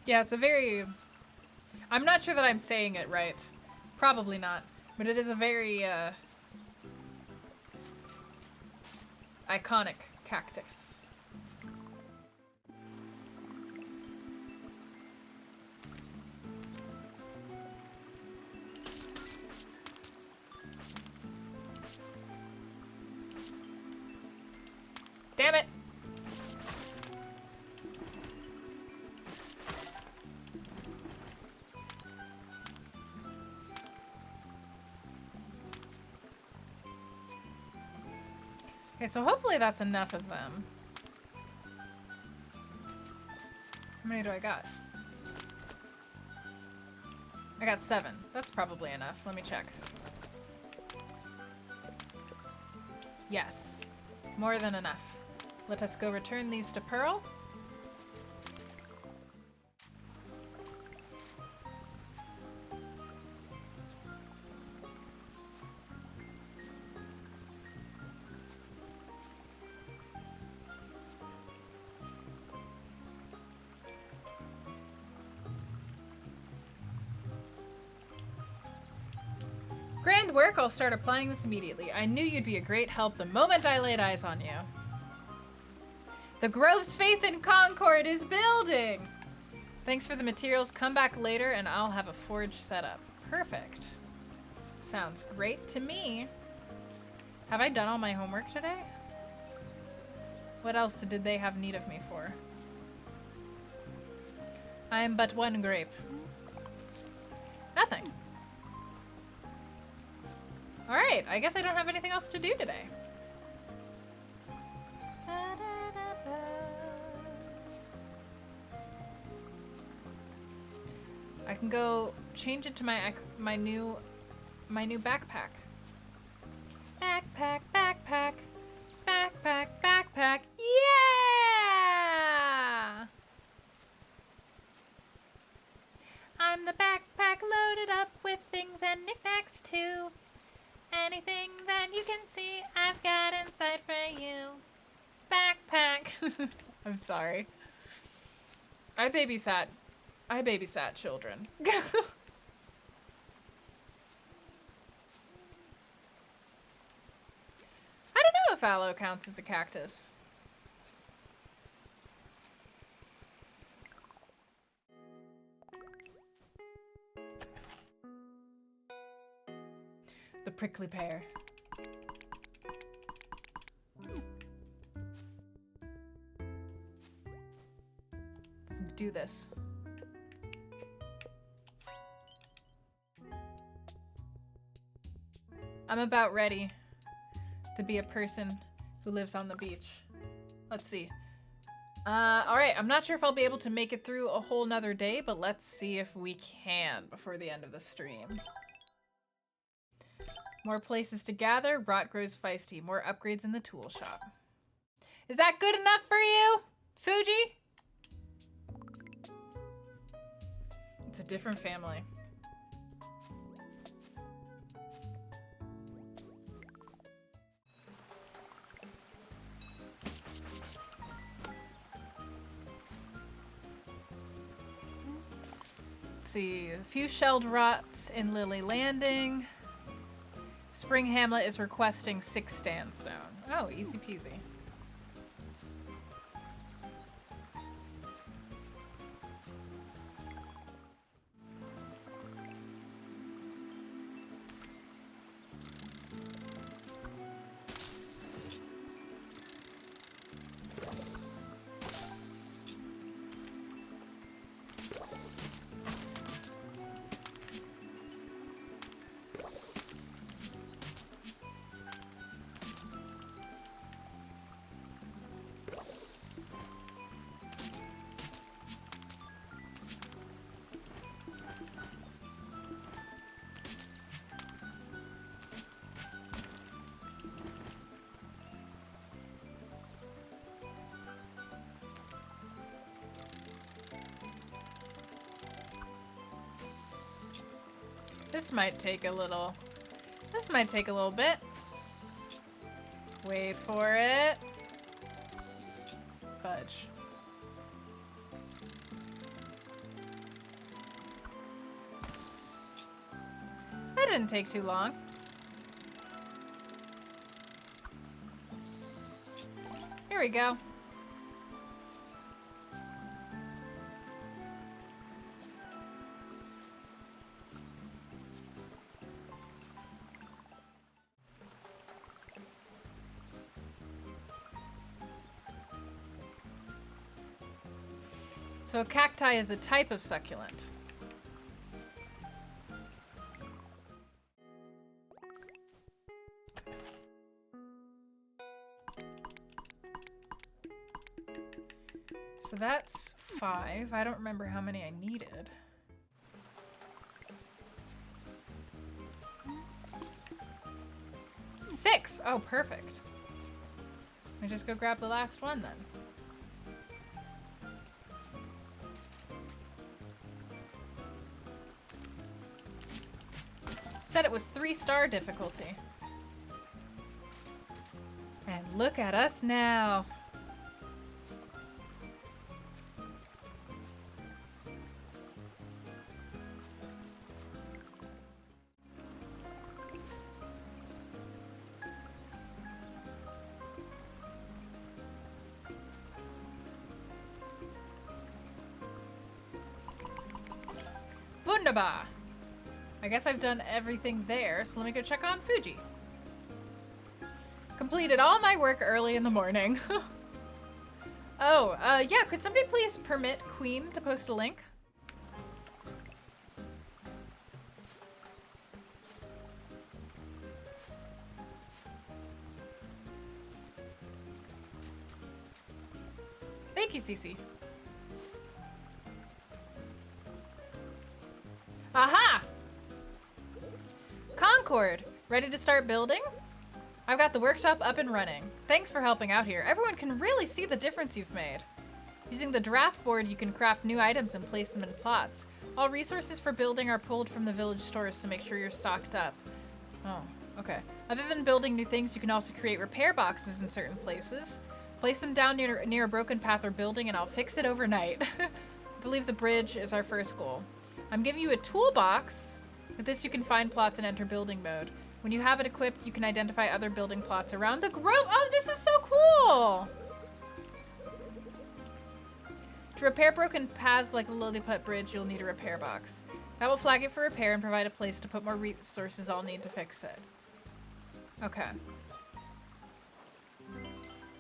Yeah, it's a very... I'm not sure that I'm saying it right. Probably not. But it is a very, iconic cactus. Damn it! Okay, so hopefully that's enough of them. How many do I got? I got 7. That's probably enough. Let me check. Yes. More than enough. Let us go return these to Pearl. Grand work. I'll start applying this immediately. I knew you'd be a great help the moment I laid eyes on you. The Grove's faith in Concord is building! Thanks for the materials. Come back later and I'll have a forge set up. Perfect. Sounds great to me. Have I done all my homework today? What else did they have need of me for? I am but one grape. Nothing. Alright, I guess I don't have anything else to do today. I can go change it to my new backpack. Backpack, backpack, backpack, backpack. Yeah! I'm the backpack loaded up with things and knickknacks too. Anything that you can see, I've got inside for you. Backpack. I'm sorry. I babysat children. I don't know if aloe counts as a cactus. The prickly pear. Let's do this. I'm about ready to be a person who lives on the beach. Let's see. Alright, I'm not sure if I'll be able to make it through a whole nother day, but let's see if we can before the end of the stream. More places to gather, rot grows feisty. More upgrades in the tool shop. Is that good enough for you, Fuji? It's a different family. Let's see, a few shelled rots in Lily Landing. Spring Hamlet is requesting 6 sandstone. Oh, easy peasy. This might take a little bit. Wait for it. Fudge. It didn't take too long. Here we go. So cacti is a type of succulent. So that's 5. I don't remember how many I needed. Six. Oh, perfect. Let me just go grab the last one then. Said it was 3-star difficulty. And look at us now. Wunderbar. I guess I've done everything there, so let me go check on Fuji. Completed all my work early in the morning. Oh, yeah, could somebody please permit Queen to post a link? Thank you, Cece. Aha! Concord, ready to start building? I've got the workshop up and running. Thanks for helping out here. Everyone can really see the difference you've made. Using the draft board, you can craft new items and place them in plots. All resources for building are pulled from the village stores, so make sure you're stocked up. Oh, okay. Other than building new things, you can also create repair boxes in certain places. Place them down near a broken path or building and I'll fix it overnight. I believe the bridge is our first goal. I'm giving you a toolbox. With this, you can find plots and enter building mode. When you have it equipped, you can identify other building plots around the grove. Oh, this is so cool! To repair broken paths like the Lilliput Bridge, you'll need a repair box. That will flag it for repair and provide a place to put more resources I'll need to fix it. Okay.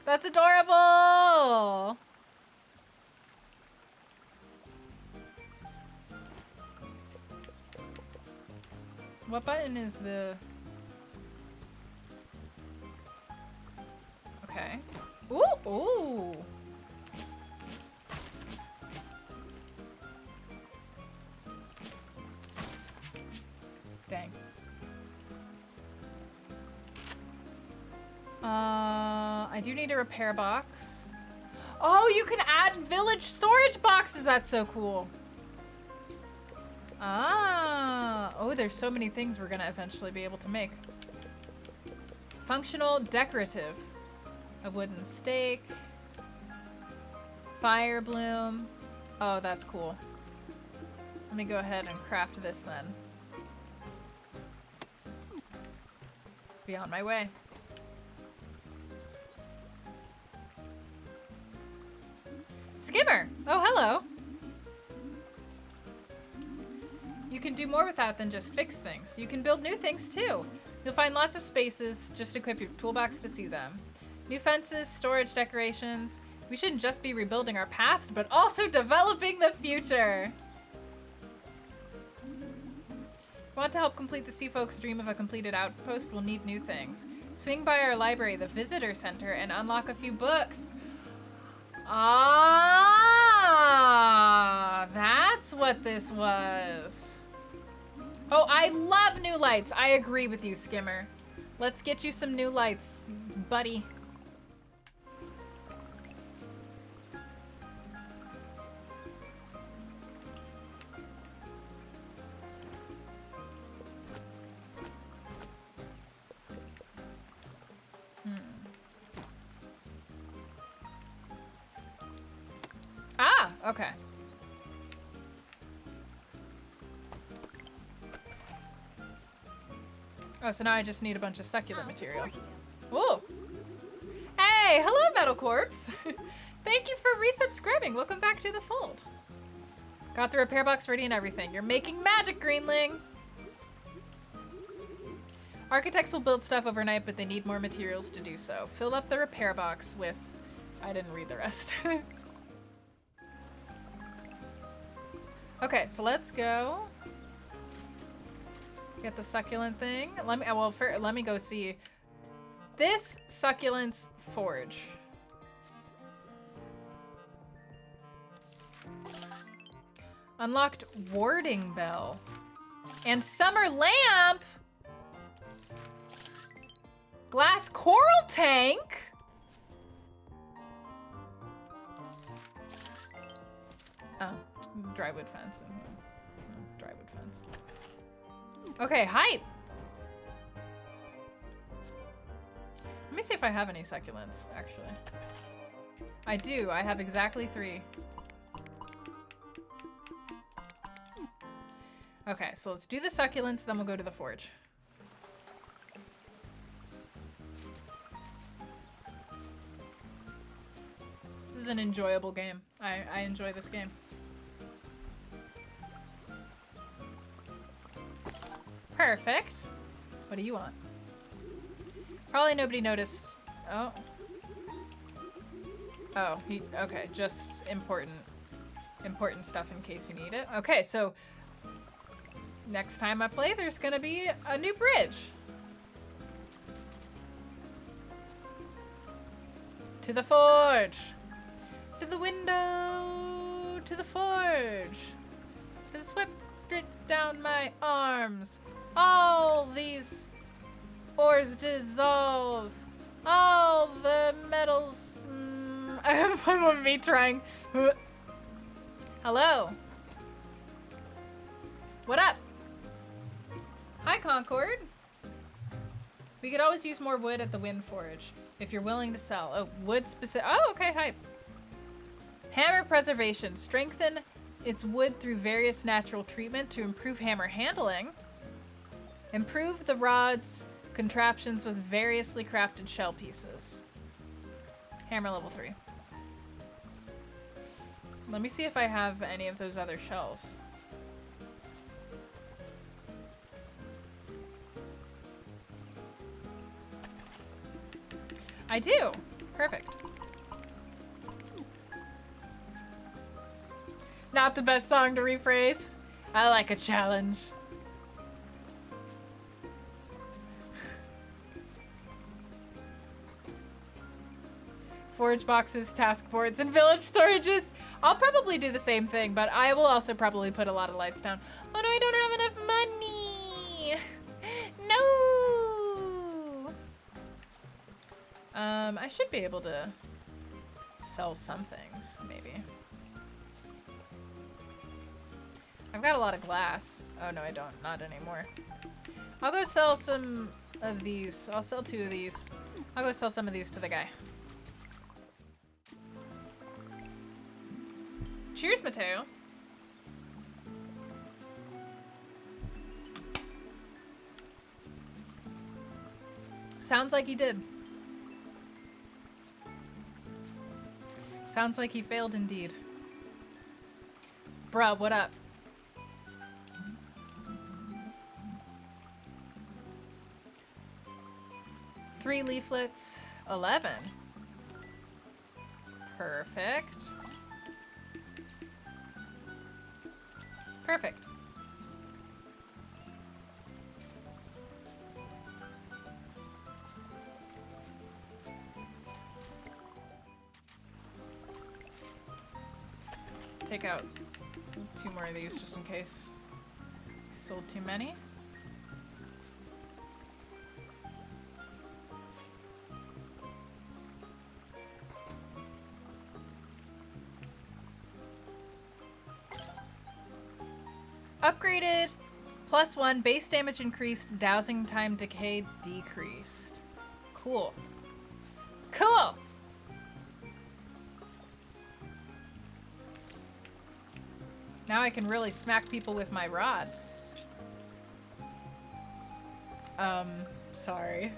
That's adorable! What button is the... Okay. Ooh, ooh. Dang. I do need a repair box. Oh, you can add village storage boxes. That's so cool. Ah. Oh, there's so many things we're gonna eventually be able to make. Functional, decorative. A wooden stake. Fire bloom. Oh, that's cool. Let me go ahead and craft this then. Be on my way. Skimmer! Oh, hello! You can do more with that than just fix things. You can build new things too. You'll find lots of spaces, just equip your toolbox to see them. New fences, storage decorations. We shouldn't just be rebuilding our past, but also developing the future. Want to help complete the Sea Folks' dream of a completed outpost? We'll need new things. Swing by our library, the visitor center, and unlock a few books. Ah, that's what this was. Oh, I love new lights. I agree with you, Skimmer. Let's get you some new lights, buddy. Ah, okay. Oh, so now I just need a bunch of succulent material. Ooh. Hey, hello, Metal Corpse. Thank you for resubscribing. Welcome back to the fold. Got the repair box ready and everything. You're making magic, Greenling. Architects will build stuff overnight, but they need more materials to do so. Fill up the repair box with... I didn't read the rest. Okay, so let's go. Get the succulent thing. Let me go see. This succulent's forge. Unlocked warding bell. And summer lamp. Glass coral tank. Oh, drywood fence. Drywood fence. Okay, height. Let me see if I have any succulents, actually. I do. I have exactly 3. Okay, so let's do the succulents, then we'll go to the forge. This is an enjoyable game. I enjoy this game. Perfect. What do you want? Probably nobody noticed. Oh. Oh, okay, just important stuff in case you need it. Okay, so next time I play, there's gonna be a new bridge. To the forge. To the window. To the forge. To the swept down my arms. All these ores dissolve. All the metals. I have fun with me trying. Hello. What up? Hi, Concord. We could always use more wood at the wind forge if you're willing to sell. Oh, wood specific. Oh, okay, hype. Hammer preservation. Strengthen its wood through various natural treatment to improve hammer handling. Improve the rod's contraptions with variously crafted shell pieces. Hammer level 3. Let me see if I have any of those other shells. I do. Perfect. Not the best song to rephrase. I like a challenge. Forge boxes, task boards, and village storages. I'll probably do the same thing, but I will also probably put a lot of lights down. Oh no, I don't have enough money. No. I should be able to sell some things, maybe. I've got a lot of glass. Oh no, I don't. Not anymore. I'll go sell some of these. I'll sell 2 of these. I'll go sell some of these to the guy. Cheers, Mateo. Sounds like he did. Sounds like he failed indeed. Bruh, what up? Three leaflets, 11. Perfect. Perfect. Take out 2 more of these just in case I sold too many. Upgraded, +1, base damage increased, dowsing time decay decreased. Cool. Cool! Now I can really smack people with my rod. Sorry.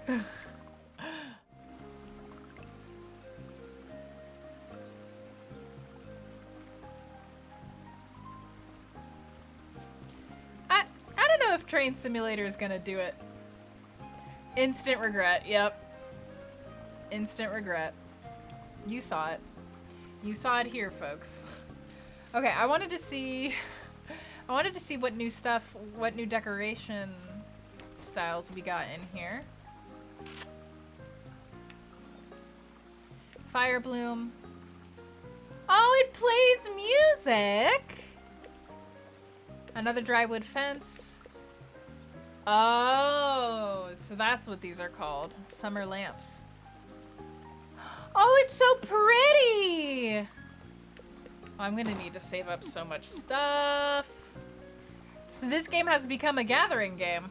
I don't know if Train Simulator is gonna do it. Instant regret, yep. Instant regret. You saw it. You saw it here, folks. Okay, I wanted to see what new stuff, what new decoration styles we got in here. Fire bloom. Oh, it plays music! Another drywood fence. Oh, so that's what these are called. Summer lamps. Oh, it's so pretty! I'm gonna need to save up so much stuff. So this game has become a gathering game.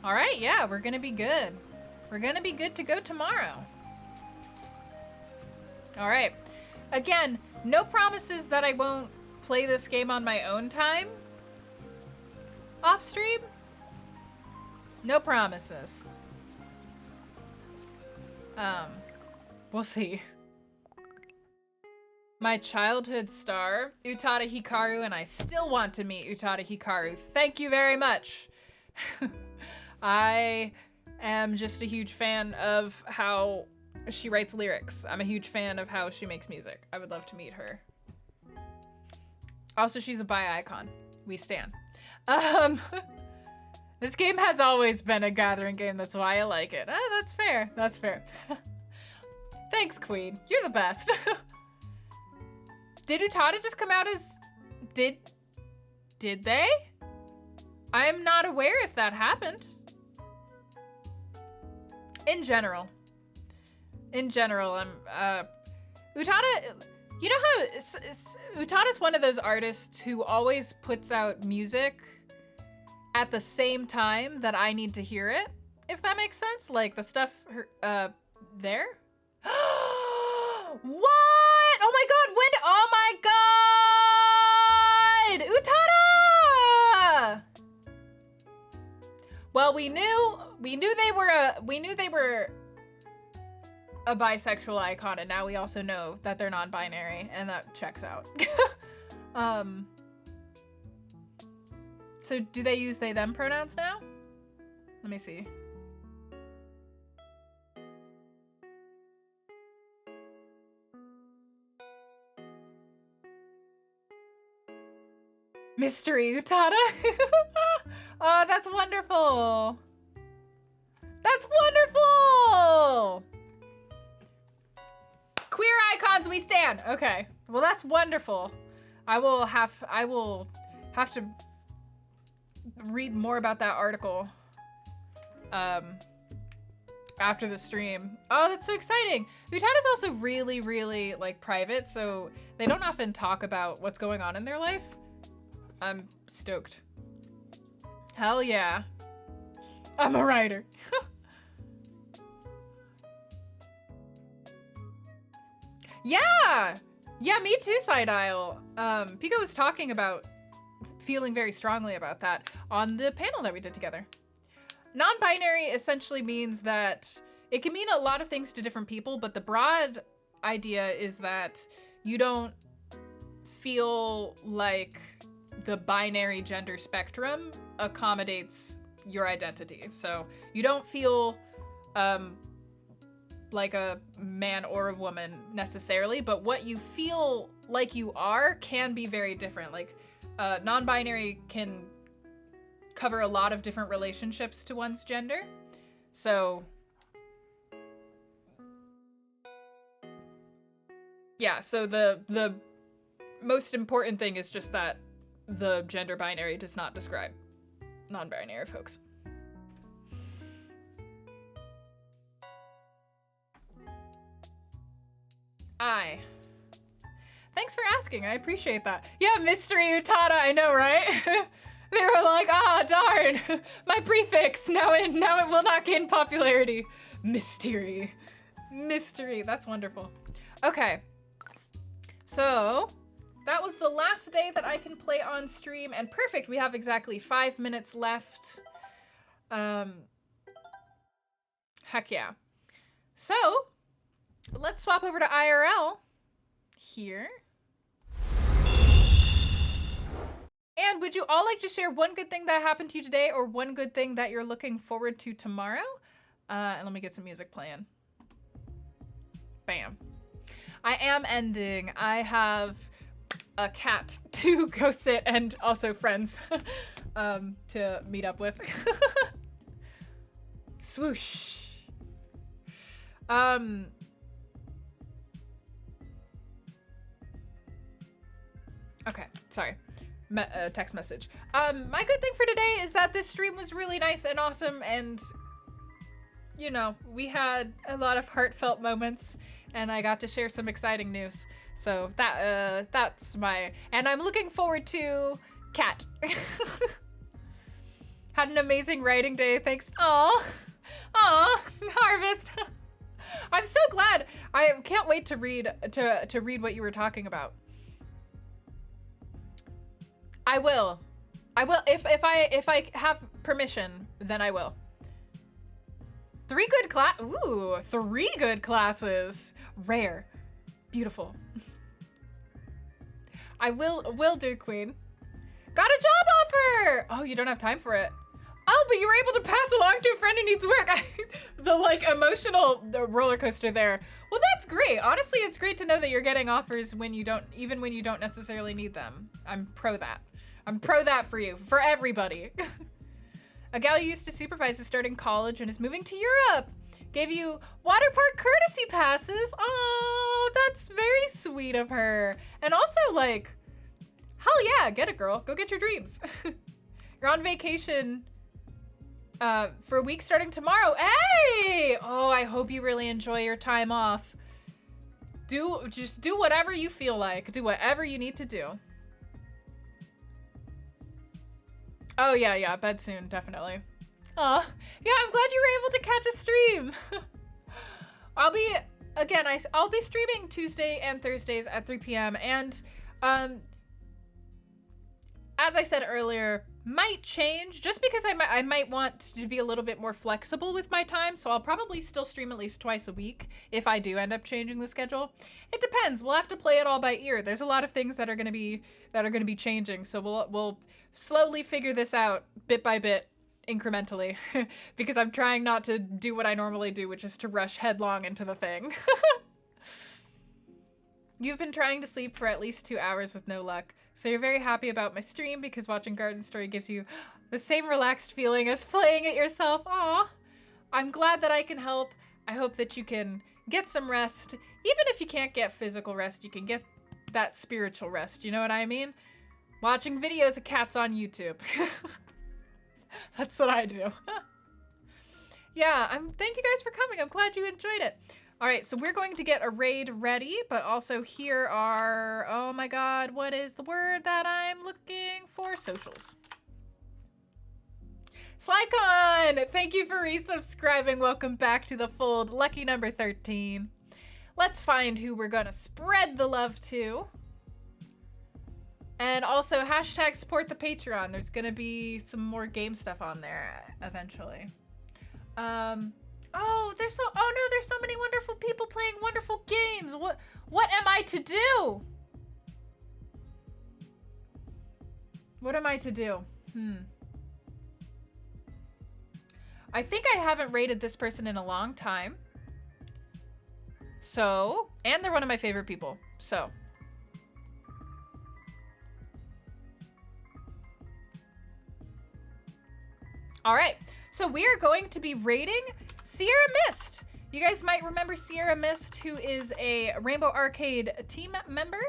All right, yeah, we're gonna be good. We're gonna be good to go tomorrow. All right. Again, no promises that I won't play this game on my own time. Off stream. No promises. We'll see. My childhood star, Utada Hikaru, and I still want to meet Utada Hikaru. Thank you very much. I am just a huge fan of how she writes lyrics. I'm a huge fan of how she makes music. I would love to meet her. Also, she's a bi icon. We stan. This game has always been a gathering game. That's why I like it. That's fair. That's fair. Thanks, Queen. You're the best. Did Utada just come out as... Did they? I am not aware if that happened. In general, I'm, Utada, you know how Utada's one of those artists who always puts out music at the same time that I need to hear it, if that makes sense? Like the stuff, there? What? Oh my god, when, oh my god! Utada! Well, we knew they were a bisexual icon, and now we also know that they're non-binary, and that checks out. So do they use they them pronouns now? Let me see. Mystery Utada. Oh, that's wonderful. That's wonderful. Queer icons we stand. Okay. Well, that's wonderful. I will have to read more about that article after the stream. Oh, that's so exciting. Utada's also really, really like private, so they don't often talk about what's going on in their life. I'm stoked. Hell yeah. I'm a writer. Yeah! Yeah, me too, Side Isle. Pico was talking about feeling very strongly about that on the panel that we did together. Non-binary essentially means that it can mean a lot of things to different people, but the broad idea is that you don't feel like the binary gender spectrum accommodates your identity. So you don't feel like a man or a woman necessarily, but what you feel like you are can be very different. Like non-binary can cover a lot of different relationships to one's gender. So yeah, so the most important thing is just that the gender binary does not describe non-binary folks. Thanks for asking, I appreciate that. Yeah, Mystery Utada, I know, right? They were like, darn, my prefix, now it will not gain popularity. Mystery, that's wonderful. Okay, so that was the last day that I can play on stream, and perfect, we have exactly 5 minutes left. Heck yeah. So, let's swap over to IRL here. And would you all like to share one good thing that happened to you today or one good thing that you're looking forward to tomorrow? And let me get some music playing. Bam. I am ending. I have a cat to go sit and also friends to meet up with. Swoosh. Okay, sorry. Text message. My good thing for today is that this stream was really nice and awesome, and you know, we had a lot of heartfelt moments, and I got to share some exciting news. So that's my, and I'm looking forward to Cat. Had an amazing writing day, thanks. Aw, Harvest. I'm so glad. I can't wait to read what you were talking about. I will if I have permission, then I will. 3 good classes. Rare. Beautiful. I will do, Queen. Got a job offer! Oh, you don't have time for it. Oh, but you were able to pass along to a friend who needs work. The like emotional roller coaster there. Well, that's great. Honestly, it's great to know that you're getting offers when you don't, even when you don't necessarily need them. I'm pro that. I'm pro that for you, for everybody. A gal you used to supervise is starting college and is moving to Europe. Gave you water park courtesy passes. Oh, that's very sweet of her. And also like, hell yeah, get it, girl. Go get your dreams. You're on vacation for a week starting tomorrow. Hey! Oh, I hope you really enjoy your time off. Just do whatever you feel like. Do whatever you need to do. Oh yeah, bed soon, definitely. Aw, yeah, I'm glad you were able to catch a stream. I'll be streaming Tuesday and Thursdays at 3 p.m. and as I said earlier, might change just because I might want to be a little bit more flexible with my time, so I'll probably still stream at least twice a week if I do end up changing the schedule. It depends. We'll have to play it all by ear. There's a lot of things that are going to be changing, so we'll slowly figure this out bit by bit, incrementally, because I'm trying not to do what I normally do, which is to rush headlong into the thing. You've been trying to sleep for at least 2 hours with no luck. So you're very happy about my stream because watching Garden Story gives you the same relaxed feeling as playing it yourself. Aw, I'm glad that I can help. I hope that you can get some rest. Even if you can't get physical rest, you can get that spiritual rest. You know what I mean? Watching videos of cats on YouTube. That's what I do. Yeah, thank you guys for coming. I'm glad you enjoyed it. All right, so we're going to get a raid ready, but also here are, oh my God, what is the word that I'm looking for? Socials. Slycon, thank you for resubscribing. Welcome back to the fold. Lucky number 13. Let's find who we're gonna spread the love to. And also hashtag support the Patreon. There's gonna be some more game stuff on there eventually. Oh, there's so many wonderful people playing wonderful games. What am I to do? What am I to do? I think I haven't rated this person in a long time. So, and they're one of my favorite people. So. All right, so we are going to be rating Sierra Mist. You guys might remember Sierra Mist, who is a Rainbow Arcade team member,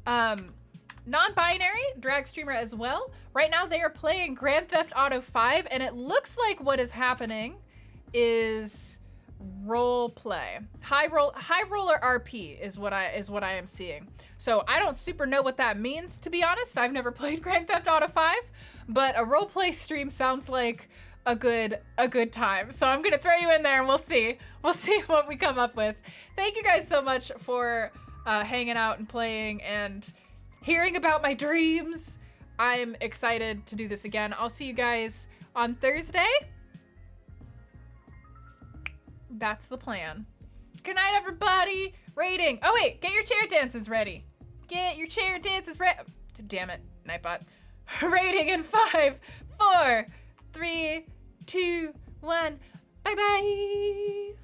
non-binary, drag streamer as well. Right now they are playing Grand Theft Auto 5, and it looks like what is happening is role play. High roller RP is what I am seeing. So I don't super know what that means, to be honest. I've never played Grand Theft Auto 5, but a role play stream sounds like a good time. So I'm gonna throw you in there and we'll see what we come up with. Thank you guys so much for hanging out and playing, and hearing about my dreams. I'm excited to do this again. I'll see you guys on Thursday. That's the plan. Good night, everybody. Rating. Oh, wait. Get your chair dances ready. Get your chair dances ready. Damn it, Nightbot. Rating in 5, 4, 3, 2, 1. Bye-bye.